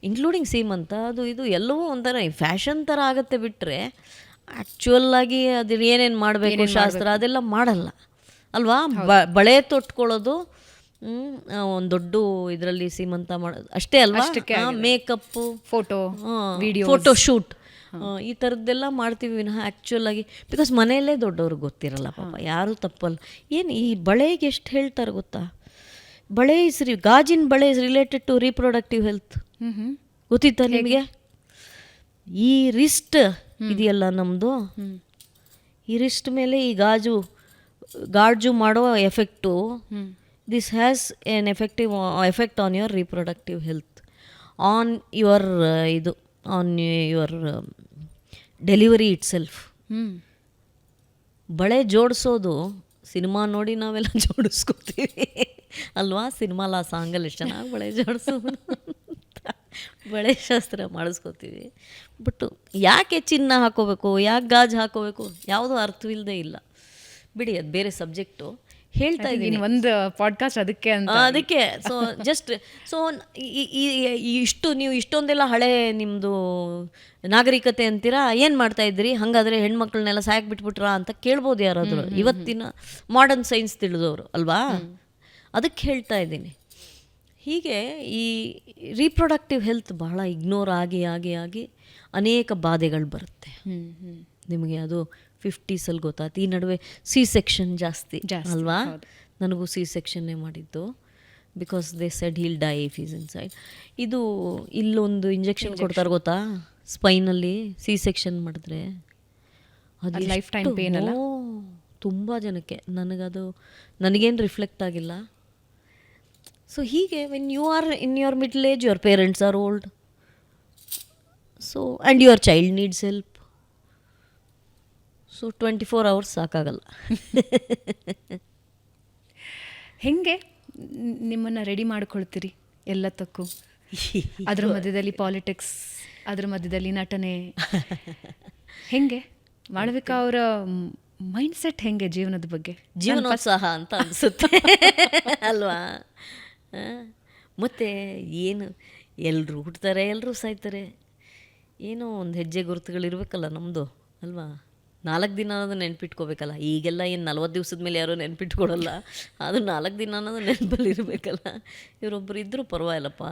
ಇನ್ಕ್ಲೂಡಿಂಗ್ ಸೀಮಂತ ಅದು ಇದು ಎಲ್ಲವೂ ಒಂಥರ ಫ್ಯಾಷನ್ ಥರ ಆಗುತ್ತೆ ಬಿಟ್ಟರೆ ಆ್ಯಕ್ಚುಯಲ್ಲಾಗಿ ಅದು ಏನೇನು ಮಾಡಬೇಕು ಶಾಸ್ತ್ರ ಅದೆಲ್ಲ ಮಾಡಲ್ಲ ಅಲ್ವಾ. ಬಳೆ ತೊಟ್ಕೊಳ್ಳೋದು, ಒಂದು ದೊಡ್ಡ ಇದರಲ್ಲಿ ಸೀಮಂತ ಮಾಡೋದು ಅಷ್ಟೇ ಅಲ್ವಾ. ಮೇಕಪ್ಪು, ಫೋಟೋ ಶೂಟ್ ಈ ಥರದ್ದೆಲ್ಲ ಮಾಡ್ತೀವಿ ವಿನಃ ಆ್ಯಕ್ಚುಲಾಗಿ ಬಿಕಾಸ್ ಮನೆಯಲ್ಲೇ ದೊಡ್ಡವ್ರಿಗೆ ಗೊತ್ತಿರಲ್ಲ ಪಾಪ, ಯಾರೂ ತಪ್ಪಲ್ಲ. ಏನು ಈ ಬಳೆಗೆ ಎಷ್ಟು ಹೇಳ್ತಾರೆ ಗೊತ್ತಾ? ಬಳೆ ಗಾಜಿನ ಬಳೆ is related to reproductive health. ಗೊತ್ತಿತ್ತಾ ನಿಮಗೆ? ಈ ರಿಸ್ಟ್ ಇದೆಯಲ್ಲ ನಮ್ಮದು, ಈ ರಿಸ್ಟ್ ಮೇಲೆ ಈ ಗಾಜು ಮಾಡೋ effect, this has N effect on your reproductive health, on your on your delivery it self. ಬಳೆ ಜೋಡಿಸೋದು ಸಿನಿಮಾ ನೋಡಿ ನಾವೆಲ್ಲ ಜೋಡಿಸ್ಕೋತೀವಿ ಅಲ್ವಾ. ಸಿನಿಮಾಲ ಆ ಸಾಂಗಲ್ಲಿ ಎಷ್ಟು ಚೆನ್ನಾಗಿ ಬಳೆ ಜೋಡಿಸೋದು ಬಳೆ ಶಾಸ್ತ್ರ ಮಾಡಿಸ್ಕೋತೀವಿ. ಬಟ್ ಯಾಕೆ ಚಿನ್ನ ಹಾಕೋಬೇಕು, ಯಾಕೆ ಗಾಜು ಹಾಕೋಬೇಕು, ಯಾವುದೋ ಅರ್ಥವಿಲ್ಲದೆ ಇಲ್ಲ. ಬಿಡಿ, ಅದು ಬೇರೆ ಸಬ್ಜೆಕ್ಟು. ಹೇಳ್ತಾ ಇದ್ದೀನಿ ಒಂದು ಪಾಡ್ಕಾಸ್ಟ್ ಅದಕ್ಕೆ. ಸೊ ಜಸ್ಟ್ ಸೊ ನೀವು ಇಷ್ಟೊಂದೆಲ್ಲ ಹಳೆ ನಿಮ್ಮದು ನಾಗರಿಕತೆ ಅಂತೀರಾ, ಏನು ಮಾಡ್ತಾ ಇದ್ದೀರಿ ಹಾಗಾದರೆ ಹೆಣ್ಮಕ್ಳನ್ನೆಲ್ಲ ಸಾಯಕ್ಕೆ ಬಿಟ್ಬಿಟ್ರಾ ಅಂತ ಕೇಳ್ಬೋದು ಯಾರಾದರೂ, ಇವತ್ತಿನ ಮಾಡರ್ನ್ ಸೈನ್ಸ್ ತಿಳಿದವರು ಅಲ್ವಾ. ಅದಕ್ಕೆ ಹೇಳ್ತಾ ಇದ್ದೀನಿ. ಹೀಗೆ ಈ ರೀಪ್ರೊಡಕ್ಟಿವ್ ಹೆಲ್ತ್ ಬಹಳ ಇಗ್ನೋರ್ ಆಗಿ ಆಗಿ ಆಗಿ ಅನೇಕ ಬಾಧೆಗಳು ಬರುತ್ತೆ ನಿಮಗೆ. ಅದು 50s ಗೊತ್ತಾಯ್ತು. ಈ ನಡುವೆ ಸೆಕ್ಷನ್ ಜಾಸ್ತಿ ಅಲ್ವಾ. ನನಗೂ ಸೆಕ್ಷನ್ನೇ ಮಾಡಿದ್ದು, because they said he'll die if is inside. ಇದು ಇಲ್ಲೊಂದು ಇಂಜೆಕ್ಷನ್ ಕೊಡ್ತಾರೆ ಗೊತ್ತಾ, ಸ್ಪೈನಲ್ಲಿ ಸೆಕ್ಷನ್ ಮಾಡಿದ್ರೆ ಅದು ಲೈಫ್ ಟೈಮ್ ಪೇನ್ ಅಲ್ಲ. ತುಂಬ ಜನಕ್ಕೆ. ನನಗೇನು ರಿಫ್ಲೆಕ್ಟ್ ಆಗಿಲ್ಲ. ಸೊ ಹೀಗೆ when you are in your middle age, your parents are old, so and your child needs help. So 24 hours ಸಾಕಾಗಲ್ಲ. ಹೆಂಗೆ ನಿಮ್ಮನ್ನು ರೆಡಿ ಮಾಡ್ಕೊಳ್ತೀರಿ ಎಲ್ಲದಕ್ಕೂ? ಅದ್ರ ಮಧ್ಯದಲ್ಲಿ ಪಾಲಿಟಿಕ್ಸ್, ಅದ್ರ ಮಧ್ಯದಲ್ಲಿ ನಟನೆ, ಹೆಂಗೆ ಮಾಡಬೇಕಾ? ಅವರ ಮೈಂಡ್ಸೆಟ್ ಹೆಂಗೆ ಜೀವನದ ಬಗ್ಗೆ? ಜೀವನೋತ್ಸಾಹ ಅಂತ ಅನಿಸುತ್ತೆ ಅಲ್ವಾ. ಮತ್ತು ಏನು, ಎಲ್ಲರೂ ಹುಡ್ತಾರೆ, ಎಲ್ಲರೂ ಸಾಯ್ತಾರೆ, ಏನೋ ಒಂದು ಹೆಜ್ಜೆ ಗುರುತುಗಳಿರ್ಬೇಕಲ್ಲ ನಮ್ಮದು ಅಲ್ವಾ. 4 ದಿನ ಅನ್ನೋದು ನೆನ್ಪಿಟ್ಕೋಬೇಕಲ್ಲ. ಈಗೆಲ್ಲ ಏನು 40 ದಿವಸದ ಮೇಲೆ ಯಾರೂ ನೆನ್ಪಿಟ್ಕೊಡಲ್ಲ. ಅದು 4 ದಿನ ಅನ್ನೋದು ನೆನಪಲ್ಲಿ ಇರಬೇಕಲ್ಲ. ಇವರೊಬ್ಬರು ಇದ್ದರೂ ಪರವಾಗಿಲ್ಲಪ್ಪ,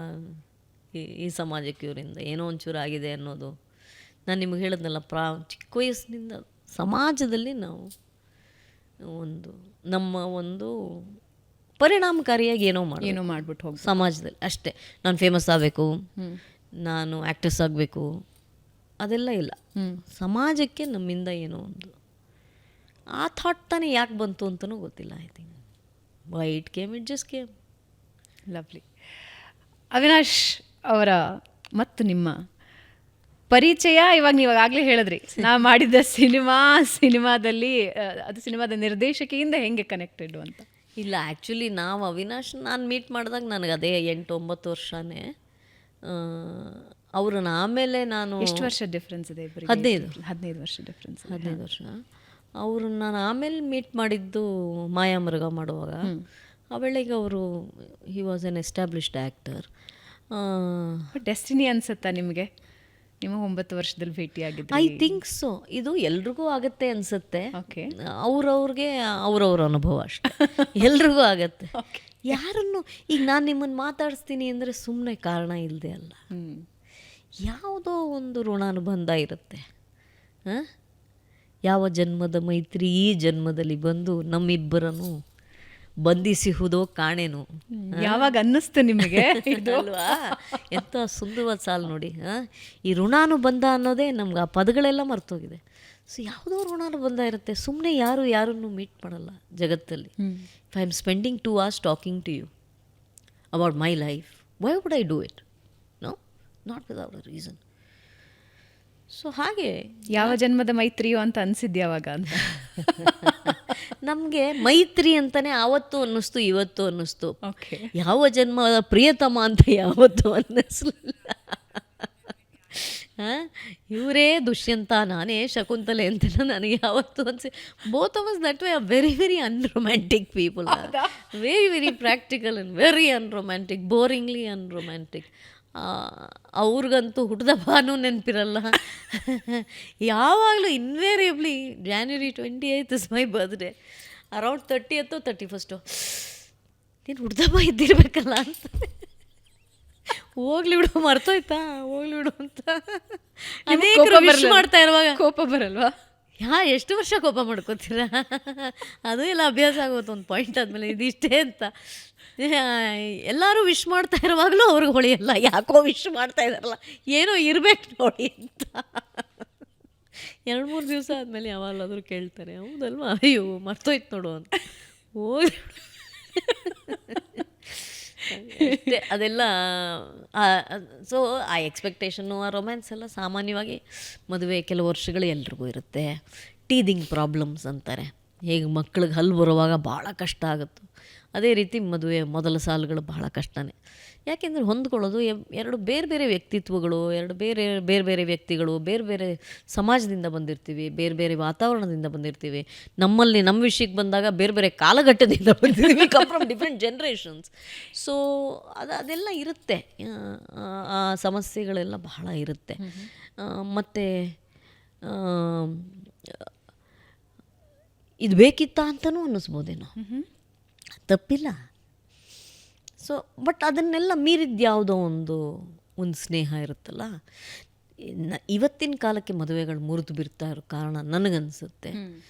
ಈ ಸಮಾಜಕ್ಕೆ ಇವರಿಂದ ಏನೋ ಒಂಚೂರು ಆಗಿದೆ ಅನ್ನೋದು. ನಾನು ನಿಮಗೆ ಹೇಳಿದ್ನಲ್ಲ, ಚಿಕ್ಕ ವಯಸ್ಸಿನಿಂದ ಸಮಾಜದಲ್ಲಿ ನಾವು ನಮ್ಮ ಒಂದು ಪರಿಣಾಮಕಾರಿಯಾಗಿ ಏನೋ ಮಾಡಿಬಿಟ್ಟು ಹೋಗಿ ಸಮಾಜದಲ್ಲಿ ಅಷ್ಟೇ. ನಾನು ಫೇಮಸ್ ಆಗಬೇಕು, ನಾನು ಆ್ಯಕ್ಟ್ರೆಸ್ ಆಗಬೇಕು, ಅದೆಲ್ಲ ಇಲ್ಲ. ಸಮಾಜಕ್ಕೆ ನಮ್ಮಿಂದ ಏನೋ ಒಂದು ಆ ಥಾಟ್ ತಾನೇ ಯಾಕೆ ಬಂತು ಅಂತಲೂ ಗೊತ್ತಿಲ್ಲ. I think why it came, it just came. Lovely. Avinash ಅವರ ಮತ್ತು ನಿಮ್ಮ ಪರಿಚಯ ಇವಾಗ ನೀವು ಆಗಲೇ ಹೇಳಿದ್ರಿ, ನಾ ಮಾಡಿದ್ದ ಸಿನಿಮಾದಲ್ಲಿ ಅದು ಸಿನಿಮಾದ ನಿರ್ದೇಶಕಿಯಿಂದ ಹೆಂಗೆ ಕನೆಕ್ಟೆಡ್ ಅಂತ. ಇಲ್ಲ, ಆ್ಯಕ್ಚುಲಿ ಅವಿನಾಶ್ ನಾನು ಮೀಟ್ ಮಾಡಿದಾಗ ನನಗೆ ಅದೇ 8-9 ವರ್ಷನೇ. ಅವ್ರನ್ನ ಆಮೇಲೆ ನಾನು ಎಷ್ಟು ವರ್ಷ ಡಿಫ್ರೆನ್ಸ್ ಇದೆ? 15 ವರ್ಷ ಡಿಫ್ರೆನ್ಸ್. 15 ವರ್ಷ. ಅವ್ರನ್ನ ನಾನು ಆಮೇಲೆ ಮೀಟ್ ಮಾಡಿದ್ದು ಮಾಯಾಮೃಗ ಮಾಡುವಾಗ. ಅವಳಿಗೆ ಅವರು he was an established actor. Destiny ಅನ್ಸುತ್ತಾ ನಿಮಗೆ? ನಿಮ್ಮ 9 ವರ್ಷದಲ್ಲಿ ಭೇಟಿಯಾಗಿದ್ದು? I think so. ಇದು ಎಲ್ರಿಗೂ ಆಗುತ್ತೆ ಅನಿಸುತ್ತೆ. ಓಕೆ, ಅವ್ರವ್ರಿಗೆ ಅವ್ರವ್ರ ಅನುಭವ ಅಷ್ಟೇ. ಎಲ್ರಿಗೂ ಆಗತ್ತೆ. ಯಾರನ್ನು ಈಗ ನಾನು ನಿಮ್ಮನ್ನು ಮಾತಾಡಿಸ್ತೀನಿ ಅಂದರೆ ಸುಮ್ಮನೆ ಕಾರಣ ಇಲ್ಲದೆ ಅಲ್ಲ, ಯಾವುದೋ ಒಂದು ಋಣಾನುಬಂಧ ಇರುತ್ತೆ. ಯಾವ ಜನ್ಮದ ಮೈತ್ರಿ ಈ ಜನ್ಮದಲ್ಲಿ ಬಂದು ನಮ್ಮಿಬ್ಬರನ್ನು ಬಂಧಿಸಿಹುದೋ ಕಾಣೆನು. ಯಾವಾಗ ಅನ್ನಿಸ್ತು ನಿಮಗೆ ಇದು? ಅಲ್ವಾ, ಎಂಥ ಸುಂದರವಾದ ಸಾಲು ನೋಡಿ. ಈ ಋಣಾನುಬಂಧ ಅನ್ನೋದೇ ನಮ್ಗೆ ಆ ಪದಗಳೆಲ್ಲ ಮರ್ತೋಗಿದೆ. ಸೊ ಯಾವುದೋ ಋಣಾನುಬಂಧ ಇರುತ್ತೆ. ಸುಮ್ಮನೆ ಯಾರನ್ನು ಮೀಟ್ ಮಾಡಲ್ಲ ಜಗತ್ತಲ್ಲಿ. If I am spending 2 hours talking to you about my life, why would I do it? No, not without a reason. So ಹಾಗೆ ಯಾವ ಜನ್ಮದ ಮೈತ್ರಿಯೋ ಅಂತ ಅನ್ಸಿದ್ದೆ ಯಾವಾಗ ಅಂತ. ನಮಗೆ ಮೈತ್ರಿ ಅಂತಾನೆ ಆವತ್ತು ಅನ್ನಿಸ್ತು, ಇವತ್ತು ಅನ್ನಿಸ್ತು. ಓಕೆ, ಯಾವ ಜನ್ಮದ ಪ್ರಿಯತಮ ಅಂತ ಯಾವತ್ತು ಅನ್ನಿಸ್ಲಿಲ್ಲ. ಇವರೇ ದುಷ್ಯಂತ, ನಾನೇ ಶಕುಂತಲೆ ಅಂತ ನನಗೆ ಯಾವತ್ತು ಅನ್ಸಿ. Both of us that way are very very unromantic people. Very very practical and very unromantic, boringly unromantic. ಅವ್ರಿಗಂತೂ ಹುಟ್ಟಿದ ಭಾನು ನೆನಪಿರಲ್ಲ. ಯಾವಾಗಲೂ invariably January 28th is my birthday. Around 30th 31st ನೀನು ಹುಡ್ದಬ್ಬ ಇದ್ದಿರ್ಬೇಕಲ್ಲ ಅಂತ. ಹೋಗ್ಲಿ ಬಿಡು, ಮರ್ತೋಯ್ತಾ, ಹೋಗ್ಲಿ ಬಿಡು ಅಂತ ಅನೇಕರು ವಿಶ್ ಮಾಡ್ತಾ ಇರುವಾಗ ಕೋಪ ಬರಲ್ವಾ? ಎಷ್ಟು ವರ್ಷ ಕೋಪ ಮಾಡ್ಕೋತೀರಾ? ಅದು ಎಲ್ಲ ಅಭ್ಯಾಸ ಆಗೋದು ಒಂದು ಪಾಯಿಂಟ್ ಆದಮೇಲೆ. ಇದಿಷ್ಟೇ ಅಂತ ಎಲ್ಲರೂ ವಿಶ್ ಮಾಡ್ತಾ ಇರುವಾಗಲೂ ಅವ್ರಿಗೆ ಹೊಳೆಯಲ್ಲ. ಯಾಕೋ ವಿಶ್ ಮಾಡ್ತಾ ಇದ್ದಾರಲ್ಲ, ಏನೋ ಇರಬೇಕು ನೋಡಿ ಅಂತ. 2-3 ದಿವಸ ಆದಮೇಲೆ ಯಾವಾಗಲಾದರೂ ಕೇಳ್ತಾರೆ, ಹೌದಲ್ವಾ, ಅಯ್ಯೋ ಮರ್ತೋಯ್ತು ನೋಡು ಅಂತ. ಹೋಗಿ ಅಷ್ಟೇ. ಅದೆಲ್ಲ ಸೊ ಆ ಎಕ್ಸ್ಪೆಕ್ಟೇಷನ್ನು, ಆ ರೊಮ್ಯಾನ್ಸ್ ಎಲ್ಲ ಸಾಮಾನ್ಯವಾಗಿ ಮದುವೆ ಕೆಲವು ವರ್ಷಗಳು ಎಲ್ರಿಗೂ ಇರುತ್ತೆ. ಟೀದಿಂಗ್ ಪ್ರಾಬ್ಲಮ್ಸ್ ಅಂತಾರೆ. ಹೇಗೆ ಮಕ್ಳಿಗೆ ಹಲ್ಲು ಬರುವಾಗ ಭಾಳ ಕಷ್ಟ ಆಗುತ್ತೋ, ಅದೇ ರೀತಿ ಮದುವೆ ಮೊದಲ ಸಾಲುಗಳು ಬಹಳ ಕಷ್ಟನೇ. ಯಾಕೆಂದರೆ ಹೊಂದ್ಕೊಳ್ಳೋದು ಎರಡು ಬೇರೆ ಬೇರೆ ವ್ಯಕ್ತಿತ್ವಗಳು, ಬೇರೆ ಬೇರೆ ವ್ಯಕ್ತಿಗಳು, ಬೇರೆ ಬೇರೆ ಸಮಾಜದಿಂದ ಬಂದಿರ್ತೀವಿ, ಬೇರೆ ಬೇರೆ ವಾತಾವರಣದಿಂದ ಬಂದಿರ್ತೀವಿ. ನಮ್ಮಲ್ಲಿ ನಮ್ಮ ವಿಷಯಕ್ಕೆ ಬಂದಾಗ ಬೇರೆ ಬೇರೆ ಕಾಲಘಟ್ಟದಿಂದ ಬಂದಿರ್ತೀವಿ, come from different generations. So ಅದೆಲ್ಲ ಇರುತ್ತೆ, ಆ ಸಮಸ್ಯೆಗಳೆಲ್ಲ ಬಹಳ ಇರುತ್ತೆ. ಮತ್ತು ಇದು ಬೇಕಿತ್ತಾ ಅಂತಲೂ ಅನ್ನಿಸ್ಬೋದೇನೋ, ತಪ್ಪಿಲ್ಲ. ಸೊ ಬಟ್ ಅದನ್ನೆಲ್ಲ ಮೀರಿದ್ದು ಯಾವುದೋ ಒಂದು ಸ್ನೇಹ ಇರುತ್ತಲ್ಲ. ಇವತ್ತಿನ ಕಾಲಕ್ಕೆ ಮದುವೆಗಳು ಮುರಿದು ಬಿಡ್ತಾ ಇರೋ ಕಾರಣ ನನಗನ್ಸುತ್ತೆ,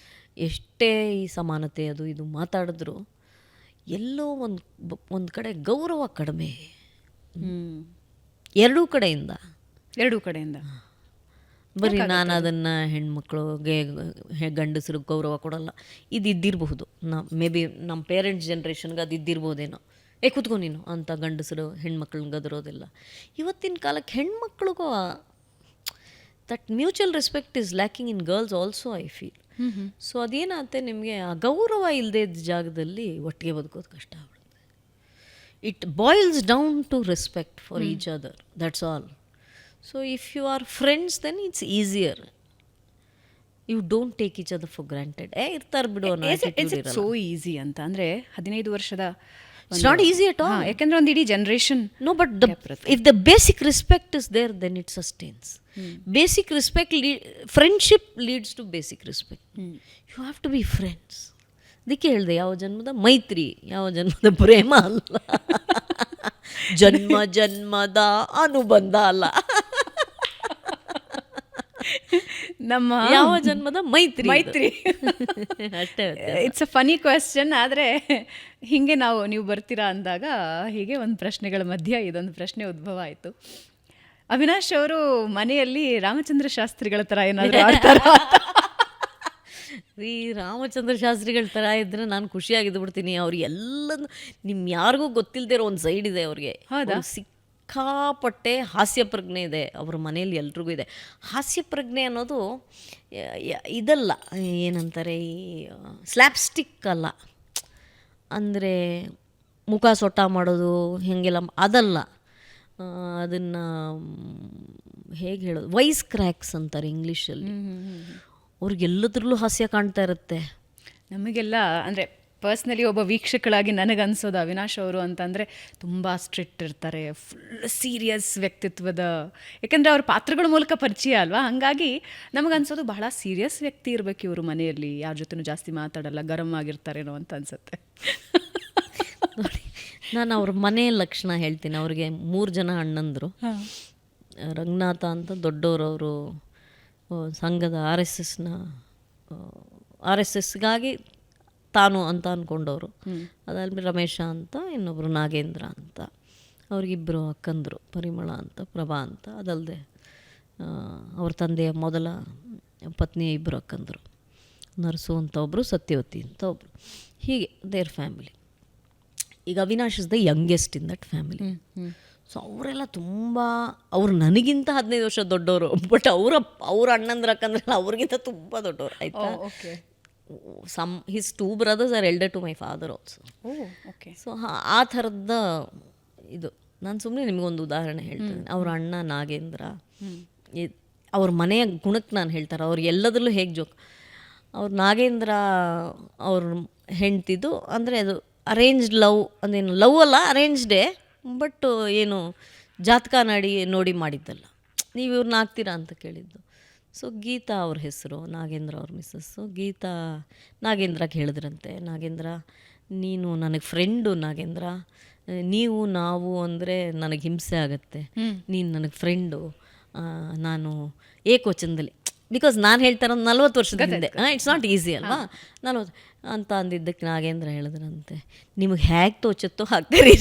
ಎಷ್ಟೇ ಈ ಸಮಾನತೆ ಅದು ಇದು ಮಾತಾಡಿದ್ರು ಎಲ್ಲೋ ಒಂದು ಕಡೆ ಗೌರವ ಕಡಿಮೆ. ಎರಡೂ ಕಡೆಯಿಂದ ಬರೀ ನಾನು ಅದನ್ನು ಹೆಣ್ಮಕ್ಳಿಗೆ ಗಂಡಸರು ಗೌರವ ಕೊಡಲ್ಲ, ಇದ್ದಿರಬಹುದು. ಮೇ ಬಿ ನಮ್ಮ ಪೇರೆಂಟ್ಸ್ ಜನ್ರೇಷನ್ಗೆ ಅದು ಇದ್ದಿರ್ಬೋದೇನೋ. ಕೂತ್ಕೊ ನೀನು ಅಂತ ಗಂಡಸರು ಹೆಣ್ಮಕ್ಳನ್ನ ಗದರೋದಿಲ್ಲ. ಇವತ್ತಿನ ಕಾಲಕ್ಕೆ ಹೆಣ್ಮಕ್ಳಿಗೂ that mutual respect is lacking in girls also, I feel. So ಅದೇನಂತೆ, ನಿಮಗೆ ಆ ಗೌರವ ಇಲ್ಲದೆ ಇದ್ದ ಜಾಗದಲ್ಲಿ ಒಟ್ಟಿಗೆ ಬದುಕೋದು ಕಷ್ಟ ಆಗ್ಬಿಡುತ್ತೆ. It boils down to respect for each other, that's all. So if you are friends then it's easier. You don't take each other for granted. ಇರ್ತಾರೆ ಬಿಡು ಅನ್ನೋ ಸೋ ಈಸಿ ಅಂತ. ಅಂದರೆ 15 ವರ್ಷದ It's not easy at all. ಯಾಕೆಂದ್ರೆ ಒಂದು ಇಡೀ generation. No, but if the basic respect is there, then it sustains. Basic respect, friendship leads to basic respect. You have to be friends. ಅದಕ್ಕೆ ಹೇಳಿದೆ, ಯಾವ ಜನ್ಮದ ಮೈತ್ರಿ, ಯಾವ ಜನ್ಮದ ಪ್ರೇಮ ಅಲ್ಲ, ಜನ್ಮ ಜನ್ಮದ ಅನುಬಂಧ ಅಲ್ಲ, ನಮ್ಮ ಯಾವ ಜನ್ಮದ ಮೈತ್ರಿ ಅಷ್ಟೇ. It's a funny question. ಆದರೆ ಹೀಗೆ ನೀವು ಬರ್ತೀರಾ ಅಂದಾಗ ಹೀಗೆ ಒಂದು ಪ್ರಶ್ನೆಗಳ ಮಧ್ಯೆ ಇದೊಂದು ಪ್ರಶ್ನೆ ಉದ್ಭವ ಆಯಿತು. ಅವಿನಾಶ್ ಅವರು ಮನೆಯಲ್ಲಿ ರಾಮಚಂದ್ರ ಶಾಸ್ತ್ರಿಗಳ ಥರ ಏನಾದರೂ ಆಡ್ತಾರ? ಈ ರಾಮಚಂದ್ರ ಶಾಸ್ತ್ರಿಗಳ ಥರ ಇದ್ದರೆ ನಾನು ಖುಷಿಯಾಗಿದ್ದು ಬಿಡ್ತೀನಿ. ಅವ್ರು ಎಲ್ಲನೂ ಯಾರಿಗೂ ಗೊತ್ತಿಲ್ಲದೆ ಇರೋ ಒಂದು ಸೈಡ್ ಇದೆ ಅವ್ರಿಗೆ. ಹೌದಾ? ಸಿಕ್ಕಾಪಟ್ಟೆ ಹಾಸ್ಯ ಪ್ರಜ್ಞೆ ಇದೆ ಅವ್ರ ಮನೆಯಲ್ಲಿ, ಎಲ್ರಿಗೂ ಇದೆ. ಹಾಸ್ಯ ಪ್ರಜ್ಞೆ ಅನ್ನೋದು ಇದಲ್ಲ, ಏನಂತಾರೆ, ಈ ಸ್ಲ್ಯಾಪ್ಸ್ಟಿಕ್ ಅಲ್ಲ. ಅಂದರೆ ಮುಖ ಸೊಟ್ಟ ಮಾಡೋದು ಹೀಗೆಲ್ಲ ಅದಲ್ಲ. ಅದನ್ನು ಹೇಗೆ ಹೇಳೋದು, ವೈಸ್ ಕ್ರ್ಯಾಕ್ಸ್ ಅಂತಾರೆ ಇಂಗ್ಲೀಷಲ್ಲಿ. ಅವ್ರಿಗೆಲ್ಲದ್ರಲ್ಲೂ ಹಾಸ್ಯ ಕಾಣ್ತಾ ಇರುತ್ತೆ. ನಮಗೆಲ್ಲ ಅಂದರೆ ಪರ್ಸ್ನಲಿ ಒಬ್ಬ ವೀಕ್ಷಕಳಾಗಿ ನನಗನ್ಸೋದು ಅವಿನಾಶ್ ಅವರು ಅಂತಂದರೆ ತುಂಬ ಸ್ಟ್ರಿಕ್ಟ್ ಇರ್ತಾರೆ, ಫುಲ್ ಸೀರಿಯಸ್ ವ್ಯಕ್ತಿತ್ವದ. ಯಾಕೆಂದರೆ ಅವ್ರ ಪಾತ್ರಗಳ ಮೂಲಕ ಪರಿಚಯ ಅಲ್ವಾ, ಹಾಗಾಗಿ ನಮಗನ್ಸೋದು ಬಹಳ ಸೀರಿಯಸ್ ವ್ಯಕ್ತಿ ಇರಬೇಕು ಇವರು. ಮನೆಯಲ್ಲಿ ಯಾರ ಜೊತೆನೂ ಜಾಸ್ತಿ ಮಾತಾಡಲ್ಲ, ಗರಂ ಆಗಿರ್ತಾರೇನೋ ಅಂತ ಅನ್ಸುತ್ತೆ. ನೋಡಿ, ನಾನು ಅವ್ರ ಮನೆ ಲಕ್ಷಣ ಹೇಳ್ತೀನಿ. ಅವ್ರಿಗೆ 3 ಜನ ಅಣ್ಣಂದರು. ರಂಗನಾಥ ಅಂತ ದೊಡ್ಡವರು, ಸಂಘದ ಆರ್ ಎಸ್ ಎಸ್ಗಾಗಿ ತಾನು ಅಂತ ಅಂದ್ಕೊಂಡವರು. ಅದಾದ್ಮೇಲೆ ರಮೇಶ ಅಂತ, ಇನ್ನೊಬ್ಬರು ನಾಗೇಂದ್ರ ಅಂತ, ಅವ್ರಿಗಿಬ್ಬರು ಅಕ್ಕಂದರು, ಪರಿಮಳ ಅಂತ, ಪ್ರಭಾ ಅಂತ. ಅದಲ್ಲದೆ ಅವ್ರ ತಂದೆಯ ಮೊದಲ ಪತ್ನಿಯ ಇಬ್ಬರು ಅಕ್ಕಂದರು, ನರ್ಸು ಅಂತ ಒಬ್ಬರು, ಸತ್ಯವತಿ ಅಂತ ಒಬ್ಬರು. ಹೀಗೆ ದೇರ್ ಫ್ಯಾಮಿಲಿ. ಈಗ Avinash is the youngest in that family. So ಅವರೆಲ್ಲ ತುಂಬ, ಅವ್ರು ನನಗಿಂತ 15 ವರ್ಷ ದೊಡ್ಡವರು, ಬಟ್ ಅವ್ರ ಅಣ್ಣಂದ್ರ ಅಕ್ಕಂದ್ರಲ್ಲ ಅವ್ರಿಗಿಂತ ತುಂಬ ದೊಡ್ಡವರು, ಆಯಿತಾ. His 2 brothers are elder to my father also. So ಆ ಥರದ ಇದು. ನಾನು ಸುಮ್ಮನೆ ನಿಮಗೊಂದು ಉದಾಹರಣೆ ಹೇಳ್ತೇನೆ. ಅವ್ರ ಅಣ್ಣ ನಾಗೇಂದ್ರ, ಅವ್ರ ಮನೆಯ ಗುಣಕ್ಕೆ ನಾನು ಹೇಳ್ತಾರೆ, ಅವ್ರು ಎಲ್ಲದರಲ್ಲೂ ಹೇಗೆ ಜೋಕ್. ಅವ್ರು ನಾಗೇಂದ್ರ ಅವ್ರ ಹೆಂಡ್ತಿದ್ದು ಅಂದರೆ ಅದು ಅರೇಂಜ್ಡ್ ಲವ್, ಅಂದೇನು ಲವ್ ಅಲ್ಲ, ಅರೇಂಜ್ಡೇ, ಬಟ್ ಏನು ಜಾತಕ ನೋಡಿ ಮಾಡಿದ್ದಲ್ಲ. ನೀವು ಇವ್ರನ್ನ ಆಗ್ತೀರಾ ಅಂತ ಕೇಳಿದ್ದು. ಸೊ ಗೀತಾ ಅವ್ರ ಹೆಸರು, ನಾಗೇಂದ್ರ ಅವ್ರ ಮಿಸ್ಸಸ್ಸು. ಗೀತಾ ನಾಗೇಂದ್ರಕ್ಕೆ ಹೇಳಿದ್ರಂತೆ, ನಾಗೇಂದ್ರ ನೀನು ನನಗೆ ಫ್ರೆಂಡು, ನಾಗೇಂದ್ರ ನೀವು ನಾವು ಅಂದರೆ ನನಗೆ ಹಿಂಸೆ ಆಗುತ್ತೆ, ನೀನು ನನಗೆ ಫ್ರೆಂಡು, ನಾನು ಏಕವಚನದಲ್ಲಿ, ಬಿಕಾಸ್ ನಾನು ಹೇಳ್ತಾ ಇರೋದು 40 ವರ್ಷದ ಹಿಂದೆ, ಇಟ್ಸ್ ನಾಟ್ ಈಸಿ ಅಲ್ವಾ, 40 ಅಂತ ಅಂದಿದ್ದಕ್ಕೆ ನಾಗೇಂದ್ರ ಹೇಳಿದ್ರಂತೆ, ನಿಮಗೆ ಹೇಗೆ ತೋಚತ್ತೋ ಹಾಕ್ತೀರಿ.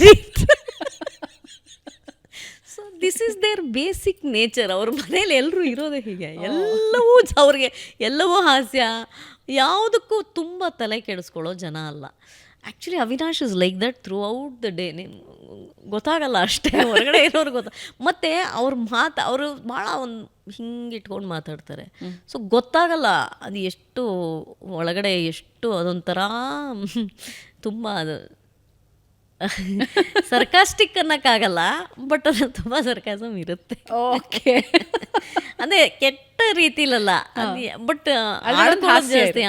So this is their basic nature. ಅವ್ರ ಮನೇಲಿ ಎಲ್ಲರೂ ಇರೋದೇ ಹೀಗೆ, ಎಲ್ಲವೂ ಅವ್ರಿಗೆ ಎಲ್ಲವೂ ಹಾಸ್ಯ, ಯಾವುದಕ್ಕೂ ತುಂಬ ತಲೆ ಕೆಡಿಸ್ಕೊಳ್ಳೋ ಜನ ಅಲ್ಲ. Actually Avinash is like that through out the day. ಗೊತ್ತಾಗಲ್ಲ ಅಷ್ಟೇ, ಹೊರಗಡೆ ಇರೋರು ಮತ್ತು ಅವರು ಭಾಳ ಒಂದು ಹಿಂಗೆ ಇಟ್ಕೊಂಡು ಮಾತಾಡ್ತಾರೆ. ಸೊ ಗೊತ್ತಾಗಲ್ಲ ಅದು ಎಷ್ಟು ಒಳಗಡೆ, ಎಷ್ಟು ಅದೊಂಥರ ತುಂಬ ಅದು ಸರ್ಕಾಸ್ಟಿಕ್ ಅನ್ನೋಕ್ಕಾಗಲ್ಲ, ಬಟ್ ಅದು ತುಂಬ ಸರ್ಕಾಸಮ್ ಇರುತ್ತೆ. ಓಕೆ, ಅದೇ ಕೆಟ್ಟ ರೀತಿಲಲ್ಲ, ಬಟ್ ಆಡ್ಕೊಳ್ಳೋದು ಜಾಸ್ತಿ,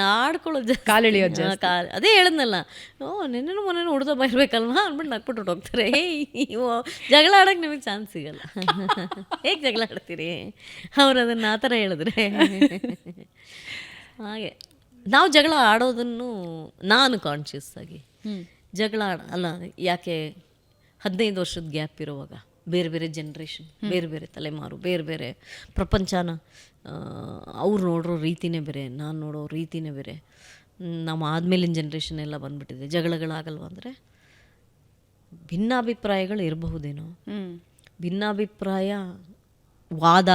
ಕಾಲೆಳೆಯೋದು ಜಾಸ್ತಿ. ಅದೇ ಹೇಳಿದ್ನಲ್ಲ, ನೆನ್ನೆನೂ ಮೊನ್ನೆ ಹುಡ್ದ ಬರಬೇಕಲ್ವಾ ಅಂದ್ಬಿಟ್ಟು ನಕ್ಬಿಟ್ಟು ಹೋಗ್ತಾರೆ. ಜಗಳ ಆಡೋಕ್ಕೆ ನಿಮಗೆ ಚಾನ್ಸ್ ಸಿಗಲ್ಲ. ಹೇಗೆ ಜಗಳ ಆಡ್ತೀರಿ ಅವ್ರು ಅದನ್ನು ಆ ಥರ ಹೇಳಿದ್ರೆ? ಹಾಗೆ ನಾವು ಜಗಳ ಆಡೋದನ್ನು ನಾನು ಕಾನ್ಷಿಯಸ್ ಆಗಿ ಜಗಳ ಅಲ್ಲ, ಯಾಕೆ 15 ವರ್ಷದ ಗ್ಯಾಪ್ ಇರುವಾಗ ಬೇರೆ ಬೇರೆ ಜನ್ರೇಷನ್, ಬೇರೆ ಬೇರೆ ತಲೆಮಾರು, ಬೇರೆ ಬೇರೆ ಪ್ರಪಂಚನ ಅವ್ರು ನೋಡೋ ರೀತಿನೇ ಬೇರೆ, ನಾನು ನೋಡೋ ರೀತಿನೇ ಬೇರೆ. ನಮ್ಮ ಆದಮೇಲಿನ ಜನ್ರೇಷನ್ ಎಲ್ಲ ಬಂದ್ಬಿಟ್ಟಿದೆ. ಜಗಳಗಳಾಗಲ್ವ ಅಂದರೆ ಭಿನ್ನಾಭಿಪ್ರಾಯಗಳು ಇರಬಹುದೇನೋ, ಭಿನ್ನಾಭಿಪ್ರಾಯ, ವಾದ,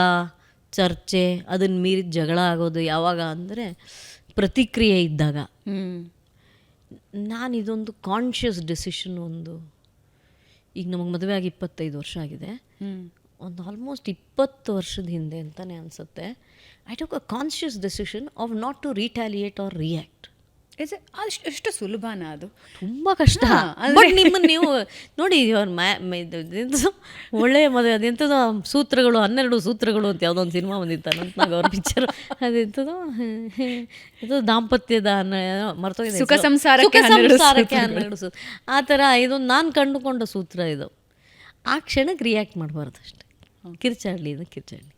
ಚರ್ಚೆ, ಅದನ್ನು ಮೀರಿದ ಜಗಳ ಆಗೋದು ಯಾವಾಗ ಅಂದರೆ ಪ್ರತಿಕ್ರಿಯೆ ಇದ್ದಾಗ. ನಾನು ಇದೊಂದು ಕಾನ್ಷಿಯಸ್ ಡೆಸಿಷನ್, ಈಗ ನಮಗೆ ಮದುವೆ ಆಗಿ 25 ವರ್ಷ ಆಗಿದೆ, ಒಂದು ಆಲ್ಮೋಸ್ಟ್ 20 ವರ್ಷದ ಹಿಂದೆ ಅಂತಲೇ ಅನಿಸುತ್ತೆ, I took a conscious decision of not to retaliate or react. ಅಷ್ಟು ಸುಲಭನ ಅದು? ತುಂಬ ಕಷ್ಟ. ಬಟ್ ನಿಮ್ಮನ್ನು ನೀವು ನೋಡಿ, ಒಳ್ಳೆಯ ಮದುವೆ ಅದೆಂಥದ್ದು ಸೂತ್ರಗಳು, 12 ಸೂತ್ರಗಳು ಅಂತ ಯಾವುದೋ ಒಂದು ಸಿನಿಮಾ ಬಂದಿತ್ತು ಅನಂತನಾಗ್ ಅವ್ರ ಪಿಕ್ಚರು, ಅದೆಂಥದ್ದು ಇದು ದಾಂಪತ್ಯದ ಮರ್ತೋಗಿದೆ, ಸುಖ ಸಂಸಾರಕ್ಕೆ 12 ಸೂತ್ರ. ಆ ಥರ ಇದೊಂದು ನಾನು ಕಂಡುಕೊಂಡ ಸೂತ್ರ ಇದು. ಆ ಕ್ಷಣಕ್ಕೆ ರಿಯಾಕ್ಟ್ ಮಾಡಬಾರ್ದು ಅಷ್ಟೇ, ಕಿರ್ಚಾಡಲಿ ಇದು ಕಿರ್ಚಾಡಲಿ.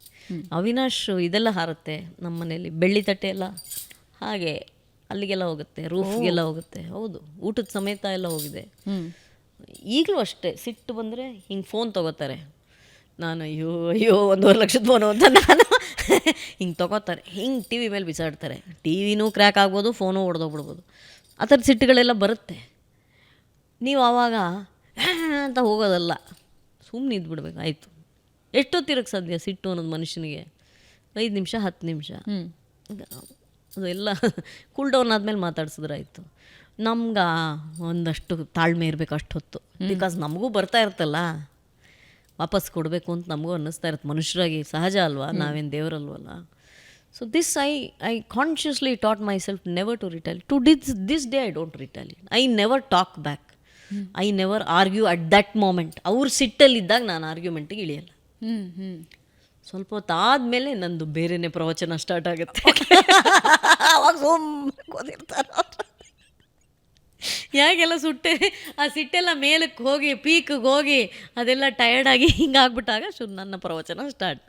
ಅವಿನಾಶ್ ಇದೆಲ್ಲ ಹಾರುತ್ತೆ ನಮ್ಮ ಮನೇಲಿ, ಬೆಳ್ಳಿ ತಟ್ಟೆ ಎಲ್ಲ ಹಾಗೆ ಅಲ್ಲಿಗೆಲ್ಲ ಹೋಗುತ್ತೆ, ರೂಫ್ಗೆಲ್ಲ ಹೋಗುತ್ತೆ. ಹೌದು, ಊಟದ ಸಮೇತ ಎಲ್ಲ ಹೋಗಿದೆ. ಈಗಲೂ ಅಷ್ಟೇ, ಸಿಟ್ಟು ಬಂದರೆ ಹಿಂಗೆ ಫೋನ್ ತೊಗೋತಾರೆ. ನಾನು ಅಯ್ಯೋ 1.5 ಲಕ್ಷದ ಫೋನು ಅಂತ ನಾನು ಹಿಂಗೆ ತೊಗೋತಾರೆ, ಹಿಂಗೆ ಟಿ ವಿ ಮೇಲೆ ಬಿಸಾಡ್ತಾರೆ. ಟಿ ವಿನೂ ಕ್ರ್ಯಾಕ್ ಆಗ್ಬೋದು, ಫೋನು ಹೊಡೆದೋಗ್ಬಿಡ್ಬೋದು. ಆ ಥರದ ಸಿಟ್ಟುಗಳೆಲ್ಲ ಬರುತ್ತೆ. ನೀವು ಆವಾಗ ಅಂತ ಹೋಗೋದಲ್ಲ, ಸುಮ್ಮನೆ ಇದ್ಬಿಡ್ಬೇಕು. ಆಯಿತು, ಎಷ್ಟೊತ್ತಿರಕ್ಕೆ ಸಾಧ್ಯ ಸಿಟ್ಟು ಅನ್ನೋದು ಮನುಷ್ಯನಿಗೆ? 5 ನಿಮಿಷ 10 ನಿಮಿಷ ಅದೆಲ್ಲ ಕೂಲ್ ಡೌನ್ ಆದಮೇಲೆ ಮಾತಾಡ್ಸಿದ್ರಾಯ್ತು. ನಮ್ಗೆ ಒಂದಷ್ಟು ತಾಳ್ಮೆ ಇರಬೇಕು ಅಷ್ಟು ಹೊತ್ತು, ಬಿಕಾಸ್ ನಮಗೂ ಬರ್ತಾ ಇರ್ತಲ್ಲ, ವಾಪಸ್ ಕೊಡಬೇಕು ಅಂತ ನಮಗೂ ಅನ್ನಿಸ್ತಾ ಇರುತ್ತೆ. ಮನುಷ್ಯರಾಗಿ ಸಹಜ ಅಲ್ವಾ, ನಾವೇನು ದೇವರಲ್ವಲ್ಲ. So this I consciously taught myself never to retaliate. To this day I don't retaliate. I never talk back, I never argue at that moment. ಅವ್ರ ಸಿಟ್ಟಲ್ಲಿದ್ದಾಗ ನಾನು ಆರ್ಗ್ಯುಮೆಂಟಿಗೆ ಇಳಿಯಲ್ಲ. ಸ್ವಲ್ಪ ಹೊತ್ತು ಆದಮೇಲೆ ನಂದು ಬೇರೆಯೇ ಪ್ರವಚನ ಸ್ಟಾರ್ಟ್ ಆಗುತ್ತೆ. ಅವಾಗ ಸೋಮ್ಕೋದಿರ್ತಾರೆ. ಯಾಕೆಲ್ಲ ಆ ಸಿಟ್ಟೆಲ್ಲ ಮೇಲಕ್ಕೆ ಹೋಗಿ ಪೀಕಿಗೆ ಹೋಗಿ ಅದೆಲ್ಲ ಟಯರ್ಡಾಗಿ ಹಿಂಗಾಗ್ಬಿಟ್ಟಾಗ ನನ್ನ ಪ್ರವಚನ ಸ್ಟಾರ್ಟ್.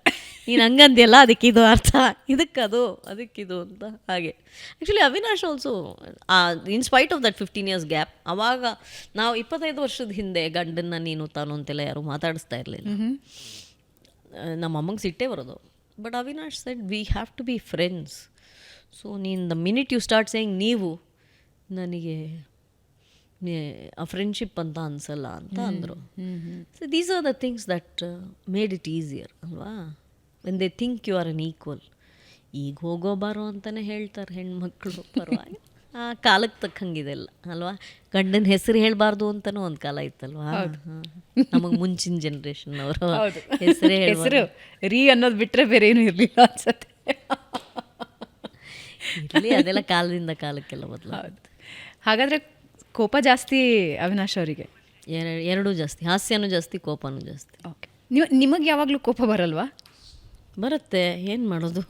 ನೀನು ಹಂಗಂದಿಯಲ್ಲ, ಅದಕ್ಕಿದು ಅರ್ಥ, ಇದಕ್ಕದು, ಅದಕ್ಕಿದು ಅಂತ. ಹಾಗೆ actually Avinash also in spite of that 15 years gap, ಆವಾಗ ನಾವು 25 ವರ್ಷದ ಹಿಂದೆ ಗಂಡನ್ನ ನೀನು ತಾನು ಅಂತೆಲ್ಲ ಯಾರೂ ಮಾತಾಡಿಸ್ತಾ ಇರಲಿಲ್ಲ. ನಮ್ಮ ಅಮ್ಮಂಗೆ ಸಿಟ್ಟೇ ಬರೋದು. But Avinash said we have to be friends. So ನೀನು the minute you start saying ನೀವು ನನಗೆ ಆ ಫ್ರೆಂಡ್ಶಿಪ್ ಅಂತ ಅನಿಸಲ್ಲ ಅಂತ ಅಂದರು. So these are the things that made it easier ಅಲ್ವಾ, when they think you are unequal. ಈಗ ಹೋಗೋ ಬಾರೋ ಅಂತಲೇ ಹೇಳ್ತಾರೆ ಹೆಣ್ಮಕ್ಳು, ಪರವಾಗಿ ಆ ಕಾಲಕ್ಕೆ ತಕ್ಕಂಗಿದೆಲ್ಲ ಅಲ್ವಾ. ಗಂಡನ ಹೆಸರು ಹೇಳಬಾರ್ದು ಅಂತಲೂ ಒಂದು ಕಾಲ ಇತ್ತಲ್ವಾ, ನಮಗೆ ಮುಂಚಿನ ಜನ್ರೇಷನ್ ಅವರು ಹೆಸರೇ ಹೆಸರು ರೀ ಅನ್ನೋದು ಬಿಟ್ಟರೆ ಬೇರೆ ಏನೂ ಇರಲಿಲ್ಲ ಅನ್ಸತ್ತೆ. ಇರಲಿ, ಅದೆಲ್ಲ ಕಾಲದಿಂದ ಕಾಲಕ್ಕೆಲ್ಲ ಬದಲಾಗುತ್ತೆ. ಹಾಗಾದರೆ ಕೋಪ ಜಾಸ್ತಿ ಅವಿನಾಶ್ ಅವರಿಗೆ? ಎರಡೂ ಜಾಸ್ತಿ, ಹಾಸ್ಯನೂ ಜಾಸ್ತಿ, ಕೋಪನೂ ಜಾಸ್ತಿ. ಓಕೆ, ನಿಮಗೆ ಯಾವಾಗಲೂ ಕೋಪ ಬರಲ್ವಾ? ಬರುತ್ತೆ, ಏನು ಮಾಡೋದು.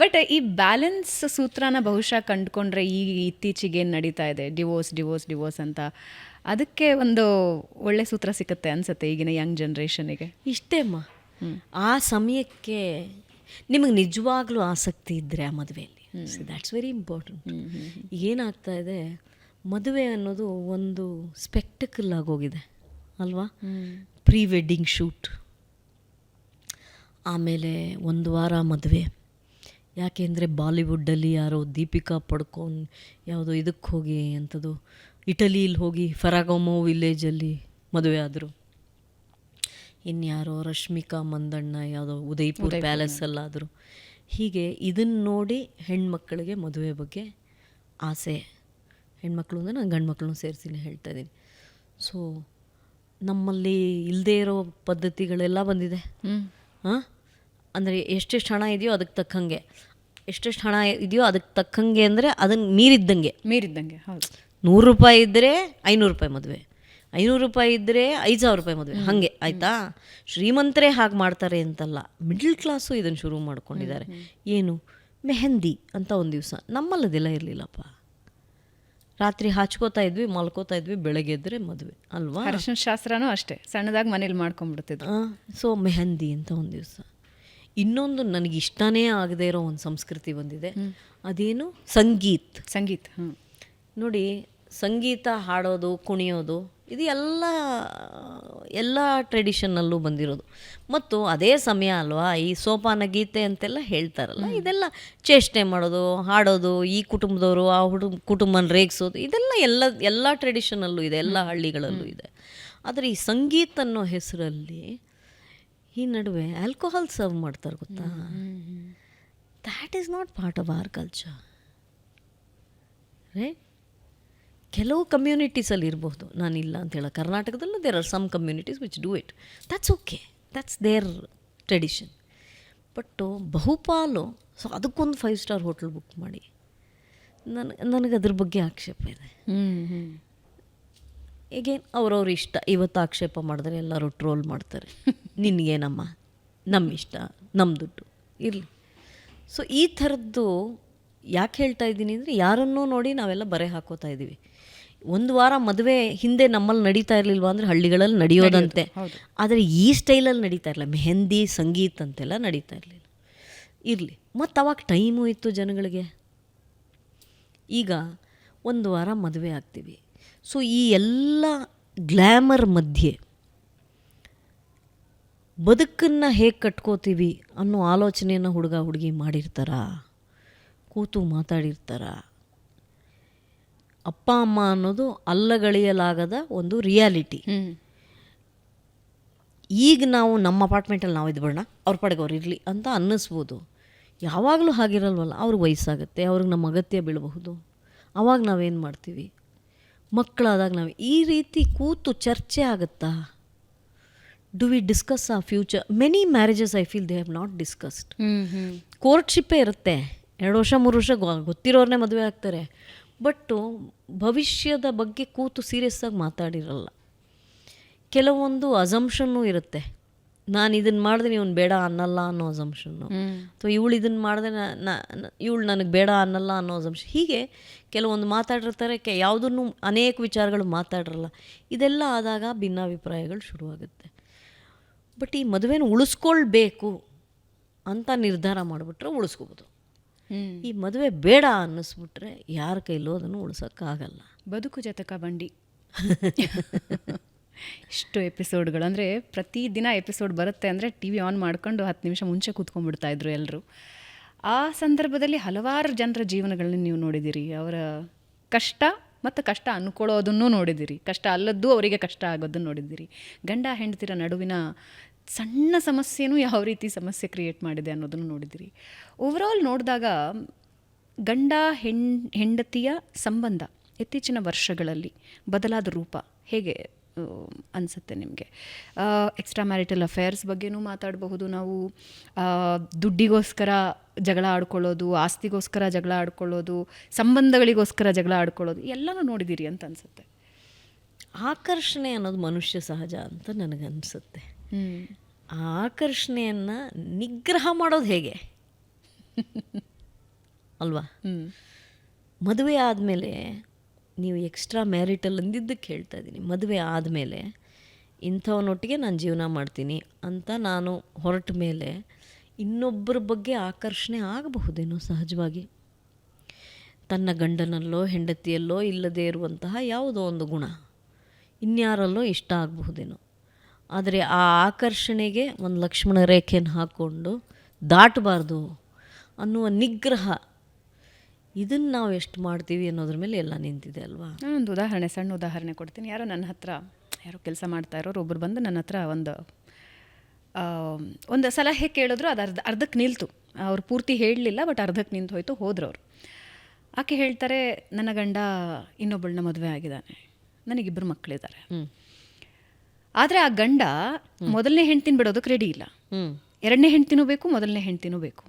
ಬಟ್ ಈ ಬ್ಯಾಲೆನ್ಸ್ ಸೂತ್ರನ ಬಹುಶಃ ಕಂಡುಕೊಂಡ್ರೆ ಈಗ ಇತ್ತೀಚೆಗೆ ಏನು ನಡೀತಾ ಇದೆ, ಡಿವೋರ್ಸ್ ಅಂತ, ಅದಕ್ಕೆ ಒಂದು ಒಳ್ಳೆ ಸೂತ್ರ ಸಿಗುತ್ತೆ ಅನ್ಸುತ್ತೆ ಈಗಿನ ಯಂಗ್ ಜನ್ರೇಷನಿಗೆ. ಇಷ್ಟೇ ಅಮ್ಮ, ಆ ಸಮಯಕ್ಕೆ ನಿಮಗೆ ನಿಜವಾಗ್ಲೂ ಆಸಕ್ತಿ ಇದ್ದರೆ ಆ ಮದುವೆಯಲ್ಲಿ, ದ್ಯಾಟ್ಸ್ ವೆರಿ ಇಂಪಾರ್ಟೆಂಟ್. ಏನಾಗ್ತಾ ಇದೆ, ಮದುವೆ ಅನ್ನೋದು ಒಂದು ಸ್ಪೆಕ್ಟಕಲ್ ಆಗೋಗಿದೆ ಅಲ್ವಾ. ಪ್ರೀ ವೆಡ್ಡಿಂಗ್ ಶೂಟ್, ಆಮೇಲೆ ಒಂದು ವಾರ ಮದುವೆ. ಯಾಕೆಂದರೆ ಬಾಲಿವುಡ್ಡಲ್ಲಿ ಯಾರೋ ದೀಪಿಕಾ ಪಡ್ಕೊಂಡು ಯಾವುದೋ ಇದಕ್ಕೆ ಹೋಗಿ ಅಂಥದ್ದು ಇಟಲಿಯಲ್ಲಿ ಹೋಗಿ ಫರಾಗೋಮೋ ವಿಲೇಜಲ್ಲಿ ಮದುವೆ ಆದರು. ಇನ್ಯಾರೋ ರಶ್ಮಿಕಾ ಮಂದಣ್ಣ ಯಾವುದೋ ಉದಯ್ಪುರ್ ಪ್ಯಾಲೇಸಲ್ಲಾದರು. ಹೀಗೆ ಇದನ್ನು ನೋಡಿ ಹೆಣ್ಮಕ್ಳಿಗೆ ಮದುವೆ ಬಗ್ಗೆ ಆಸೆ, ಹೆಣ್ಮಕ್ಳು ಅಂದರೆ ನಾನು ಗಂಡು ಮಕ್ಕಳನ್ನೂ ಸೇರಿಸಿನೇ ಹೇಳ್ತಾ ಇದ್ದೀನಿ. ಸೊ ನಮ್ಮಲ್ಲಿ ಇಲ್ಲದೇ ಇರೋ ಪದ್ಧತಿಗಳೆಲ್ಲ ಬಂದಿದೆ. ಅಂದರೆ ಎಷ್ಟೆಷ್ಟು ಹಣ ಇದೆಯೋ ಅದಕ್ಕೆ ತಕ್ಕಂಗೆ, ಎಷ್ಟೆಷ್ಟು ಹಣ ಇದೆಯೋ ಅದಕ್ಕೆ ತಕ್ಕಂಗೆ ಅಂದರೆ ಅದನ್ನು ಮೀರಿದ್ದಂಗೆ. ಹೌದು. 100 ರೂಪಾಯಿ ಇದ್ದರೆ 500 ರೂಪಾಯಿ ಮದುವೆ, 500 ರೂಪಾಯಿ ಇದ್ದರೆ 5,000 ರೂಪಾಯಿ ಮದುವೆ, ಹಾಗೆ ಆಯಿತಾ. ಶ್ರೀಮಂತರೇ ಹಾಗೆ ಮಾಡ್ತಾರೆ ಅಂತಲ್ಲ, ಮಿಡ್ಲ್ ಕ್ಲಾಸು ಇದನ್ನು ಶುರು ಮಾಡ್ಕೊಂಡಿದ್ದಾರೆ. ಏನು, ಮೆಹಂದಿ ಅಂತ ಒಂದು ದಿವಸ. ನಮ್ಮಲ್ಲದೆಲ್ಲ ಇರಲಿಲ್ಲಪ್ಪ. ರಾತ್ರಿ ಹಾಚ್ಕೋತಾ ಇದ್ವಿ, ಮಲ್ಕೋತಾ ಇದ್ವಿ, ಬೆಳಗ್ಗೆ ಎದ್ದರೆ ಮದುವೆ ಅಲ್ವಾ. ಅರಿಶಿನ ಶಾಸ್ತ್ರನೂ ಅಷ್ಟೇ, ಸಣ್ಣದಾಗಿ ಮನೇಲಿ ಮಾಡ್ಕೊಂಡ್ಬಿಡ್ತಿದ್ರು. ಸೊ ಮೆಹಂದಿ ಅಂತ ಒಂದು ದಿವಸ. ಇನ್ನೊಂದು ನನಗೆ ಇಷ್ಟನೇ ಆಗದೆ ಇರೋ ಒಂದು ಸಂಸ್ಕೃತಿ ಬಂದಿದೆ, ಅದೇನು, ಸಂಗೀತ. ನೋಡಿ, ಸಂಗೀತ ಹಾಡೋದು, ಕುಣಿಯೋದು, ಇದು ಎಲ್ಲ ಟ್ರೆಡಿಷನ್ನಲ್ಲೂ ಬಂದಿರೋದು. ಮತ್ತು ಅದೇ ಸಮಯ ಅಲ್ವಾ ಈ ಸೋಪಾನ ಗೀತೆ ಅಂತೆಲ್ಲ ಹೇಳ್ತಾರಲ್ಲ, ಇದೆಲ್ಲ ಚೇಷ್ಟೆ ಮಾಡೋದು, ಹಾಡೋದು, ಈ ಕುಟುಂಬದವರು ಆ ಕುಟುಂಬನ ರೇಗಿಸೋದು, ಇದೆಲ್ಲ ಎಲ್ಲ ಟ್ರೆಡಿಷನಲ್ಲೂ ಇದೆ, ಎಲ್ಲ ಹಳ್ಳಿಗಳಲ್ಲೂ ಇದೆ. ಆದರೆ ಈ ಸಂಗೀತ ಅನ್ನೋ ಹೆಸರಲ್ಲಿ ಈ ನಡುವೆ ಆಲ್ಕೋಹಾಲ್ ಸರ್ವ್ ಮಾಡ್ತಾರೆ, ಗೊತ್ತಾ. That is not part of our culture. Right? ಕೆಲವು ಕಮ್ಯುನಿಟೀಸಲ್ಲಿ ಇರಬಹುದು, ನಾನಿಲ್ಲ ಅಂತ ಹೇಳೋ. ಕರ್ನಾಟಕದಲ್ಲೂ there are some communities which do it, that's okay, that's their tradition. But ಬಹುಪಾಲು ಸೊ ಅದಕ್ಕೊಂದು 5 ಸ್ಟಾರ್ ಹೋಟೆಲ್ ಬುಕ್ ಮಾಡಿ, ನನಗೆ ಅದ್ರ ಬಗ್ಗೆ ಆಕ್ಷೇಪ ಇದೆ. ಈಗೇನು ಅವ್ರವ್ರ ಇಷ್ಟ. ಇವತ್ತು ಆಕ್ಷೇಪ ಮಾಡಿದ್ರೆ ಎಲ್ಲರೂ ಟ್ರೋಲ್ ಮಾಡ್ತಾರೆ, ನಿನಗೇನಮ್ಮ, ನಮ್ಮ ಇಷ್ಟ, ನಮ್ಮ ದುಡ್ಡು ಇರಲಿ. ಸೊ ಈ ಥರದ್ದು ಯಾಕೆ ಹೇಳ್ತಾ ಇದ್ದೀನಿ ಅಂದರೆ, ಯಾರನ್ನೂ ನೋಡಿ ನಾವೆಲ್ಲ ಬರೆ ಹಾಕೋತಾ ಇದ್ದೀವಿ. ಒಂದು ವಾರ ಮದುವೆ ಹಿಂದೆ ನಮ್ಮಲ್ಲಿ ನಡೀತಾ ಇರಲಿಲ್ವಾ ಅಂದರೆ ಹಳ್ಳಿಗಳಲ್ಲಿ ನಡೆಯೋದಂತೆ, ಆದರೆ ಈ ಸ್ಟೈಲಲ್ಲಿ ನಡೀತಾ ಇರಲಿಲ್ಲ. ಮೆಹಂದಿ, ಸಂಗೀತ ಅಂತೆಲ್ಲ ನಡೀತಾ ಇರಲಿಲ್ಲ. ಇರಲಿ, ಮತ್ತು ಅವಾಗ ಟೈಮು ಇತ್ತು ಜನಗಳಿಗೆ. ಈಗ ಒಂದು ವಾರ ಮದುವೆ ಆಗ್ತೀವಿ. ಸೊ ಈ ಎಲ್ಲ ಗ್ಲ್ಯಾಮರ್ ಮಧ್ಯೆ ಬದುಕನ್ನು ಹೇಗೆ ಕಟ್ಕೋತೀವಿ ಅನ್ನೋ ಆಲೋಚನೆಯನ್ನು ಹುಡುಗ ಹುಡುಗಿ ಮಾಡಿರ್ತಾರಾ, ಕೂತು ಮಾತಾಡಿರ್ತಾರಾ? ಅಪ್ಪ ಅಮ್ಮ ಅನ್ನೋದು ಅಲ್ಲಗಳೆಯಲಾಗದ ಒಂದು ರಿಯಾಲಿಟಿ. ಈಗ ನಾವು ನಮ್ಮ ಅಪಾರ್ಟ್ಮೆಂಟಲ್ಲಿ ನಾವು ಇದ್ಬಿಡೋಣ, ಅವ್ರ ಪಡೆಗೆ ಅವ್ರು ಇರಲಿ ಅಂತ ಅನ್ನಿಸ್ಬೋದು. ಯಾವಾಗಲೂ ಹಾಗಿರಲ್ವಲ್ಲ. ಅವ್ರಿಗೆ ವಯಸ್ಸಾಗುತ್ತೆ, ಅವ್ರಿಗೆ ನಮ್ಮ ಅಗತ್ಯ ಬೀಳಬಹುದು. ಆವಾಗ ನಾವೇನು ಮಾಡ್ತೀವಿ? ಮಕ್ಕಳಾದಾಗ ನಾವು ಈ ರೀತಿ ಕೂತು ಚರ್ಚೆ ಆಗುತ್ತಾ? Do we discuss a future? Many marriages I feel they have not discussed. ಕೋರ್ಟ್ಶಿಪ್ಪೇ ಇರುತ್ತೆ, 2 ವರ್ಷ 3 ವರ್ಷ ಗೊತ್ತಿರೋರನ್ನೇ ಮದುವೆ ಆಗ್ತಾರೆ. ಬಟ್ಟು ಭವಿಷ್ಯದ ಬಗ್ಗೆ ಕೂತು ಸೀರಿಯಸ್ಸಾಗಿ ಮಾತಾಡಿರಲ್ಲ. ಕೆಲವೊಂದು ಅಸಂಪ್ಷನ್ನೂ ಇರುತ್ತೆ. ನಾನು ಇದನ್ನು ಮಾಡಿದ್ರೆ ಇವನು ಬೇಡ ಅನ್ನಲ್ಲ ಅನ್ನೋ ಅಸಂಪ್ಷನ್ನು, ಅಥವಾ ಇವಳು ಇದನ್ನು ಮಾಡಿದ್ರೆ ಇವಳು ನನಗೆ ಬೇಡ ಅನ್ನಲ್ಲ ಅನ್ನೋ ಅಸಂಪ್ಷನ್. ಹೀಗೆ ಕೆಲವೊಂದು ಮಾತಾಡಿರ್ತಾರೆ, ಯಾವುದನ್ನು ಅನೇಕ ವಿಚಾರಗಳು ಮಾತಾಡಿರಲ್ಲ. ಇದೆಲ್ಲ ಆದಾಗ ಭಿನ್ನಾಭಿಪ್ರಾಯಗಳು ಶುರುವಾಗುತ್ತೆ. ಬಟ್ ಈ ಮದುವೆನ ಉಳಿಸ್ಕೊಳ್ಬೇಕು ಅಂತ ನಿರ್ಧಾರ ಮಾಡಿಬಿಟ್ರೆ ಉಳಿಸ್ಕೋಬೋದು. ಈ ಮದುವೆ ಬೇಡ ಅನ್ನಿಸ್ಬಿಟ್ರೆ ಯಾರ ಕೈಲೂ ಅದನ್ನು ಉಳಿಸೋಕ್ಕಾಗಲ್ಲ. ಬದುಕು ಜತಕ ಬಂಡಿ. ಇಷ್ಟು ಎಪಿಸೋಡ್ಗಳು, ಅಂದರೆ ಪ್ರತಿದಿನ ಎಪಿಸೋಡ್ ಬರುತ್ತೆ ಅಂದರೆ ಟಿ ವಿ ಆನ್ ಮಾಡ್ಕೊಂಡು 10 ನಿಮಿಷ ಮುಂಚೆ ಕೂತ್ಕೊಂಡ್ಬಿಡ್ತಾಯಿದ್ರು ಎಲ್ಲರೂ. ಆ ಸಂದರ್ಭದಲ್ಲಿ ಹಲವಾರು ಜನರ ಜೀವನಗಳನ್ನ ನೀವು ನೋಡಿದ್ದೀರಿ. ಅವರ ಕಷ್ಟ ಮತ್ತು ಕಷ್ಟ ಅಂದ್ಕೊಳ್ಳೋದನ್ನು ನೋಡಿದ್ದೀರಿ, ಕಷ್ಟ ಅಲ್ಲದ್ದು ಅವರಿಗೆ ಕಷ್ಟ ಆಗೋದನ್ನು ನೋಡಿದ್ದೀರಿ. ಗಂಡ ಹೆಂಡತಿರ ನಡುವಿನ ಸಣ್ಣ ಸಮಸ್ಯೆನೂ ಯಾವ ರೀತಿ ಸಮಸ್ಯೆ ಕ್ರಿಯೇಟ್ ಮಾಡಿದೆ ಅನ್ನೋದನ್ನು ನೋಡಿದ್ದೀರಿ. ಓವರಾಲ್ ನೋಡಿದಾಗ ಗಂಡ ಹೆಂಡತಿಯ ಸಂಬಂಧ ಇತ್ತೀಚಿನ ವರ್ಷಗಳಲ್ಲಿ ಬದಲಾದ ರೂಪ ಹೇಗೆ ಅನಿಸುತ್ತೆ ನಿಮಗೆ? ಎಕ್ಸ್ಟ್ರಾ ಮ್ಯಾರಿಟಲ್ ಅಫೇರ್ಸ್ ಬಗ್ಗೆನೂ ಮಾತಾಡಬಹುದು ನಾವು. ದುಡ್ಡಿಗೋಸ್ಕರ ಜಗಳ ಆಡ್ಕೊಳ್ಳೋದು, ಆಸ್ತಿಗೋಸ್ಕರ ಜಗಳ ಆಡ್ಕೊಳ್ಳೋದು, ಸಂಬಂಧಗಳಿಗೋಸ್ಕರ ಜಗಳ ಆಡ್ಕೊಳ್ಳೋದು ಎಲ್ಲನೂ ನೋಡಿದ್ದೀರಿ ಅಂತ ಅನಿಸುತ್ತೆ. ಆಕರ್ಷಣೆ ಅನ್ನೋದು ಮನುಷ್ಯ ಸಹಜ ಅಂತ ನನಗನ್ಸುತ್ತೆ. ಆ ಆಕರ್ಷಣೆಯನ್ನು ನಿಗ್ರಹ ಮಾಡೋದು ಹೇಗೆ ಅಲ್ವಾ? ಮದುವೆ ಆದಮೇಲೆ ನೀವು ಎಕ್ಸ್ಟ್ರಾ ಮ್ಯಾರಿಟಲ್ ಅಂದಿದ್ದಕ್ಕೆ ಹೇಳ್ತಾ ಇದ್ದೀನಿ. ಮದುವೆ ಆದಮೇಲೆ ಇಂಥವನೊಟ್ಟಿಗೆ ನಾನು ಜೀವನ ಮಾಡ್ತೀನಿ ಅಂತ ನಾನು ಹೊರಟ ಮೇಲೆ ಇನ್ನೊಬ್ಬರ ಬಗ್ಗೆ ಆಕರ್ಷಣೆ ಆಗಬಹುದೇನೋ ಸಹಜವಾಗಿ. ತನ್ನ ಗಂಡನಲ್ಲೋ ಹೆಂಡತಿಯಲ್ಲೋ ಇಲ್ಲದೇ ಇರುವಂತಹ ಯಾವುದೋ ಒಂದು ಗುಣ ಇನ್ಯಾರಲ್ಲೋ ಇಷ್ಟ ಆಗಬಹುದೇನೋ. ಆದರೆ ಆ ಆಕರ್ಷಣೆಗೆ ಒಂದು ಲಕ್ಷ್ಮಣ ರೇಖೆಯನ್ನು ಹಾಕ್ಕೊಂಡು ದಾಟಬಾರ್ದು ಅನ್ನುವ ನಿಗ್ರಹ, ಇದನ್ನು ನಾವು ಎಷ್ಟು ಮಾಡ್ತೀವಿ ಅನ್ನೋದ್ರ ಮೇಲೆ ಎಲ್ಲ ನಿಂತಿದೆ ಅಲ್ವಾ? ಒಂದು ಉದಾಹರಣೆ, ಸಣ್ಣ ಉದಾಹರಣೆ ಕೊಡ್ತೀನಿ. ಯಾರೋ ನನ್ನ ಹತ್ರ, ಯಾರೋ ಕೆಲಸ ಮಾಡ್ತಾ ಇರೋರು ಒಬ್ಬರು ಬಂದು ನನ್ನ ಹತ್ರ ಒಂದು ಸಲಹೆ ಕೇಳಿದ್ರು. ಅದು ಅರ್ಧಕ್ಕೆ ನಿಲ್ತು. ಅವ್ರು ಪೂರ್ತಿ ಹೇಳಲಿಲ್ಲ, ಬಟ್ ಅರ್ಧಕ್ಕೆ ನಿಂತು ಹೋಯ್ತು. ಹೋದ್ರವ್ರು. ಆಕೆ ಹೇಳ್ತಾರೆ, ನನ್ನ ಗಂಡ ಇನ್ನೊಬ್ಬಳನ್ನ ಮದುವೆ ಆಗಿದ್ದಾನೆ, ನನಗಿಬ್ಬರು ಮಕ್ಕಳಿದ್ದಾರೆ. ಆದರೆ ಆ ಗಂಡ ಮೊದಲನೇ ಹೆಂಡ್ತಿನ ಬಿಡೋದಕ್ಕೆ ರೆಡಿ ಇಲ್ಲ. ಎರಡನೇ ಹೆಂಡ್ತಿನೂ ಬೇಕು, ಮೊದಲನೇ ಹೆಂಡ್ತಿನೂ ಬೇಕು.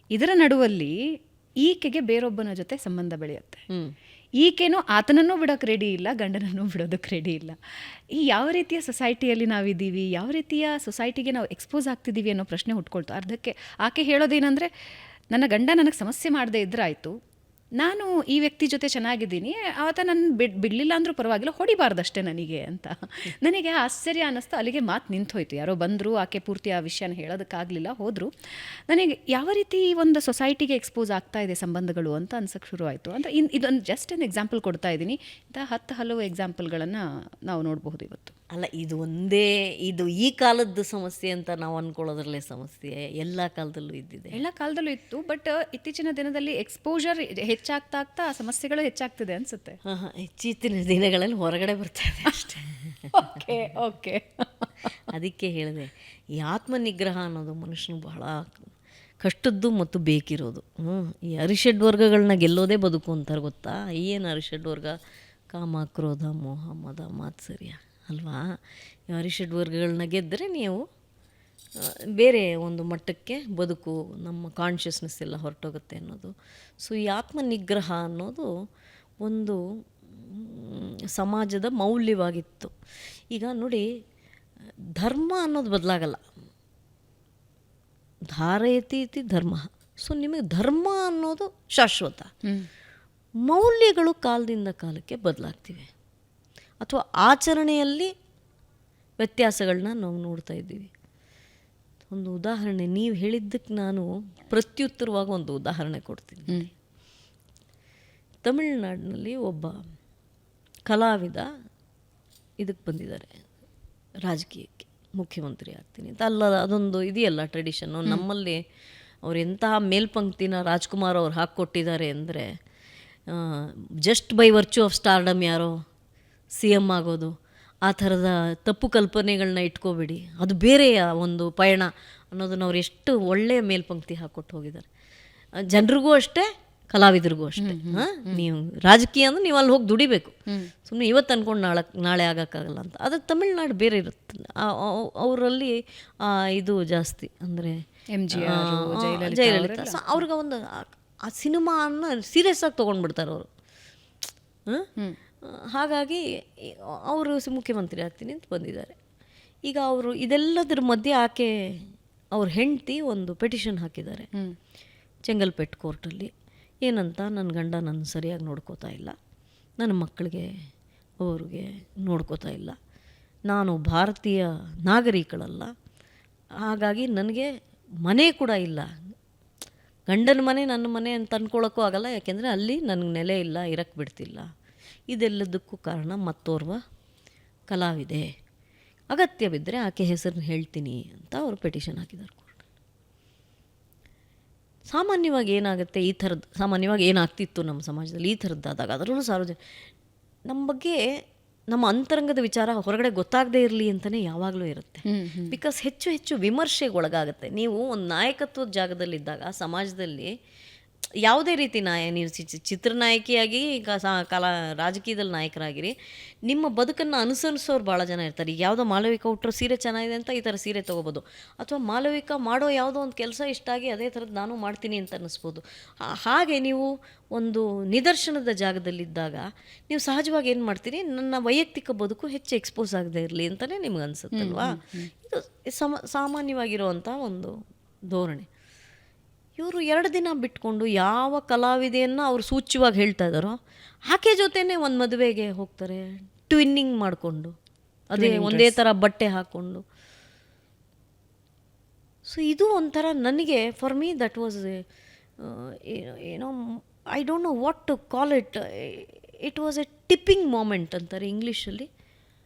ಇದರ ನಡುವಲ್ಲಿ ಈಕೆಗೆ ಬೇರೊಬ್ಬನ ಜೊತೆ ಸಂಬಂಧ ಬೆಳೆಯುತ್ತೆ. ಈಕೆನೂ ಆತನನ್ನೂ ಬಿಡೋಕ್ಕೆ ರೆಡಿ ಇಲ್ಲ, ಗಂಡನನ್ನೂ ಬಿಡೋದಕ್ಕೆ ರೆಡಿ ಇಲ್ಲ. ಈ ಯಾವ ರೀತಿಯ ಸೊಸೈಟಿಯಲ್ಲಿ ನಾವಿದ್ದೀವಿ, ಯಾವ ರೀತಿಯ ಸೊಸೈಟಿಗೆ ನಾವು ಎಕ್ಸ್ಪೋಸ್ ಆಗ್ತಿದ್ದೀವಿ ಅನ್ನೋ ಪ್ರಶ್ನೆ ಹುಟ್ಕೊಳ್ತು. ಅರ್ಧಕ್ಕೆ ಆಕೆ ಹೇಳೋದೇನೆಂದರೆ, ನನ್ನ ಗಂಡ ನನಗೆ ಸಮಸ್ಯೆ ಮಾಡದೇ ಇದ್ರಾಯ್ತು, ನಾನು ಈ ವ್ಯಕ್ತಿ ಜೊತೆ ಚೆನ್ನಾಗಿದ್ದೀನಿ, ಆತ ನನ್ನ ಬಿಡಲಿಲ್ಲ ಅಂದರೂ ಪರವಾಗಿಲ್ಲ, ಹೊಡಿಬಾರ್ದಷ್ಟೇ ನನಗೆ ಅಂತ. ನನಗೆ ಆಶ್ಚರ್ಯ ಅನ್ನಿಸ್ತು. ಅಲ್ಲಿಗೆ ಮಾತು ನಿಂತೋಯ್ತು. ಯಾರೋ ಬಂದರು, ಆಕೆ ಪೂರ್ತಿ ಆ ವಿಷಯನ ಹೇಳೋದಕ್ಕಾಗಲಿಲ್ಲ, ಹೋದರು. ನನಗೆ ಯಾವ ರೀತಿ ಒಂದು ಸೊಸೈಟಿಗೆ ಎಕ್ಸ್ಪೋಸ್ ಆಗ್ತಾ ಇದೆ ಸಂಬಂಧಗಳು ಅಂತ ಅನ್ಸೋಕ್ಕೆ ಶುರು ಆಯಿತು. ಅಂದರೆ ಇದೊಂದು ಜಸ್ಟ್ ಒಂದು ಎಕ್ಸಾಂಪಲ್ ಕೊಡ್ತಾ ಇದ್ದೀನಿ. ಇಂಥ ಹಲವು ಎಕ್ಸಾಂಪಲ್ಗಳನ್ನು ನಾವು ನೋಡಬಹುದು ಇವತ್ತು. ಅಲ್ಲ, ಇದು ಈ ಕಾಲದ ಸಮಸ್ಯೆ ಅಂತ ನಾವು ಅಂದ್ಕೊಳ್ಳೋದ್ರಲ್ಲೇ ಸಮಸ್ಯೆ ಎಲ್ಲ ಕಾಲದಲ್ಲೂ ಇದ್ದಿದೆ. ಎಲ್ಲ ಕಾಲದಲ್ಲೂ ಇತ್ತು, ಬಟ್ ಇತ್ತೀಚಿನ ದಿನದಲ್ಲಿ ಎಕ್ಸ್ಪೋಜರ್ ಹೆಚ್ಚಾಗ್ತಾ ಆಗ್ತಾ ಆ ಸಮಸ್ಯೆಗಳು ಹೆಚ್ಚಾಗ್ತಿದೆ ಅನಿಸುತ್ತೆ. ಇತ್ತೀಚಿನ ದಿನಗಳಲ್ಲಿ ಹೊರಗಡೆ ಬರ್ತಾ ಇದೆ ಅಷ್ಟೇ. ಓಕೆ ಅದಕ್ಕೆ ಹೇಳಿದೆ, ಈ ಆತ್ಮನಿಗ್ರಹ ಅನ್ನೋದು ಮನುಷ್ಯನಿಗೆ ಬಹಳ ಕಷ್ಟದ್ದು ಮತ್ತು ಬೇಕಿರೋದು. ಈ ಅರಿಷಡ್ ವರ್ಗಗಳನ್ನ ಗೆಲ್ಲೋದೇ ಬದುಕು ಅಂತಾರೆ, ಗೊತ್ತಾ? ಏನು ಅರಿಷಡ್ ವರ್ಗ? ಕಾಮ, ಕ್ರೋಧ, ಮೋಹ, ಮದ, ಮಾತ್ಸರ್ಯ ಅಲ್ವಾ? ಈ ಅರಿಷಡ್ ವರ್ಗಗಳನ್ನ ಗೆದ್ದರೆ ನೀವು ಬೇರೆ ಒಂದು ಮಟ್ಟಕ್ಕೆ ಬದುಕು, ನಮ್ಮ ಕಾನ್ಷಿಯಸ್ನೆಸ್ ಎಲ್ಲ ಹೊರಟೋಗುತ್ತೆ ಅನ್ನೋದು. ಸೊ ಈ ಆತ್ಮನಿಗ್ರಹ ಅನ್ನೋದು ಒಂದು ಸಮಾಜದ ಮೌಲ್ಯವಾಗಿತ್ತು. ಈಗ ನೋಡಿ, ಧರ್ಮ ಅನ್ನೋದು ಬದಲಾಗಲ್ಲ. ಧಾರಯತಿ ಇತಿ ಧರ್ಮ. ಸೊ ನಿಮಗೆ ಧರ್ಮ ಅನ್ನೋದು ಶಾಶ್ವತ. ಮೌಲ್ಯಗಳು ಕಾಲದಿಂದ ಕಾಲಕ್ಕೆ ಬದಲಾಗ್ತಿವೆ, ಅಥವಾ ಆಚರಣೆಯಲ್ಲಿ ವ್ಯತ್ಯಾಸಗಳನ್ನ ನಾವು ನೋಡ್ತಾ ಇದ್ದೀವಿ. ಒಂದು ಉದಾಹರಣೆ, ನೀವು ಹೇಳಿದ್ದಕ್ಕೆ ನಾನು ಪ್ರತ್ಯುತ್ತರವಾಗಿ ಒಂದು ಉದಾಹರಣೆ ಕೊಡ್ತೀನಿ. ತಮಿಳುನಾಡಿನಲ್ಲಿ ಒಬ್ಬ ಕಲಾವಿದ ಇದಕ್ಕೆ ಬಂದಿದ್ದಾರೆ, ರಾಜಕೀಯಕ್ಕೆ, ಮುಖ್ಯಮಂತ್ರಿ ಆಗ್ತೀನಿ ಅಂತ. ಅಲ್ಲ, ಅದೊಂದು ಇದೆಯಲ್ಲ ಟ್ರೆಡಿಷನ್ನು ನಮ್ಮಲ್ಲಿ. ಅವ್ರು ಎಂತಹ ಮೇಲ್ಪಂಕ್ತಿನ ರಾಜ್ಕುಮಾರ್ ಅವ್ರು ಹಾಕ್ಕೊಟ್ಟಿದ್ದಾರೆ ಅಂದರೆ, just by virtue of stardom ಯಾರೋ CM ಆಗೋದು, ಆ ಥರದ ತಪ್ಪು ಕಲ್ಪನೆಗಳನ್ನ ಇಟ್ಕೋಬೇಡಿ, ಅದು ಬೇರೆಯ ಒಂದು ಪಯಣ ಅನ್ನೋದನ್ನ ಅವ್ರು ಎಷ್ಟು ಒಳ್ಳೆಯ ಮೇಲ್ಪಂಕ್ತಿ ಹಾಕ್ಕೊಟ್ಟು ಹೋಗಿದ್ದಾರೆ. ಜನರಿಗೂ ಅಷ್ಟೇ, ಕಲಾವಿದರಿಗೂ ಅಷ್ಟೇ. ನೀವು ರಾಜಕೀಯ ಅಂದರೆ ನೀವು ಅಲ್ಲಿ ಹೋಗಿ ದುಡಿಬೇಕು, ಸುಮ್ಮನೆ ಇವತ್ತು ಅಂದ್ಕೊಂಡು ನಾಳೆ ಆಗೋಕ್ಕಾಗಲ್ಲ ಅಂತ. ಅದಕ್ಕೆ ತಮಿಳ್ನಾಡು ಬೇರೆ ಇರುತ್ತೆ. ಅವರಲ್ಲಿ ಇದು ಜಾಸ್ತಿ, ಅಂದರೆ ಜಯಲಲಿತಾ. ಸೊ ಅವ್ರಿಗೆ ಒಂದು ಆ ಸಿನಿಮಾನ ಸೀರಿಯಸ್ ಆಗಿ ತೊಗೊಂಡ್ಬಿಡ್ತಾರೆ ಅವರು. ಹಾಗಾಗಿ ಅವರು ಮುಖ್ಯಮಂತ್ರಿ ಆಗ್ತೀನಿ ಅಂತ ಬಂದಿದ್ದಾರೆ. ಈಗ ಅವರು ಇದೆಲ್ಲದರ ಮಧ್ಯೆ ಅವ್ರ ಹೆಂಡತಿ ಒಂದು ಪೆಟಿಷನ್ ಹಾಕಿದ್ದಾರೆ ಚೆಂಗಲ್ಪೇಟ್ ಕೋರ್ಟಲ್ಲಿ. ಏನಂತ, ನನ್ನ ಗಂಡ ನನ್ನ ಸರಿಯಾಗಿ ನೋಡ್ಕೋತಾ ಇಲ್ಲ, ನನ್ನ ಮಕ್ಕಳಿಗೆ ಅವ್ರಿಗೆ ನೋಡ್ಕೋತಾ ಇಲ್ಲ, ನಾನು ಭಾರತೀಯ ನಾಗರಿಕಳಲ್ಲ, ಹಾಗಾಗಿ ನನಗೆ ಮನೆ ಕೂಡ ಇಲ್ಲ, ಗಂಡನ ಮನೆ ನನ್ನ ಮನೆ ಅಂತ ಅಂದ್ಕೊಳ್ಳೋಕ್ಕೂ ಆಗಲ್ಲ, ಯಾಕೆಂದರೆ ಅಲ್ಲಿ ನನಗೆ ನೆಲೆ ಇಲ್ಲ, ಇರಕ್ಕೆ ಬಿಡ್ತಿಲ್ಲ. ಇದೆಲ್ಲದಕ್ಕೂ ಕಾರಣ ಮತ್ತೋರ್ವ ಕಲಾವಿದೆ, ಅಗತ್ಯ ಬಿದ್ದರೆ ಆಕೆ ಹೆಸರನ್ನ ಹೇಳ್ತೀನಿ ಅಂತ ಅವರು ಪೆಟಿಷನ್ ಹಾಕಿದ್ದಾರೆ ಕೋರ್ಟ್. ಸಾಮಾನ್ಯವಾಗಿ ಏನಾಗುತ್ತೆ ಈ ಥರದ್ದು, ಸಾಮಾನ್ಯವಾಗಿ ಏನಾಗ್ತಿತ್ತು ನಮ್ಮ ಸಮಾಜದಲ್ಲಿ ಈ ಥರದ್ದಾದಾಗ, ಅದರಲ್ಲೂ ನಮ್ಮ ಬಗ್ಗೆ ನಮ್ಮ ಅಂತರಂಗದ ವಿಚಾರ ಹೊರಗಡೆ ಗೊತ್ತಾಗದೇ ಇರಲಿ ಅಂತಲೇ ಯಾವಾಗಲೂ ಇರುತ್ತೆ. ಬಿಕಾಸ್ ಹೆಚ್ಚು ಹೆಚ್ಚು ವಿಮರ್ಶೆಗೆ ಒಳಗಾಗುತ್ತೆ. ನೀವು ಒಂದು ನಾಯಕತ್ವದ ಜಾಗದಲ್ಲಿದ್ದಾಗ ಸಮಾಜದಲ್ಲಿ ಯಾವುದೇ ರೀತಿ ನೀವು ಚಿತ್ರನಾಯಕಿಯಾಗಿ ರಾಜಕೀಯದಲ್ಲಿ ನಾಯಕರಾಗಿರಿ, ನಿಮ್ಮ ಬದುಕನ್ನು ಅನುಸರಿಸೋರು ಭಾಳ ಜನ ಇರ್ತಾರೆ. ಈಗ ಯಾವುದೋ ಮಾಲವಿಕಾ ಉಟ್ಟರು ಸೀರೆ ಚೆನ್ನಾಗಿದೆ ಅಂತ ಈ ಥರ ಸೀರೆ ತೊಗೋಬೋದು, ಅಥವಾ ಮಾಲವಿಕಾ ಮಾಡೋ ಯಾವುದೋ ಒಂದು ಕೆಲಸ ಇಷ್ಟ ಆಗಿ ಅದೇ ಥರದ್ದು ನಾನು ಮಾಡ್ತೀನಿ ಅಂತ ಅನ್ನಿಸ್ಬೋದು. ಹಾಗೆ ನೀವು ಒಂದು ನಿದರ್ಶನದ ಜಾಗದಲ್ಲಿದ್ದಾಗ ನೀವು ಸಹಜವಾಗಿ ಏನು ಮಾಡ್ತೀರಿ, ನನ್ನ ವೈಯಕ್ತಿಕ ಬದುಕು ಹೆಚ್ಚು ಎಕ್ಸ್ಪೋಸ್ ಆಗದೆ ಇರಲಿ ಅಂತಲೇ ನಿಮ್ಗೆ ಅನಿಸುತ್ತಲ್ವಾ. ಇದು ಸಾಮಾನ್ಯವಾಗಿರುವಂಥ ಒಂದು ಧೋರಣೆ. ಇವರು 2 ದಿನ ಬಿಟ್ಕೊಂಡು ಯಾವ ಕಲಾವಿದೆಯನ್ನು ಅವ್ರು ಸೂಚ್ಯವಾಗಿ ಹೇಳ್ತಾ ಇದ್ದಾರೋ ಆಕೆ ಜೊತೆನೇ ಒಂದು ಮದುವೆಗೆ ಹೋಗ್ತಾರೆ, ಟ್ವಿನ್ನಿಂಗ್ ಮಾಡಿಕೊಂಡು, ಅದೇ ಒಂದೇ ಥರ ಬಟ್ಟೆ ಹಾಕ್ಕೊಂಡು. ಸೊ ಇದು ಒಂಥರ ನನಗೆ, ಫಾರ್ ಮೀ ದಟ್ ವಾಸ್ ಏನೋ, I don't know what to call it, it was a tipping moment ಅಂತಾರೆ ಇಂಗ್ಲೀಷಲ್ಲಿ.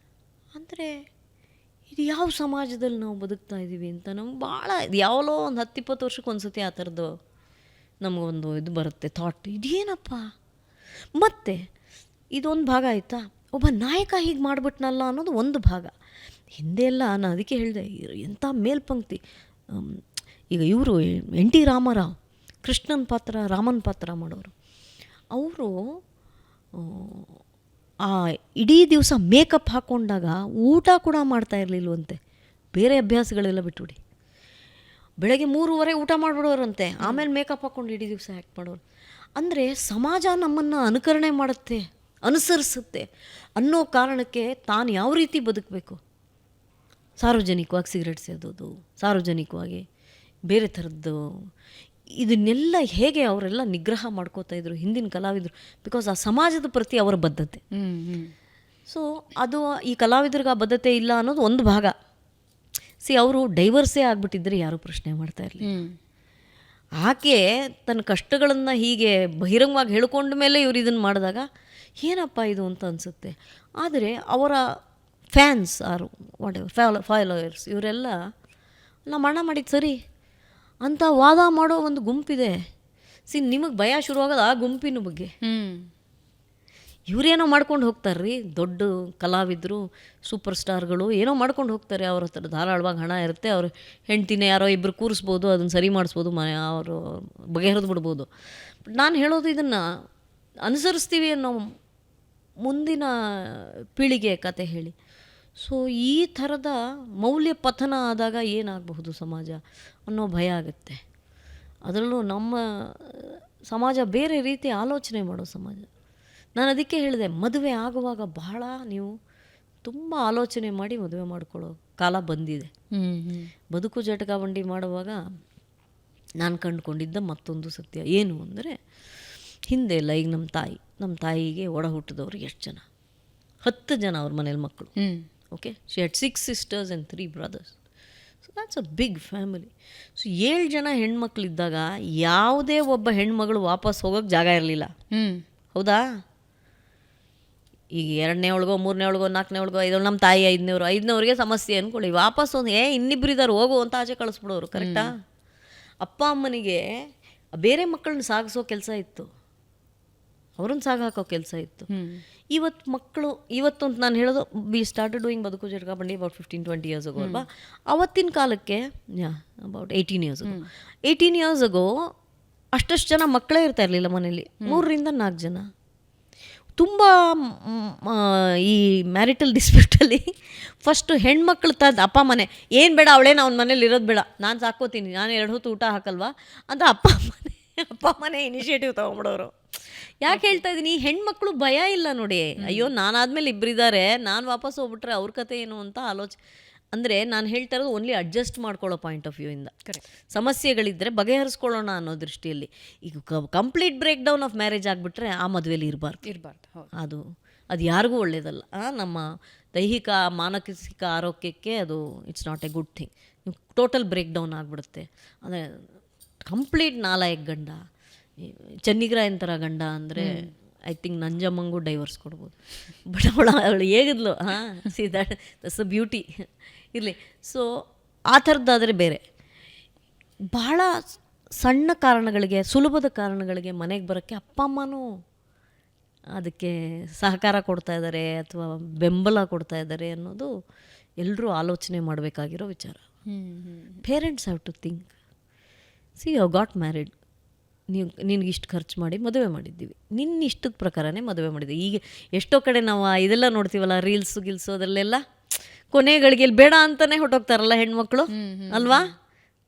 ಅಂದರೆ ಇದು ಯಾವ ಸಮಾಜದಲ್ಲಿ ನಾವು ಬದುಕ್ತಾ ಇದ್ದೀವಿ ಅಂತ ನಮ್ಗೆ ಭಾಳ, ಇದು ಯಾವಲೋ ಒಂದು 10-20 ವರ್ಷಕ್ಕೆ ಒಂದು ಸತಿ ಆ ಥರದ್ದು ನಮಗೊಂದು ಇದು ಬರುತ್ತೆ ಥಾಟ್, ಇದೇನಪ್ಪ. ಮತ್ತು ಇದೊಂದು ಭಾಗ ಆಯಿತಾ, ಒಬ್ಬ ನಾಯಕ ಹೀಗೆ ಮಾಡಿಬಿಟ್ನಲ್ಲ ಅನ್ನೋದು ಒಂದು ಭಾಗ. ಹಿಂದೆ ಎಲ್ಲ ನಾನು ಅದಕ್ಕೆ ಹೇಳಿದೆ, ಎಂಥ ಮೇಲ್ಪಂಕ್ತಿ. ಈಗ ಇವರು ಎನ್ ಟಿ ರಾಮರಾವ್ ಕೃಷ್ಣನ ಪಾತ್ರ, ರಾಮನ ಪಾತ್ರ ಮಾಡೋರು, ಅವರು ಆ ಇಡೀ ದಿವಸ ಮೇಕಪ್ ಹಾಕ್ಕೊಂಡಾಗ ಊಟ ಕೂಡ ಮಾಡ್ತಾ ಇರಲಿಲ್ವಂತೆ. ಬೇರೆ ಅಭ್ಯಾಸಗಳೆಲ್ಲ ಬಿಟ್ಬಿಡಿ, ಬೆಳಗ್ಗೆ 3:30 ಊಟ ಮಾಡಿಬಿಡೋರಂತೆ, ಆಮೇಲೆ ಮೇಕಪ್ ಹಾಕ್ಕೊಂಡು ಇಡೀ ದಿವಸ ಆ್ಯಕ್ಟ್ ಮಾಡೋರು. ಅಂದರೆ ಸಮಾಜ ನಮ್ಮನ್ನು ಅನುಕರಣೆ ಮಾಡುತ್ತೆ, ಅನುಸರಿಸುತ್ತೆ ಅನ್ನೋ ಕಾರಣಕ್ಕೆ ತಾನು ಯಾವ ರೀತಿ ಬದುಕಬೇಕು, ಸಾರ್ವಜನಿಕವಾಗಿ ಸಿಗರೇಟ್ ಸೇದೋದು, ಸಾರ್ವಜನಿಕವಾಗಿ ಬೇರೆ ಥರದ್ದು, ಇದನ್ನೆಲ್ಲ ಹೇಗೆ ಅವರೆಲ್ಲ ನಿಗ್ರಹ ಮಾಡ್ಕೋತಾ ಇದ್ರು ಹಿಂದಿನ ಕಲಾವಿದರು. ಬಿಕಾಸ್ ಆ ಸಮಾಜದ ಪ್ರತಿ ಅವರ ಬದ್ಧತೆ. ಸೊ ಅದು ಈ ಕಲಾವಿದರಿಗೆ ಆ ಬದ್ಧತೆ ಇಲ್ಲ ಅನ್ನೋದು ಒಂದು ಭಾಗ. ಅವರು ಡೈವರ್ಸೇ ಆಗಿಬಿಟ್ಟಿದ್ರೆ ಯಾರೂ ಪ್ರಶ್ನೆ ಮಾಡ್ತಾ ಇರಲಿಲ್ಲ. ಆಕೆ ತನ್ನ ಕಷ್ಟಗಳನ್ನು ಹೀಗೆ ಬಹಿರಂಗವಾಗಿ ಹೇಳ್ಕೊಂಡ ಮೇಲೆ ಇವರು ಇದನ್ನು ಮಾಡಿದಾಗ ಏನಪ್ಪ ಇದು ಅಂತ ಅನಿಸುತ್ತೆ. ಆದರೆ ಅವರ ಫ್ಯಾನ್ಸ್ ಆರು ವಾಟ್ ಎವರ್ ಫಾಲೋವರ್ಸ್ ಇವರೆಲ್ಲ ನಮ್ಮ ಅಣ್ಣ ಮಾಡಿದ್ದು ಸರಿ ಅಂತ ವಾದ ಮಾಡೋ ಒಂದು ಗುಂಪಿದೆ. ನಿಮಗೆ ಭಯ ಶುರುವಾಗೋದು ಆ ಗುಂಪಿನ ಬಗ್ಗೆ. ಇವರೇನೋ ಮಾಡ್ಕೊಂಡು ಹೋಗ್ತಾರ್ರಿ, ದೊಡ್ಡ ಕಲಾವಿದರು, ಸೂಪರ್ ಸ್ಟಾರ್ಗಳು ಏನೋ ಮಾಡ್ಕೊಂಡು ಹೋಗ್ತಾರೆ. ಅವ್ರ ಹತ್ರ ಧಾರಾಳವಾಗಿ ಹಣ ಇರುತ್ತೆ, ಅವ್ರ ಹೆಂಡ್ತಿನೇ ಯಾರೋ ಇಬ್ಬರು ಕೂರಿಸ್ಬೋದು, ಅದನ್ನು ಸರಿ ಮಾಡಿಸ್ಬೋದು, ಅವರು ಬಗೆಹರಿದು ಬಿಡ್ಬೋದು. ಬಟ್ ನಾನು ಹೇಳೋದು, ಇದನ್ನು ಅನುಸರಿಸ್ತೀವಿ ಅನ್ನೋ ಮುಂದಿನ ಪೀಳಿಗೆ ಕತೆ ಹೇಳಿ. ಸೊ ಈ ಥರದ ಮೌಲ್ಯ ಪತನ ಆದಾಗ ಏನಾಗಬಹುದು ಸಮಾಜ ಅನ್ನೋ ಭಯ ಆಗುತ್ತೆ. ಅದರಲ್ಲೂ ನಮ್ಮ ಸಮಾಜ ಬೇರೆ ರೀತಿ ಆಲೋಚನೆ ಮಾಡೋ ಸಮಾಜ. ನಾನು ಅದಕ್ಕೆ ಹೇಳಿದೆ, ಮದುವೆ ಆಗುವಾಗ ಬಹಳ ನೀವು ತುಂಬ ಆಲೋಚನೆ ಮಾಡಿ ಮದುವೆ ಮಾಡ್ಕೊಳ್ಳೋ ಕಾಲ ಬಂದಿದೆ. ಬದುಕು ಜಟಕಾ ಬಂಡಿ ಮಾಡುವಾಗ ನಾನು ಕಂಡುಕೊಂಡಿದ್ದ ಮತ್ತೊಂದು ಸತ್ಯ ಏನು ಅಂದರೆ, ಹಿಂದೆ ಎಲ್ಲ ಈಗ ನಮ್ಮ ತಾಯಿಗೆ ಒಡ ಹುಟ್ಟಿದವರು ಎಷ್ಟು ಜನ, 10 ಜನ ಅವ್ರ ಮನೇಲಿ ಮಕ್ಕಳು. Okay, she had 6 sisters and 3 brothers. So that's a big family. So 7 ಜನ ಹೆಣ್ಮಕ್ಳಿದ್ದಾಗ ಯಾವುದೇ ಒಬ್ಬ ಹೆಣ್ಮಗಳು ವಾಪಸ್ ಹೋಗೋಕ್ಕೆ ಜಾಗ ಇರಲಿಲ್ಲ. ಹೌದಾ? ಈಗ 2ನೇ ಒಳಗೋ 3ನೇ ಒಳಗೋ 4ನೇ ಒಳಗೋ 5 ನಮ್ಮ ತಾಯಿ 5ನೇವ್ರಿಗೆ ಸಮಸ್ಯೆ ಅಂದ್ಕೊಳ್ಳಿ, ವಾಪಸ್ ಒಂದು ಇನ್ನಿಬ್ರು ಇದ್ದಾರೆ ಹೋಗು ಅಂತ ಆಚೆ ಕಳಿಸ್ಬಿಡೋರು. ಕರೆಕ್ಟಾ? ಅಪ್ಪ ಅಮ್ಮನಿಗೆ ಬೇರೆ ಮಕ್ಕಳನ್ನ ಸಾಗಿಸೋ ಕೆಲಸ ಇತ್ತು, ಅವ್ರನ್ನ ಸಾಗಾಕೋ ಕೆಲಸ ಇತ್ತು. ಇವತ್ತು ಮಕ್ಕಳು ಇವತ್ತು ಅಂತ ನಾನು ಹೇಳೋದು, ವಿ ಸ್ಟಾರ್ಟೆಡ್ ಡೂಯಿಂಗ್ ಬದುಕು ಜಟಕಾ ಬಂಡಿ ಅಬೌಟ್ 15-20 years ago ಅಲ್ವಾ. ಅವತ್ತಿನ ಕಾಲಕ್ಕೆ about 18 years ago 18 years ago ಅಷ್ಟಷ್ಟು ಜನ ಮಕ್ಕಳೇ ಇರ್ತಾ ಇರಲಿಲ್ಲ ಮನೇಲಿ, 3-4 ಜನ. ತುಂಬ ಈ ಮ್ಯಾರಿಟಲ್ ಡಿಸ್ಪ್ಯೂಟಲ್ಲಿ ಫಸ್ಟು ಹೆಣ್ಮಕ್ಳು ಅಪ್ಪ ಮನೆ ಏನು ಬೇಡ, ಅವಳೇನು ಅವ್ನ ಮನೇಲಿ ಇರೋದು ಬೇಡ, ನಾನು ಸಾಕೋತೀನಿ, ನಾನು 2 ಹೊತ್ತು ಊಟ ಹಾಕಲ್ವಾ ಅಂತ ಅಪ್ಪ ಮನೆ ಇನಿಷಿಯೇಟಿವ್ ತೊಗೊಂಬಿಡೋರು. ಯಾಕೆ ಹೇಳ್ತಾ ಇದ್ದೀನಿ, ಈ ಹೆಣ್ಮಕ್ಳು ಭಯ ಇಲ್ಲ ನೋಡಿ, ಅಯ್ಯೋ ನಾನಾದ್ಮೇಲೆ ಇಬ್ಬರಿದ್ದಾರೆ, ನಾನು ವಾಪಸ್ ಹೋಗ್ಬಿಟ್ರೆ ಅವ್ರ ಕತೆ ಏನು ಅಂತ ಆಲೋಚನೆ. ಅಂದರೆ ನಾನು ಹೇಳ್ತಾ ಇರೋದು ಓನ್ಲಿ ಅಡ್ಜಸ್ಟ್ ಮಾಡ್ಕೊಳ್ಳೋ ಪಾಯಿಂಟ್ ಆಫ್ ವ್ಯೂ ಇಂದ. ಸಮಸ್ಯೆಗಳಿದ್ದರೆ ಬಗೆಹರಿಸ್ಕೊಳ್ಳೋಣ ಅನ್ನೋ ದೃಷ್ಟಿಯಲ್ಲಿ. ಈಗ complete breakdown of marriage ಆಗಿಬಿಟ್ರೆ ಆ ಮದುವೆಯಲ್ಲಿ ಇರಬಾರ್ದು. ಅದು ಯಾರಿಗೂ ಒಳ್ಳೆಯದಲ್ಲ. ನಮ್ಮ ದೈಹಿಕ ಮಾನಸಿಕ ಆರೋಗ್ಯಕ್ಕೆ ಅದು it's not a good thing. Total breakdown ಆಗಿಬಿಡುತ್ತೆ. ಅಂದರೆ ಕಂಪ್ಲೀಟ್ ನಾಲಾಯಕ್ ಗಂಡ, ಚೆನ್ನಿಗ್ರಾಯನ್ ಥರ ಗಂಡ ಅಂದರೆ ಐ ಥಿಂಕ್ ನಂಜಮ್ಮಂಗೂ ಡೈವರ್ಸ್ ಕೊಡ್ಬೋದು. ಬಟ್ ಅವಳು ಹೇಗಿದ್ಲು, ಸಿ ದಟ್ಸ್ ಅ ಬ್ಯೂಟಿ ಇರಲಿ. ಸೊ ಆ ಥರದ್ದಾದರೆ ಬೇರೆ. ಬಹಳ ಸಣ್ಣ ಕಾರಣಗಳಿಗೆ, ಸುಲಭದ ಕಾರಣಗಳಿಗೆ ಮನೆಗೆ ಬರೋಕ್ಕೆ ಅಪ್ಪ ಅಮ್ಮನೂ ಅದಕ್ಕೆ ಸಹಕಾರ ಕೊಡ್ತಾ ಇದ್ದಾರೆ ಅಥವಾ ಬೆಂಬಲ ಕೊಡ್ತಾ ಇದ್ದಾರೆ ಅನ್ನೋದು ಎಲ್ಲರೂ ಆಲೋಚನೆ ಮಾಡಬೇಕಾಗಿರೋ ವಿಚಾರ. Parents have to think, see you got married, ನಿನಗೆ ಇಷ್ಟು ಖರ್ಚು ಮಾಡಿ ಮದುವೆ ಮಾಡಿದ್ದೀವಿ, ನಿನ್ನ ಇಷ್ಟದ ಪ್ರಕಾರನೇ ಮದುವೆ ಮಾಡಿದ್ದೀವಿ. ಈಗ ಎಷ್ಟೋ ಕಡೆ ನಾವು ಇದೆಲ್ಲ ನೋಡ್ತೀವಲ್ಲ, ರೀಲ್ಸು ಗಿಲ್ಸು ಅದರಲ್ಲೆಲ್ಲ ಕೊನೆ ಗಳಿಗೆಯಲ್ಲಿ ಬೇಡ ಅಂತಲೇ ಹೊಟ್ಟೋಗ್ತಾರಲ್ಲ ಹೆಣ್ಮಕ್ಳು ಅಲ್ವಾ,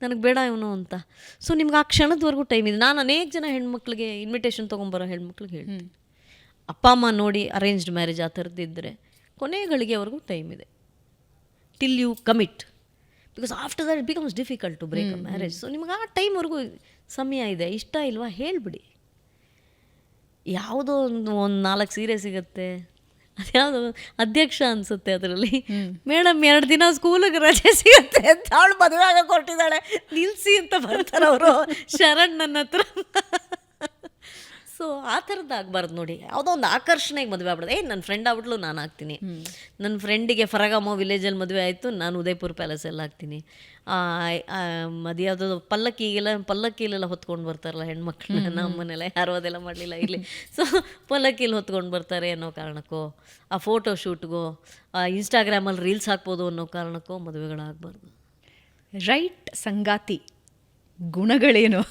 ನನಗೆ ಬೇಡ ಇವನು ಅಂತ. ಸೊ ನಿಮ್ಗೆ ಆ ಕ್ಷಣದವರೆಗೂ ಟೈಮ್ ಇದೆ. ನಾನು ಅನೇಕ ಜನ ಹೆಣ್ಮಕ್ಳಿಗೆ ಇನ್ವಿಟೇಷನ್ ತೊಗೊಂಬರೋ ಹೆಣ್ಮಕ್ಳಿಗೆ ಹೇಳ್ತೀನಿ, ಅಪ್ಪ ಅಮ್ಮ ನೋಡಿ ಅರೇಂಜ್ಡ್ ಮ್ಯಾರೇಜ್ ಆ ಥರದ್ದಿದ್ದರೆ ಕೊನೆ ಗಳಿಗೆವರೆಗೂ ಟೈಮ್ ಇದೆ, till you commit, because after that it becomes difficult to break a marriage. So ನಿಮ್ಗೆ ಆ ಟೈಮ್ವರೆಗೂ ಸಮಯ ಇದೆ. ಇಷ್ಟ ಇಲ್ವಾ ಹೇಳಿಬಿಡಿ. ಯಾವುದೋ ಒಂದು 4 ಸೀರೆ ಸಿಗುತ್ತೆ, ಅದ್ಯಾವುದು ಅಧ್ಯಕ್ಷ ಅನಿಸುತ್ತೆ ಅದರಲ್ಲಿ, ಮೇಡಮ್ 2 ದಿನ ಸ್ಕೂಲಿಗೆ ರಜೆ ಸಿಗುತ್ತೆ ಅಂತ ಅವಳು ಮದುವೆ ಆಗ ಕೊಟ್ಟಿದ್ದಾಳೆ, ನಿಲ್ಲಿಸಿ ಅಂತ ಬರ್ತಾರೆ ಅವರು ಶರಣ್ ನನ್ನ ಹತ್ರ. ಸೊ ಆ ಥರದ್ದು ಆಗಬಾರ್ದು ನೋಡಿ. ಯಾವುದೋ ಒಂದು ಆಕರ್ಷಣೆಗೆ ಮದುವೆ ಆಗ್ಬಿಡೋದು. ನನ್ನ ಫ್ರೆಂಡ್ ಆಗ್ಬಿಟ್ಲು ನಾನು ಆಗ್ತೀನಿ, ನನ್ನ ಫ್ರೆಂಡಿಗೆ ಫರಗಾಮೋ ವಿಲೇಜಲ್ಲಿ ಮದುವೆ ಆಯಿತು, ನಾನು ಉದಯಪುರ ಪ್ಯಾಲೇಸಲ್ಲಿ ಆಗ್ತೀನಿ. ಅದು ಯಾವುದೋ ಪಲ್ಲಕ್ಕಿಲೆಲ್ಲ ಹೊತ್ಕೊಂಡು ಬರ್ತಾರಲ್ಲ ಹೆಣ್ಮಕ್ಳನ್ನ, ನಮ್ಮ ಮನೆಯಲ್ಲ ಯಾರೂ ಅದೆಲ್ಲ ಮಾಡಲಿಲ್ಲ ಇಲ್ಲಿ. ಸೊ ಪಲ್ಲಕ್ಕಿಲಿ ಹೊತ್ಕೊಂಡು ಬರ್ತಾರೆ ಅನ್ನೋ ಕಾರಣಕ್ಕೋ, ಆ ಫೋಟೋ ಶೂಟ್ಗೋ, ಇನ್ಸ್ಟಾಗ್ರಾಮಲ್ಲಿ ರೀಲ್ಸ್ ಹಾಕ್ಬೋದು ಅನ್ನೋ ಕಾರಣಕ್ಕೋ ಮದುವೆಗಳಾಗಬಾರ್ದು. ರೈಟ್ ಸಂಗಾತಿ ಗುಣಗಳೇನು?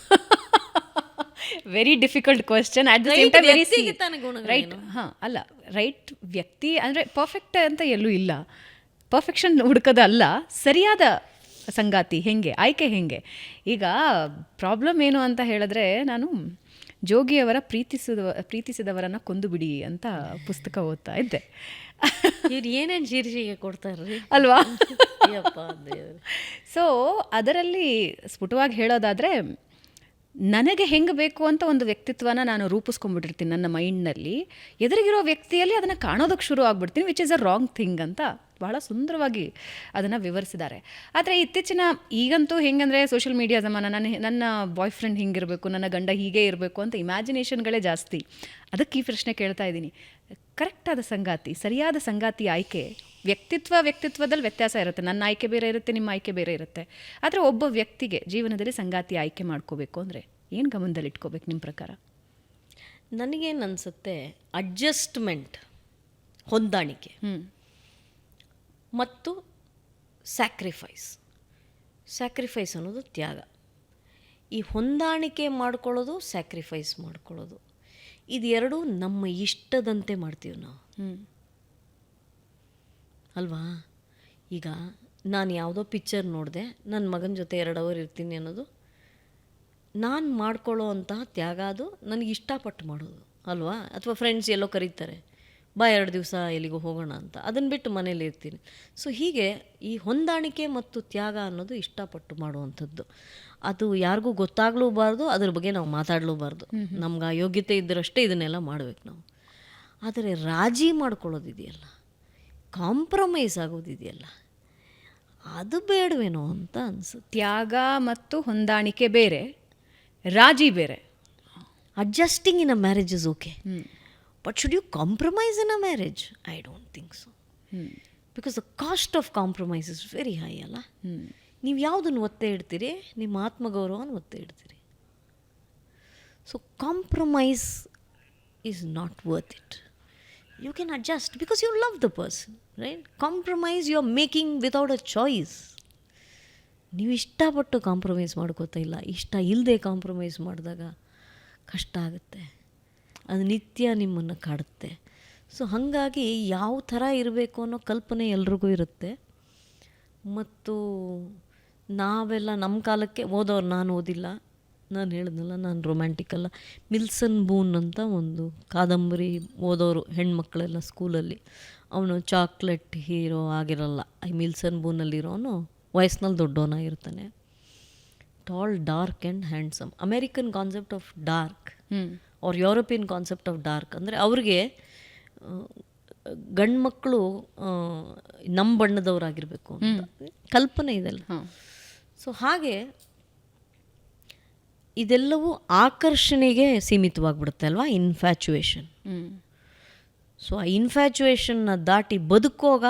Very difficult question. At the same time very right. ಹಾಂ, ಅಲ್ಲ, ರೈಟ್ ವ್ಯಕ್ತಿ ಅಂದರೆ ಪರ್ಫೆಕ್ಟ್ ಅಂತ ಎಲ್ಲೂ ಇಲ್ಲ, ಪರ್ಫೆಕ್ಷನ್ ಹುಡುಕೋದಲ್ಲ, ಸರಿಯಾದ ಸಂಗಾತಿ ಹೆಂಗೆ, ಆಯ್ಕೆ ಹೆಂಗೆ. ಈಗ ಪ್ರಾಬ್ಲಮ್ ಏನು ಅಂತ ಹೇಳಿದ್ರೆ, ನಾನು ಜೋಗಿಯವರ ಪ್ರೀತಿಸಿದವರನ್ನು ಕೊಂದು ಬಿಡಿ ಅಂತ ಪುಸ್ತಕ ಓದ್ತಾ ಇದ್ದೆ. ಇವ್ರು ಏನೇನು ಶೀರ್ಷಿಕೆ ಕೊಡ್ತಾರ್ರಿ ಅಲ್ವಾ? ಸೊ ಅದರಲ್ಲಿ ಸ್ಫುಟವಾಗಿ ಹೇಳೋದಾದರೆ, ನನಗೆ ಹೆಂಗೆ ಬೇಕು ಅಂತ ಒಂದು ವ್ಯಕ್ತಿತ್ವನ ನಾನು ರೂಪಿಸ್ಕೊಂಡ್ಬಿಟ್ಟಿರ್ತೀನಿ ನನ್ನ ಮೈಂಡ್ನಲ್ಲಿ. ಎದುರಿಗಿರೋ ವ್ಯಕ್ತಿಯಲ್ಲಿ ಅದನ್ನು ಕಾಣೋದಕ್ಕೆ ಶುರು ಆಗ್ಬಿಡ್ತೀನಿ, which is a wrong thing ಅಂತ ಭಾಳ ಸುಂದರವಾಗಿ ಅದನ್ನು ವಿವರಿಸಿದ್ದಾರೆ. ಆದರೆ ಈಗಂತೂ ಹೆಂಗಂದರೆ ಸೋಷಿಯಲ್ ಮೀಡಿಯಾ ಜಮಾನ, ನನ್ನ ಬಾಯ್ ಫ್ರೆಂಡ್ ಹಿಂಗಿರಬೇಕು, ನನ್ನ ಗಂಡ ಹೀಗೆ ಇರಬೇಕು ಅಂತ ಇಮ್ಯಾಜಿನೇಷನ್ಗಳೇ ಜಾಸ್ತಿ. ಅದಕ್ಕೆ ಈ ಪ್ರಶ್ನೆ ಕೇಳ್ತಾ ಇದ್ದೀನಿ. ಕರೆಕ್ಟಾದ ಸಂಗಾತಿ, ಸರಿಯಾದ ಸಂಗಾತಿ ಆಯ್ಕೆ ವ್ಯಕ್ತಿತ್ವದಲ್ಲಿ ವ್ಯತ್ಯಾಸ ಇರುತ್ತೆ. ನನ್ನ ಆಯ್ಕೆ ಬೇರೆ ಇರುತ್ತೆ, ನಿಮ್ಮ ಆಯ್ಕೆ ಬೇರೆ ಇರುತ್ತೆ. ಆದರೆ ಒಬ್ಬ ವ್ಯಕ್ತಿಗೆ ಜೀವನದಲ್ಲಿ ಸಂಗಾತಿ ಆಯ್ಕೆ ಮಾಡ್ಕೋಬೇಕು ಅಂದರೆ ಏನು ಗಮನದಲ್ಲಿ ಇಟ್ಕೋಬೇಕು ನಿಮ್ಮ ಪ್ರಕಾರ? ನನಗೇನು ಅನಿಸುತ್ತೆ, ಅಡ್ಜಸ್ಟ್ಮೆಂಟ್, ಹೊಂದಾಣಿಕೆ ಮತ್ತು ಸ್ಯಾಕ್ರಿಫೈಸ್ ಅನ್ನೋದು ತ್ಯಾಗ. ಈ ಹೊಂದಾಣಿಕೆ ಮಾಡ್ಕೊಳ್ಳೋದು, ಸ್ಯಾಕ್ರಿಫೈಸ್ ಮಾಡ್ಕೊಳ್ಳೋದು, ಇದೆರಡೂ ನಮ್ಮ ಇಷ್ಟದಂತೆ ಮಾಡ್ತೀವಿ ನಾವು ಅಲ್ವಾ. ಈಗ ನಾನು ಯಾವುದೋ ಪಿಕ್ಚರ್ ನೋಡಿದೆ, ನನ್ನ ಮಗನ ಜೊತೆ 2 ಅವರ್ ಇರ್ತೀನಿ ಅನ್ನೋದು ನಾನು ಮಾಡ್ಕೊಳ್ಳೋ ಅಂತಹ ತ್ಯಾಗ, ಅದು ನನಗೆ ಇಷ್ಟಪಟ್ಟು ಮಾಡೋದು ಅಲ್ವಾ. ಅಥವಾ ಫ್ರೆಂಡ್ಸ್ ಎಲ್ಲೋ ಕರೀತಾರೆ, ಬಾ 2 ದಿವಸ ಎಲ್ಲಿಗೂ ಹೋಗೋಣ ಅಂತ, ಅದನ್ನು ಬಿಟ್ಟು ಮನೇಲಿ ಇರ್ತೀನಿ. ಸೊ ಹೀಗೆ ಈ ಹೊಂದಾಣಿಕೆ ಮತ್ತು ತ್ಯಾಗ ಅನ್ನೋದು ಇಷ್ಟಪಟ್ಟು ಮಾಡುವಂಥದ್ದು. ಅದು ಯಾರಿಗೂ ಗೊತ್ತಾಗ್ಲೂಬಾರ್ದು, ಅದ್ರ ಬಗ್ಗೆ ನಾವು ಮಾತಾಡಲೂಬಾರ್ದು. ನಮ್ಗೆ ಆ ಯೋಗ್ಯತೆ ಇದ್ದರಷ್ಟೇ ಇದನ್ನೆಲ್ಲ ಮಾಡಬೇಕು ನಾವು. ಆದರೆ ರಾಜಿ ಮಾಡ್ಕೊಳ್ಳೋದಿದೆಯಲ್ಲ, ಕಾಂಪ್ರಮೈಸ್ ಆಗೋದಿದೆಯಲ್ಲ, ಅದು ಬೇಡವೇನೋ ಅಂತ ಅನಿಸುತ್ತೆ. ತ್ಯಾಗ ಮತ್ತು ಹೊಂದಾಣಿಕೆ ಬೇರೆ, ರಾಜಿ ಬೇರೆ. Adjusting in a marriage is okay, but should you compromise in a marriage? I don't think so, because the cost of compromise is very high ಅಲ್ಲ. ನೀವು ಯಾವುದನ್ನು ಒತ್ತೆ ಇಡ್ತೀರಿ? ನಿಮ್ಮ ಆತ್ಮಗೌರವವನ್ನು ಒತ್ತೆ ಇಡ್ತೀರಿ. So compromise is not worth it. You can adjust because you love the person, right? Compromise you are making without a choice. ನೀವು ಇಷ್ಟಪಟ್ಟು ಕಾಂಪ್ರಮೈಸ್ ಮಾಡ್ಕೋತಾ ಇಲ್ಲ, ಇಷ್ಟ ಇಲ್ಲದೆ ಕಾಂಪ್ರಮೈಸ್ ಮಾಡಿದಾಗ ಕಷ್ಟ ಆಗುತ್ತೆ, ಅದು ನಿತ್ಯ ನಿಮ್ಮನ್ನು ಕಾಡುತ್ತೆ. ಸೊ ಹಾಗಾಗಿ ಯಾವ ಥರ ಇರಬೇಕು ಅನ್ನೋ ಕಲ್ಪನೆ ಎಲ್ರಿಗೂ ಇರುತ್ತೆ. ಮತ್ತು ನಾವೆಲ್ಲ ನಮ್ಮ ಕಾಲಕ್ಕೆ ಓದೋರು, ನಾನು ಓದಿಲ್ಲ, ನಾನು ಹೇಳಿದ್ನಲ್ಲ ನಾನು ರೊಮ್ಯಾಂಟಿಕಲ್ಲ. ಮಿಲ್ಸನ್ ಬೂನ್ ಅಂತ ಒಂದು ಕಾದಂಬರಿ ಓದೋರು ಹೆಣ್ಮಕ್ಳೆಲ್ಲ ಸ್ಕೂಲಲ್ಲಿ. ಅವನು ಚಾಕ್ಲೇಟ್ ಹೀರೋ ಆಗಿರಲ್ಲ. ಈ ಮಿಲ್ಸನ್ ಬೂನಲ್ಲಿರೋನು ವಯಸ್ಸಿನಲ್ಲಿ ದೊಡ್ಡವನಾಗಿರ್ತಾನೆ. Tall, dark and handsome. American concept of dark ಅವ್ರ ಯುರೋಪಿಯನ್ ಕಾನ್ಸೆಪ್ಟ್ ಆಫ್ ಡಾರ್ಕ್ ಅಂದರೆ ಅವ್ರಿಗೆ ಗಂಡು ಮಕ್ಕಳು ನಮ್ಮ ಬಣ್ಣದವರಾಗಿರಬೇಕು ಅಂತ ಕಲ್ಪನೆ ಇದೆಲ್ಲ. ಸೊ ಹಾಗೆ ಇದೆಲ್ಲವೂ ಆಕರ್ಷಣೆಗೆ ಸೀಮಿತವಾಗಿಬಿಡುತ್ತೆ ಅಲ್ವಾ, ಇನ್ಫ್ಯಾಚುಯೇಷನ್. ಸೊ ಆ ಇನ್ಫ್ಯಾಚುಯೇಷನ್ನ ದಾಟಿ ಬದುಕೋಗ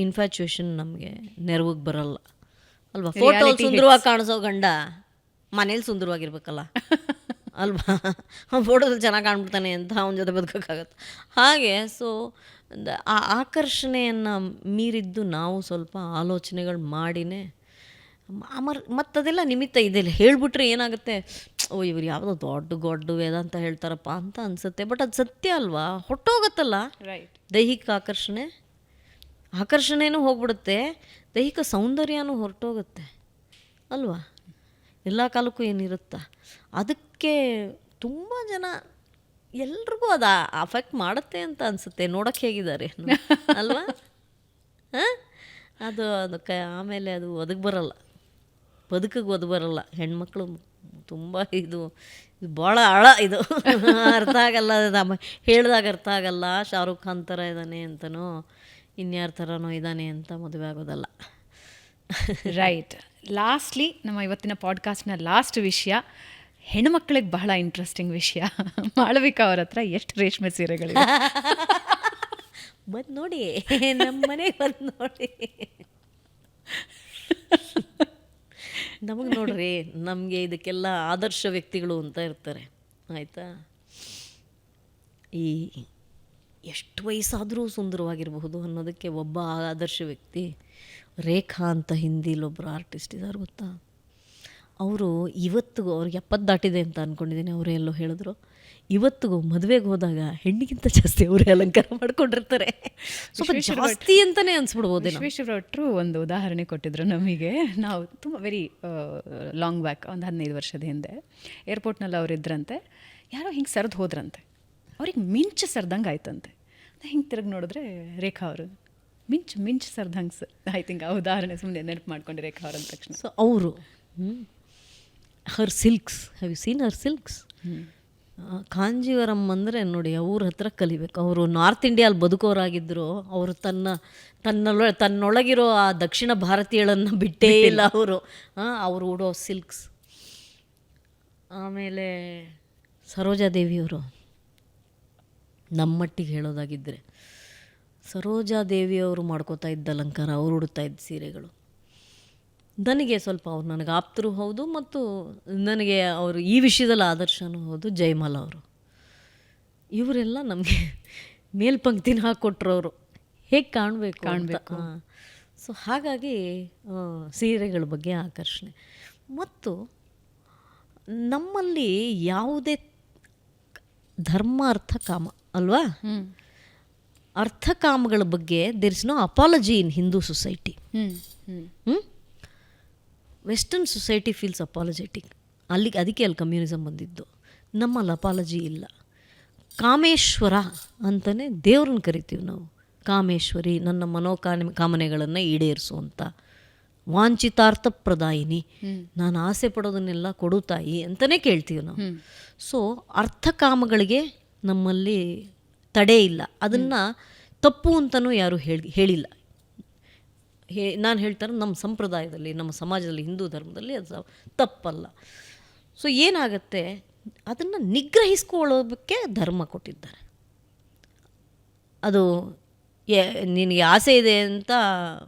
ಇನ್ಫ್ಯಾಚುಯೇಷನ್ ನಮಗೆ ನೆರವಿಗೆ ಬರಲ್ಲ ಅಲ್ವಾ. ಫೋಟೋ ಸುಂದರವಾಗಿ ಕಾಣಿಸೋ ಗಂಡ ಮನೇಲಿ ಸುಂದರವಾಗಿರ್ಬೇಕಲ್ಲ ಅಲ್ವಾ, ಫೋಟೋದಲ್ಲಿ ಚೆನ್ನಾಗಿ ಕಾಣ್ಬಿಡ್ತಾನೆ ಅಂತ ಅವನ ಜೊತೆ ಬದುಕೋಕ್ಕಾಗತ್ತೆ. ಹಾಗೆ ಸೊ ಆ ಆಕರ್ಷಣೆಯನ್ನು ಮೀರಿದ್ದು ನಾವು ಸ್ವಲ್ಪ ಆಲೋಚನೆಗಳು ಮಾಡಿನೇ ಮತ್ತದೆಲ್ಲ ನಿಮಿತ್ತ ಇದೆಲ್ಲ ಹೇಳ್ಬಿಟ್ರೆ ಏನಾಗುತ್ತೆ, ಓ ಇವ್ರು ಯಾವುದೋ ದೊಡ್ಡ ವೇದಾಂತ ಹೇಳ್ತಾರಪ್ಪ ಅಂತ ಅನಿಸುತ್ತೆ. ಬಟ್ ಅದು ಸತ್ಯ ಅಲ್ವಾ, ಹೊಟ್ಟೋಗತ್ತಲ್ಲ ರೈಟ್. ದೈಹಿಕ ಆಕರ್ಷಣೆನೂ ಹೋಗ್ಬಿಡುತ್ತೆ, ದೈಹಿಕ ಸೌಂದರ್ಯನೂ ಹೊರಟೋಗುತ್ತೆ ಅಲ್ವಾ. ಎಲ್ಲ ಕಾಲಕ್ಕೂ ಏನಿರುತ್ತಾ, ಅದಕ್ಕೆ ತುಂಬ ಜನ ಎಲ್ರಿಗೂ ಅದು ಅಫೆಕ್ಟ್ ಮಾಡುತ್ತೆ ಅಂತ ಅನಿಸುತ್ತೆ. ನೋಡೋಕ್ಕೆ ಹೇಗಿದ್ದಾರೆ ಅಲ್ವಾ, ಹಾಂ ಅದಕ್ಕೆ ಆಮೇಲೆ ಅದು ಬದುಕಿಗೆ ಒದಗಿ ಬರಲ್ಲ. ಹೆಣ್ಮಕ್ಳು ತುಂಬ ಇದು ಭಾಳ ಆಳ ಇದು ಅರ್ಥ ಆಗಲ್ಲ, ಹೇಳಿದಾಗ ಅರ್ಥ ಆಗಲ್ಲ. ಶಾರುಖ್ ಖಾನ್ ಥರ ಇದ್ದಾನೆ ಅಂತನೋ ಇನ್ಯಾರ ಥರನೋ ಇದ್ದಾನೆ ಅಂತ ಮದುವೆ ಆಗೋದಲ್ಲ. ರೈಟ್. ಲಾಸ್ಟ್ಲಿ ನಮ್ಮ ಇವತ್ತಿನ ಪಾಡ್ಕಾಸ್ಟ್ನ ಲಾಸ್ಟ್ ವಿಷಯ, ಹೆಣ್ಮಕ್ಳಿಗೆ ಬಹಳ ಇಂಟ್ರೆಸ್ಟಿಂಗ್ ವಿಷಯ. ಮಾಳವಿಕಾ ಅವ್ರ ಹತ್ರ ಎಷ್ಟು ರೇಷ್ಮೆ ಸೀರೆಗಳಿವೆ? ಬಂದು ನೋಡಿ, ನಮ್ಮ ಮನೆಗೆ ಬಂದು ನೋಡಿ. ನಮಗೆ ನೋಡ್ರಿ, ನಮಗೆ ಇದಕ್ಕೆಲ್ಲ ಆದರ್ಶ ವ್ಯಕ್ತಿಗಳು ಅಂತ ಇರ್ತಾರೆ ಆಯಿತಾ. ಈ ಎಷ್ಟು ವಯಸ್ಸಾದರೂ ಸುಂದರವಾಗಿರಬಹುದು ಅನ್ನೋದಕ್ಕೆ ಒಬ್ಬ ಆದರ್ಶ ವ್ಯಕ್ತಿ ರೇಖಾ ಅಂತ ಹಿಂದಿಲೊಬ್ಬರು ಆರ್ಟಿಸ್ಟ್ ಇದ್ದಾರೆ ಗೊತ್ತಾ. ಅವರು ಇವತ್ತಿಗೂ, ಅವ್ರಿಗೆ 70 ದಾಟಿದೆ ಅಂತ ಅಂದ್ಕೊಂಡಿದ್ದೀನಿ, ಅವರೇ ಎಲ್ಲೋ ಹೇಳಿದ್ರು, ಇವತ್ತಿಗೂ ಮದುವೆಗೆ ಹೋದಾಗ ಹೆಣ್ಣಿಗಿಂತ ಜಾಸ್ತಿ ಅವರೇ ಅಲಂಕಾರ ಮಾಡ್ಕೊಂಡಿರ್ತಾರೆ. ಸ್ವಲ್ಪ ಜಾಸ್ತಿ ಅಂತಲೇ ಅನ್ಸ್ಬಿಡ್ಬೋದು. ವಿಶ್ವೇಶ್ವರ ಒಂದು ಉದಾಹರಣೆ ಕೊಟ್ಟಿದ್ರು ನಮಗೆ. ನಾವು ತುಂಬ ವೆರಿ ಲಾಂಗ್ ಬ್ಯಾಕ್, ಒಂದು 15 ವರ್ಷದ ಹಿಂದೆ ಏರ್ಪೋರ್ಟ್ನಲ್ಲಿ ಅವ್ರು ಇದ್ರಂತೆ. ಯಾರೋ ಹಿಂಗೆ ಸರಿದು ಹೋದ್ರಂತೆ, ಅವ್ರಿಗೆ ಮಿಂಚು ಸರ್ದಂಗೆ ಆಯ್ತಂತೆ. ಹಿಂಗೆ ತಿರುಗಿ ನೋಡಿದ್ರೆ ರೇಖಾ ಅವರು ಮಿಂಚು ಸರ್ದಂಗೆ ಐ ಥಿಂಕ್ ಆ ಉದಾಹರಣೆ ಸುಮ್ಮನೆ ನೆನಪು ಮಾಡ್ಕೊಂಡು ರೇಖಾ ಅವ್ರ ಅಂದ ತಕ್ಷಣ. ಸೊ ಅವರು her silks, have you seen her silks? Kanjeevaram ಅಂದರೆ ನೋಡಿ, ಅವ್ರ ಹತ್ರ ಕಲಿಬೇಕು. ಅವರು ನಾರ್ತ್ ಇಂಡಿಯಾಲ್ಲಿ ಬದುಕೋರಾಗಿದ್ದರು. ಅವರು ತನ್ನೊಳಗಿರೋ ಆ ದಕ್ಷಿಣ ಭಾರತೀಯಳನ್ನು ಬಿಟ್ಟೇ ಇಲ್ಲ ಅವರು ಉಡೋ ಸಿಲ್ಕ್ಸ್. ಆಮೇಲೆ ಸರೋಜಾದೇವಿಯವರು, ನಮ್ಮಟ್ಟಿಗೆ ಹೇಳೋದಾಗಿದ್ದರೆ ಸರೋಜಾದೇವಿಯವರು ಮಾಡ್ಕೋತಾ ಇದ್ದ ಅಲಂಕಾರ, ಅವರು ಉಡ್ತಾ ಇದ್ದ ಸೀರೆಗಳು ನನಗೆ ಸ್ವಲ್ಪ, ಅವ್ರು ನನಗೆ ಆಪ್ತರು ಹೌದು ಮತ್ತು ನನಗೆ ಅವರು ಈ ವಿಷಯದಲ್ಲಿ ಆದರ್ಶನೂ ಹೌದು. ಜಯಮಾಲ ಅವರು, ಇವರೆಲ್ಲ ನಮಗೆ ಮೇಲ್ಪಂಕ್ತಿನ ಹಾಕ್ಕೊಟ್ರವರು ಹೇಗೆ ಕಾಣಬೇಕು. ಸೊ ಹಾಗಾಗಿ ಸೀರೆಗಳ ಬಗ್ಗೆ ಆಕರ್ಷಣೆ. ಮತ್ತು ನಮ್ಮಲ್ಲಿ ಯಾವುದೇ ಧರ್ಮ ಅರ್ಥ ಕಾಮ ಅಲ್ವಾ, ಅರ್ಥಕಾಮಗಳ ಬಗ್ಗೆ there is no apology in Hindu society. Western society feels apologetic. ಅದಕ್ಕೆ ಅಲ್ಲಿ ಕಮ್ಯುನಿಸಮ್ ಬಂದಿದ್ದು. ನಮ್ಮಲ್ಲಿ ಅಪಾಲಜಿ ಇಲ್ಲ. ಕಾಮೇಶ್ವರ ಅಂತಲೇ ದೇವ್ರನ್ನ ಕರಿತೀವಿ ನಾವು. ಕಾಮೇಶ್ವರಿ, ನನ್ನ ಕಾಮನೆಗಳನ್ನು ಈಡೇರಿಸುವಂಥ ವಾಂಛಿತಾರ್ಥ ಪ್ರದಾಯಿನಿ, ನಾನು ಆಸೆ ಪಡೋದನ್ನೆಲ್ಲ ಕೊಡು ತಾಯಿ ಅಂತಲೇ ಕೇಳ್ತೀವಿ ನಾವು. ಸೊ ಅರ್ಥಕಾಮಗಳಿಗೆ ನಮ್ಮಲ್ಲಿ ತಡೆ ಇಲ್ಲ. ಅದನ್ನು ತಪ್ಪು ಅಂತಲೂ ಯಾರೂ ಹೇಳಿಲ್ಲ. ನಾನು ಹೇಳ್ತಾರೆ, ನಮ್ಮ ಸಂಪ್ರದಾಯದಲ್ಲಿ, ನಮ್ಮ ಸಮಾಜದಲ್ಲಿ, ಹಿಂದೂ ಧರ್ಮದಲ್ಲಿ ಅದು ತಪ್ಪಲ್ಲ. ಸೊ ಏನಾಗುತ್ತೆ, ಅದನ್ನು ನಿಗ್ರಹಿಸ್ಕೊಳ್ಳೋದಕ್ಕೆ ಧರ್ಮ ಕೊಟ್ಟಿದ್ದಾರೆ. ಅದು ನಿನಗೆ ಆಸೆ ಇದೆ ಅಂತ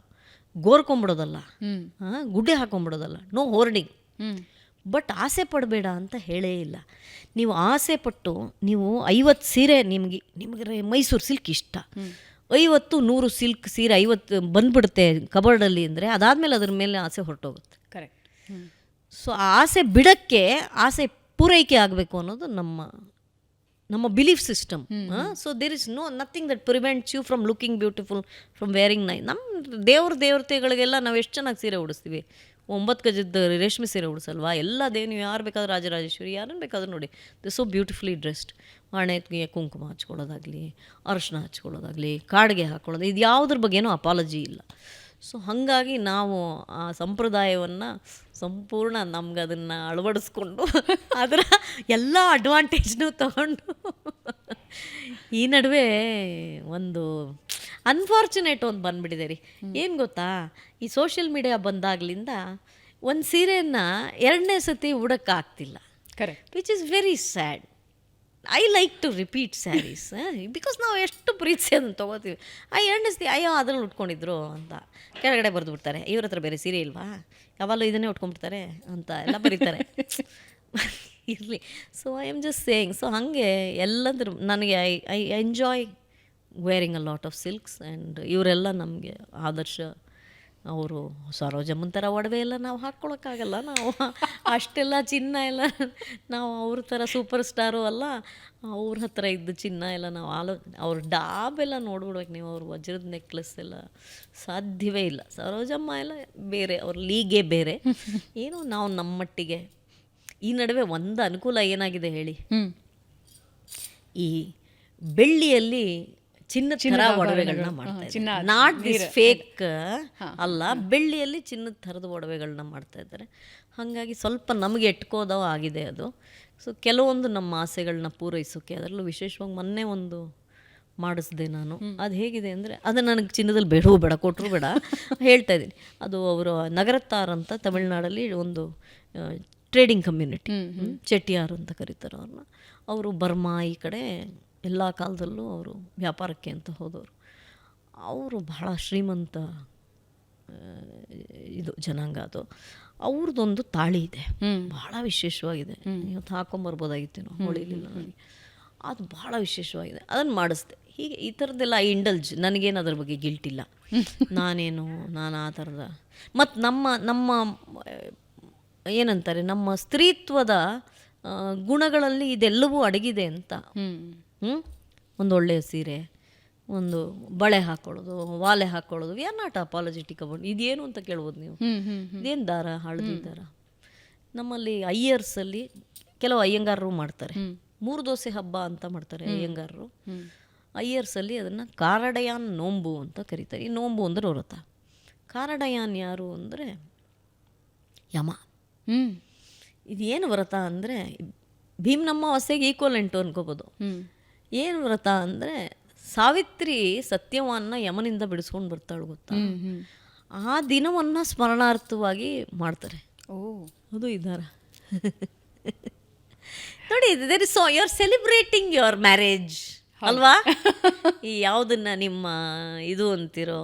ಗೋರ್ಕೊಂಬಿಡೋದಲ್ಲ, ಗುಡ್ಡೆ ಹಾಕೊಂಬಿಡೋದಲ್ಲ, ನೋ ಹೋರ್ಡಿಂಗ್. ಬಟ್ ಆಸೆ ಪಡಬೇಡ ಅಂತ ಹೇಳೇ ಇಲ್ಲ. ನೀವು ಆಸೆ ಪಟ್ಟು ನೀವು 50 ಸೀರೆ, ನಿಮಗೆ ಮೈಸೂರು ಸಿಲ್ಕ್ ಇಷ್ಟ, 50-100 ಸಿಲ್ಕ್ ಸೀರೆ 50 ಬಂದುಬಿಡುತ್ತೆ ಕಬರ್ಡಲ್ಲಿ ಅಂದರೆ, ಅದಾದಮೇಲೆ ಅದ್ರ ಮೇಲೆ ಆಸೆ ಹೊರಟೋಗುತ್ತೆ. ಕರೆಕ್ಟ್. ಸೊ ಆ ಆಸೆ ಬಿಡೋಕ್ಕೆ, ಆಸೆ ಪೂರೈಕೆ ಆಗಬೇಕು ಅನ್ನೋದು ನಮ್ಮ belief system. So there is nothing that prevents you from looking beautiful, from wearing nice. ನಮ್ಮ ದೇವತೆಗಳಿಗೆಲ್ಲ ನಾವು ಎಷ್ಟು ಚೆನ್ನಾಗಿ ಸೀರೆ ಉಡಿಸ್ತೀವಿ. 9 ಗಜದ ರೇಷ್ಮೆ ಸೀರೆ ಉಡಿಸಲ್ವಾ? ಎಲ್ಲ ನೀವು ಯಾರು ಬೇಕಾದ್ರೂ, ರಾಜರಾಜೇಶ್ವರಿ ಯಾರನ್ನು ಬೇಕಾದ್ರೂ ನೋಡಿ, ದೇ ಸೋ ಬ್ಯೂಟಿಫುಲಿ ಡ್ರೆಸ್ಡ್. ಹಣೆಗೆ ಕುಂಕುಮ ಹಚ್ಕೊಳ್ಳೋದಾಗಲಿ, ಅರಿಶಿನ ಹಚ್ಕೊಳ್ಳೋದಾಗಲಿ, ಕಾಡಿಗೆ ಹಾಕ್ಕೊಳ್ಳೋದು, ಇದು ಯಾವುದ್ರ ಬಗ್ಗೆನೂ ಅಪಾಲಜಿ ಇಲ್ಲ. ಸೊ ಹಾಗಾಗಿ ನಾವು ಆ ಸಂಪ್ರದಾಯವನ್ನು ಸಂಪೂರ್ಣ ನಮ್ಗೆ ಅದನ್ನು ಅಳವಡಿಸ್ಕೊಂಡು ಅದರ ಎಲ್ಲ ಅಡ್ವಾಂಟೇಜ್ನೂ ತಗೊಂಡು ಈ ನಡುವೆ ಒಂದು ಅನ್ಫಾರ್ಚುನೇಟ್ ಒಂದು ಬಂದುಬಿಟ್ಟಿದೆ ರೀ. ಏನು ಗೊತ್ತಾ, ಈ ಸೋಷಿಯಲ್ ಮೀಡಿಯಾ ಬಂದಾಗಲಿಂದ ಒಂದು ಸೀರೆಯನ್ನು 2ನೇ ಸತಿ ಉಡೋಕ್ಕಾಗ್ತಿಲ್ಲ. Correct. Which is very sad. I like to repeat saris because ನಾವು ಎಷ್ಟು ಪ್ರೀತಿ ಅದನ್ನು ತೊಗೋತೀವಿ. ಅಯ್ಯೋ ಅದ್ರಲ್ಲಿ ಉಟ್ಕೊಂಡಿದ್ರು ಅಂತ ಕೆಳಗಡೆ ಬರೆದು ಬಿಡ್ತಾರೆ. ಇವ್ರ ಹತ್ರ ಬೇರೆ ಸೀರೆ ಇಲ್ವಾ, ಯಾವಾಗಲೂ ಇದನ್ನೇ ಉಟ್ಕೊಂಡ್ಬಿಡ್ತಾರೆ ಅಂತ ಎಲ್ಲ ಬರೀತಾರೆ. ಇರಲಿ. So I am just saying. So ಹಾಗೆ ಎಲ್ಲಂದ್ರೂ ನನಗೆ I enjoy wearing a lot of silks. And ಇವರೆಲ್ಲ ನಮಗೆ ಆದರ್ಶ. ಅವರು ಸರೋಜಮ್ಮನ ಥರ ಒಡವೆ ಎಲ್ಲ ನಾವು ಹಾಕ್ಕೊಳಕ್ಕಾಗಲ್ಲ, ನಾವು ಅಷ್ಟೆಲ್ಲ ಚಿನ್ನ ಎಲ್ಲ ನಾವು ಅವ್ರ ಥರ ಸೂಪರ್ ಸ್ಟಾರು ಅಲ್ಲ. ಅವ್ರ ಹತ್ರ ಇದ್ದ ಚಿನ್ನ ಎಲ್ಲ ನಾವು ಅವ್ರ ಡಾಬೆಲ್ಲ ನೋಡ್ಬಿಡ್ಬೇಕು ನೀವು, ಅವ್ರ ವಜ್ರದ ನೆಕ್ಲೆಸ್ ಎಲ್ಲ ಸಾಧ್ಯವೇ ಇಲ್ಲ. ಸರೋಜಮ್ಮ ಎಲ್ಲ ಬೇರೆ, ಅವ್ರ ಲೀಗೇ ಬೇರೆ. ಏನು ನಾವು ನಮ್ಮ ಮಟ್ಟಿಗೆ. ಈ ನಡುವೆ ಒಂದು ಅನುಕೂಲ ಏನಾಗಿದೆ ಹೇಳಿ, ಈ ಬೆಳ್ಳಿಯಲ್ಲಿ ಚಿನ್ನದ ಥರ ಒಡವೆಗಳನ್ನ ಮಾಡ್ತಾ ಇದ್ದಾರೆ. ನಾಟ್ ದಿಸ್ ಫೇಕ್ ಅಲ್ಲ, ಬೆಳ್ಳಿಯಲ್ಲಿ ಚಿನ್ನದ ಥರದ ಒಡವೆಗಳನ್ನ ಮಾಡ್ತಾ ಇದ್ದಾರೆ. ಹಾಗಾಗಿ ಸ್ವಲ್ಪ ನಮಗೆ ಎಟ್ಕೋದವ ಆಗಿದೆ ಅದು. ಸೊ ಕೆಲವೊಂದು ನಮ್ಮ ಆಸೆಗಳನ್ನ ಪೂರೈಸೋಕ್ಕೆ, ಅದರಲ್ಲೂ ವಿಶೇಷವಾಗಿ ಮೊನ್ನೆ ಒಂದು ಮಾಡಿಸ್ದೆ ನಾನು. ಅದು ಹೇಗಿದೆ ಅಂದರೆ, ಅದು ನನಗೆ ಚಿನ್ನದಲ್ಲಿ ಬೇಡ ಕೊಟ್ಟರು ಬೇಡ ಹೇಳ್ತಾ ಇದ್ದೀನಿ. ಅದು ಅವರು ನಗರತ್ತಾರ್ ಅಂತ ತಮಿಳ್ನಾಡಲ್ಲಿ ಒಂದು ಟ್ರೇಡಿಂಗ್ ಕಮ್ಯುನಿಟಿ, ಚೆಟ್ಟಿಯಾರ್ ಅಂತ ಕರೀತಾರೆ ಅವ್ರನ್ನ. ಅವರು ಬರ್ಮಾ ಈ ಕಡೆ ಎಲ್ಲ ಕಾಲದಲ್ಲೂ ಅವರು ವ್ಯಾಪಾರಕ್ಕೆ ಅಂತ ಹೋದವರು. ಅವರು ಬಹಳ ಶ್ರೀಮಂತ ಇದು ಜನಾಂಗ. ಅದು ಅವ್ರದ್ದೊಂದು ತಾಳಿ ಇದೆ, ಭಾಳ ವಿಶೇಷವಾಗಿದೆ. ಇವತ್ತು ಹಾಕೊಂಬರ್ಬೋದಾಗಿತ್ತು ನಾವು, ಹೊಳಿಲಿಲ್ಲ ನನಗೆ. ಅದು ಭಾಳ ವಿಶೇಷವಾಗಿದೆ, ಅದನ್ನು ಮಾಡಿಸ್ದೆ. ಹೀಗೆ ಈ ಥರದ್ದೆಲ್ಲ ಇಂಡಲ್ಜ್. ನನಗೇನು ಅದ್ರ ಬಗ್ಗೆ ಗಿಲ್ಟಿಲ್ಲ. ನಾನು ಆ ಥರದ ಮತ್ತು ನಮ್ಮ ಏನಂತಾರೆ, ನಮ್ಮ ಸ್ತ್ರೀತ್ವದ ಗುಣಗಳಲ್ಲಿ ಇದೆಲ್ಲವೂ ಅಡಗಿದೆ ಅಂತ. ಒಂದೊಳ್ಳೆಯ ಸೀರೆ, ಒಂದು ಬಳೆ ಹಾಕ್ಕೊಳ್ಳೋದು, ವಾಲೆ ಹಾಕ್ಕೊಳ್ಳೋದು, ವಿ ಆರ್ ನಾಟ್ ಅಪಾಲಜೆಟಿಕ್ ಅಬೌಟ್. ಇದೇನು ಅಂತ ಕೇಳ್ಬೋದು ನೀವು. ಇದೇನು ದಾರ, ಹಳದಿ ದಾರ. ನಮ್ಮಲ್ಲಿ ಅಯ್ಯರ್ಸಲ್ಲಿ ಕೆಲವು ಅಯ್ಯಂಗಾರರು ಮಾಡ್ತಾರೆ, 3 ದೋಸೆ ಹಬ್ಬ ಅಂತ ಮಾಡ್ತಾರೆ ಅಯ್ಯಂಗಾರರು. ಅಯ್ಯರ್ಸಲ್ಲಿ ಅದನ್ನು ಕಾರಡಯಾನ್ ನೋಂಬು ಅಂತ ಕರೀತಾರೆ. ಈ ನೋಂಬು ಅಂದರೆ ವ್ರತ. ಕಾರಡಯಾನ್ ಯಾರು ಅಂದರೆ ಯಮ. ಇದೇನು ವ್ರತ ಅಂದರೆ ಭೀಮ್ನಮ್ಮ ಹೊಸೆಗೆ ಈಕ್ವಲೆಂಟು ಅನ್ಕೋಬೋದು. ಏನು ವ್ರತ ಅಂದರೆ, ಸಾವಿತ್ರಿ ಸತ್ಯವಾನ್ನ ಯಮನಿಂದ ಬಿಡಿಸ್ಕೊಂಡು ಬರ್ತಾಳೆ ಗೊತ್ತಾ. ಆ ದಿನವನ್ನು ಸ್ಮರಣಾರ್ಥವಾಗಿ ಮಾಡ್ತಾರೆ. ಅದು ಇದ್ದಾರ ನೋಡಿ. There is you are celebrating your marriage ಅಲ್ವಾ. ಈ ಯಾವುದನ್ನು ನಿಮ್ಮ ಇದು ಅಂತಿರೋ,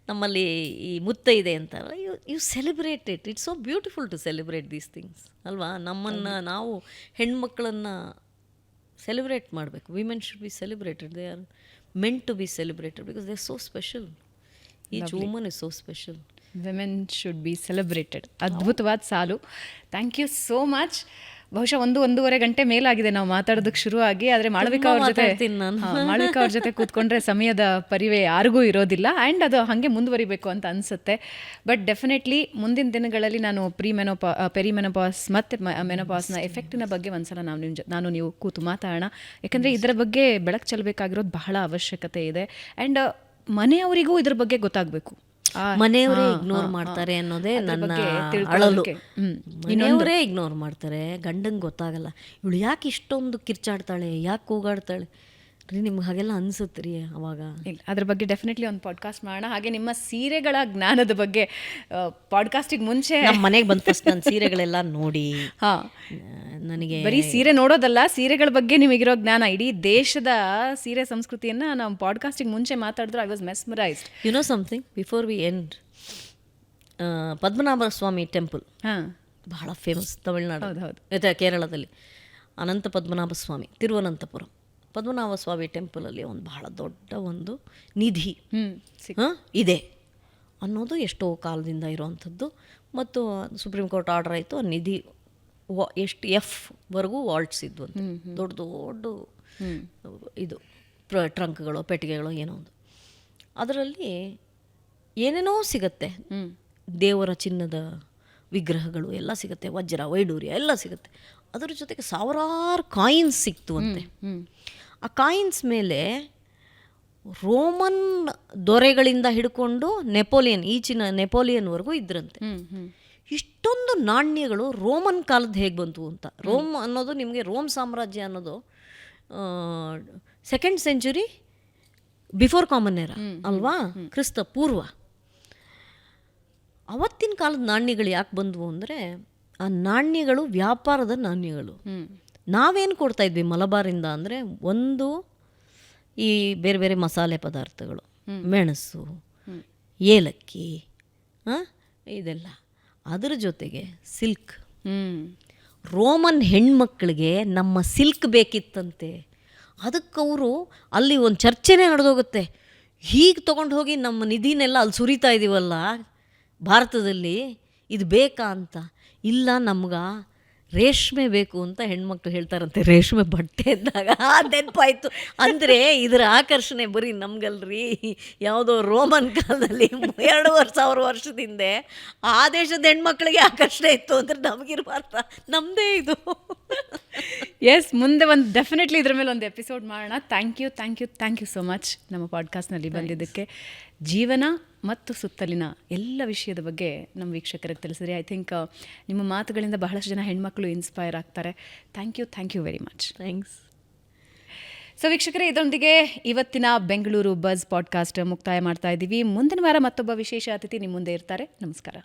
ನಮ್ಮಲ್ಲಿ ಈ ಮುತ್ತೈದೆ ಅಂತಾರ, you celebrate it. It's so beautiful to celebrate these things ಅಲ್ವಾ. ನಮ್ಮನ್ನು ನಾವು ಹೆಣ್ಮಕ್ಳನ್ನು ಸೆಲೆಬ್ರೇಟ್ ಮಾಡಬೇಕು. Women should be celebrated. They are meant to be celebrated because they are so special. Each woman is so special. Women should be celebrated. ಅದ್ಭುತವಾದ ಸಾಲು. Thank you so much. ಬಹುಶಃ 1-1.5 ಗಂಟೆ ಮೇಲಾಗಿದೆ ನಾವು ಮಾತಾಡೋದಕ್ಕೆ ಶುರುವಾಗಿ. ಆದರೆ ಮಾಳವಿಕಾ ಅವ್ರ ಜೊತೆ ಕೂತ್ಕೊಂಡ್ರೆ ಸಮಯದ ಪರಿವೆ ಯಾರಿಗೂ ಇರೋದಿಲ್ಲ. ಆ್ಯಂಡ್ ಅದು ಹಾಗೆ ಮುಂದುವರಿಬೇಕು ಅಂತ ಅನಿಸುತ್ತೆ. ಬಟ್ ಡೆಫಿನೆಟ್ಲಿ ಮುಂದಿನ ದಿನಗಳಲ್ಲಿ ನಾನು ಪೆರಿಮೆನೋಪಾಸ್ ಮತ್ತು ಮೆನೋಪಾಸ್ನ ಎಫೆಕ್ಟಿನ ಬಗ್ಗೆ ಒಂದ್ಸಲ ನಾನು ನೀವು ಕೂತು ಮಾತಾಡೋಣ. ಯಾಕಂದರೆ ಇದರ ಬಗ್ಗೆ ಬೆಳಕು ಚೆಲ್ಲಬೇಕಾಗಿರೋದು ಬಹಳ ಅವಶ್ಯಕತೆ ಇದೆ. ಆ್ಯಂಡ್ ಮನೆಯವರಿಗೂ ಇದ್ರ ಬಗ್ಗೆ ಗೊತ್ತಾಗಬೇಕು. ಮನೆಯವರೇ ಇಗ್ನೋರ್ ಮಾಡ್ತಾರೆ ಅನ್ನೋದೇ ನನ್ನ ಅಳಲು. ಮನೆಯವರೇ ಇಗ್ನೋರ್ ಮಾಡ್ತಾರೆ, ಗಂಡಂಗೆ ಗೊತ್ತಾಗಲ್ಲ. ಇವಳು ಯಾಕೆ ಇಷ್ಟೊಂದು ಕಿರ್ಚಾಡ್ತಾಳೆ, ಯಾಕೆ ಕೂಗಾಡ್ತಾಳೆ ರೀ, ನಿಮ್ಗೆ ಹಾಗೆಲ್ಲ ಅನ್ಸುತ್ತೆ ರೀ ಅವಾಗ. ಇಲ್ಲ, ಅದ್ರ ಬಗ್ಗೆ ಡೆಫಿನೆಟ್ಲಿ ಒಂದು ಪಾಡ್ಕಾಸ್ಟ್ ಮಾಡೋಣ. ಹಾಗೆ ನಿಮ್ಮ ಸೀರೆಗಳ ಜ್ಞಾನದ ಬಗ್ಗೆ ಪಾಡ್ಕಾಸ್ಟಿಗೆ ಮುಂಚೆ ನಮ್ಮ ಮನೆಗೆ ಬಂದ ಫಸ್ಟ್ ನನ್ನ ಸೀರೆಗಳೆಲ್ಲ ನೋಡಿ, ನನಗೆ ಬರೀ ಸೀರೆ ನೋಡೋದಲ್ಲ, ಸೀರೆಗಳ ಬಗ್ಗೆ ನಿಮಗಿರೋ ಜ್ಞಾನ, ಇಡೀ ದೇಶದ ಸೀರೆ ಸಂಸ್ಕೃತಿಯನ್ನು ನಾವು ಪಾಡ್ಕಾಸ್ಟಿಗೆ ಮುಂಚೆ ಮಾತಾಡಿದ್ರು. I was mesmerised. You know something, before we end, Padmanabha Swami temple ಬಹಳ ಫೇಮಸ್ ತಮಿಳ್ನಾಡು. ಹೌದು, ಕೇರಳದಲ್ಲಿ ಅನಂತ ಪದ್ಮನಾಭ ಸ್ವಾಮಿ, ತಿರುವನಂತಪುರಂ. ಪದ್ಮನಾಭ ಸ್ವಾಮಿ ಟೆಂಪಲಲ್ಲಿ ಒಂದು ಬಹಳ ದೊಡ್ಡ ಒಂದು ನಿಧಿ ಇದೆ ಅನ್ನೋದು ಎಷ್ಟೋ ಕಾಲದಿಂದ ಇರೋವಂಥದ್ದು. ಮತ್ತು ಸುಪ್ರೀಂ ಕೋರ್ಟ್ ಆರ್ಡರ್ ಆಯಿತು, ಆ ನಿಧಿ ಎಷ್ಟು F ವಾಲ್ಟ್ಸ್ ಇದ್ವು ಅಂತ, ದೊಡ್ಡ ದೊಡ್ಡ ಇದು ಟ್ರಂಕ್ಗಳು, ಪೆಟ್ಟಿಗೆಗಳು, ಏನೋ ಒಂದು. ಅದರಲ್ಲಿ ಏನೇನೋ ಸಿಗತ್ತೆ, ದೇವರ ಚಿನ್ನದ ವಿಗ್ರಹಗಳು ಎಲ್ಲ ಸಿಗುತ್ತೆ, ವಜ್ರ ವೈಡೂರ್ಯ ಎಲ್ಲ ಸಿಗುತ್ತೆ. ಅದರ ಜೊತೆಗೆ ಸಾವಿರಾರು ಕಾಯಿನ್ಸ್ ಸಿಕ್ತು ಅಂತೆ. ಆ ಕಾಯಿನ್ಸ್ ಮೇಲೆ ರೋಮನ್ ದೊರೆಗಳಿಂದ ಹಿಡ್ಕೊಂಡು ನೆಪೋಲಿಯನ್ವರೆಗೂ ಇದ್ರಂತೆ. ಇಷ್ಟೊಂದು ನಾಣ್ಯಗಳು ರೋಮನ್ ಕಾಲದ ಹೇಗೆ ಬಂತು ಅಂತ. ರೋಮ್ ಅನ್ನೋದು ನಿಮಗೆ, ರೋಮ್ ಸಾಮ್ರಾಜ್ಯ ಅನ್ನೋದು 2nd century before common era ಅಲ್ವಾ, ಕ್ರಿಸ್ತ ಪೂರ್ವ. ಅವತ್ತಿನ ಕಾಲದ ನಾಣ್ಯಗಳು ಯಾಕೆ ಬಂದವು ಅಂದರೆ, ಆ ನಾಣ್ಯಗಳು ವ್ಯಾಪಾರದ ನಾಣ್ಯಗಳು. ನಾವೇನು ಕೊಡ್ತಾ ಇದ್ವಿ ಮಲಬಾರಿಂದ ಅಂದರೆ ಒಂದು ಈ ಬೇರೆ ಬೇರೆ ಮಸಾಲೆ ಪದಾರ್ಥಗಳು, ಮೆಣಸು, ಏಲಕ್ಕಿ, ಇದೆಲ್ಲ. ಅದರ ಜೊತೆಗೆ ಸಿಲ್ಕ್. ರೋಮನ್ ಹೆಣ್ಮಕ್ಳಿಗೆ ನಮ್ಮ ಸಿಲ್ಕ್ ಬೇಕಿತ್ತಂತೆ. ಅದಕ್ಕವರು ಅಲ್ಲಿ ಒಂದು ಚರ್ಚೆನೇ ನಡೆದೋಗುತ್ತೆ. ಹೀಗೆ ತೊಗೊಂಡು ಹೋಗಿ ನಮ್ಮ ನಿಧಿನೆಲ್ಲ ಅಲ್ಲಿ ಸುರಿತಾ ಇದ್ದೀವಲ್ಲ ಭಾರತದಲ್ಲಿ, ಇದು ಬೇಕಾ ಅಂತ. ಇಲ್ಲ, ನಮ್ಗೆ ರೇಷ್ಮೆ ಬೇಕು ಅಂತ ಹೆಣ್ಮಕ್ಳು ಹೇಳ್ತಾರಂತೆ. ರೇಷ್ಮೆ ಬಟ್ಟೆ ಅಂದಾಗ ನೆನಪಾಯಿತು. ಅಂದರೆ ಇದರ ಆಕರ್ಷಣೆ ಬರೀ ನಮ್ಗಲ್ರಿ, ಯಾವುದೋ ರೋಮನ್ ಕಾಲದಲ್ಲಿ 2,500 ವರ್ಷದಿಂದ ಆ ದೇಶದ ಹೆಣ್ಮಕ್ಳಿಗೆ ಆಕರ್ಷಣೆ ಇತ್ತು ಅಂದರೆ ನಮಗಿರ್ಬಾರ್ದ? ನಮ್ಮದೇ ಇದು. ಎಸ್, ಮುಂದೆ ಒಂದು ಡೆಫಿನೆಟ್ಲಿ ಇದ್ರ ಮೇಲೆ ಒಂದು ಎಪಿಸೋಡ್ ಮಾಡೋಣ. ಥ್ಯಾಂಕ್ ಯು ಸೋ ಮಚ್ ನಮ್ಮ ಪಾಡ್ಕಾಸ್ಟ್ನಲ್ಲಿ ಬಂದಿದ್ದಕ್ಕೆ. ಜೀವನ ಮತ್ತು ಸುತ್ತಲಿನ ಎಲ್ಲ ವಿಷಯದ ಬಗ್ಗೆ ನಮ್ಮ ವೀಕ್ಷಕರಿಗೆ ತಿಳಿಸಿದ್ರಿ. ಐ ಥಿಂಕ್ ನಿಮ್ಮ ಮಾತುಗಳಿಂದ ಬಹಳಷ್ಟು ಜನ ಹೆಣ್ಮಕ್ಳು ಇನ್ಸ್ಪೈರ್ ಆಗ್ತಾರೆ. Thank you very much. Thanks. So ವೀಕ್ಷಕರೇ, ಇದರೊಂದಿಗೆ ಇವತ್ತಿನ ಬೆಂಗಳೂರು ಬಜ್ ಪಾಡ್ಕಾಸ್ಟ್ ಮುಕ್ತಾಯ ಮಾಡ್ತಾ ಇದ್ದೀವಿ. ಮುಂದಿನ ವಾರ ಮತ್ತೊಬ್ಬ ವಿಶೇಷ ಅತಿಥಿ ನಿಮ್ಮ ಮುಂದೆ ಇರ್ತಾರೆ. ನಮಸ್ಕಾರ.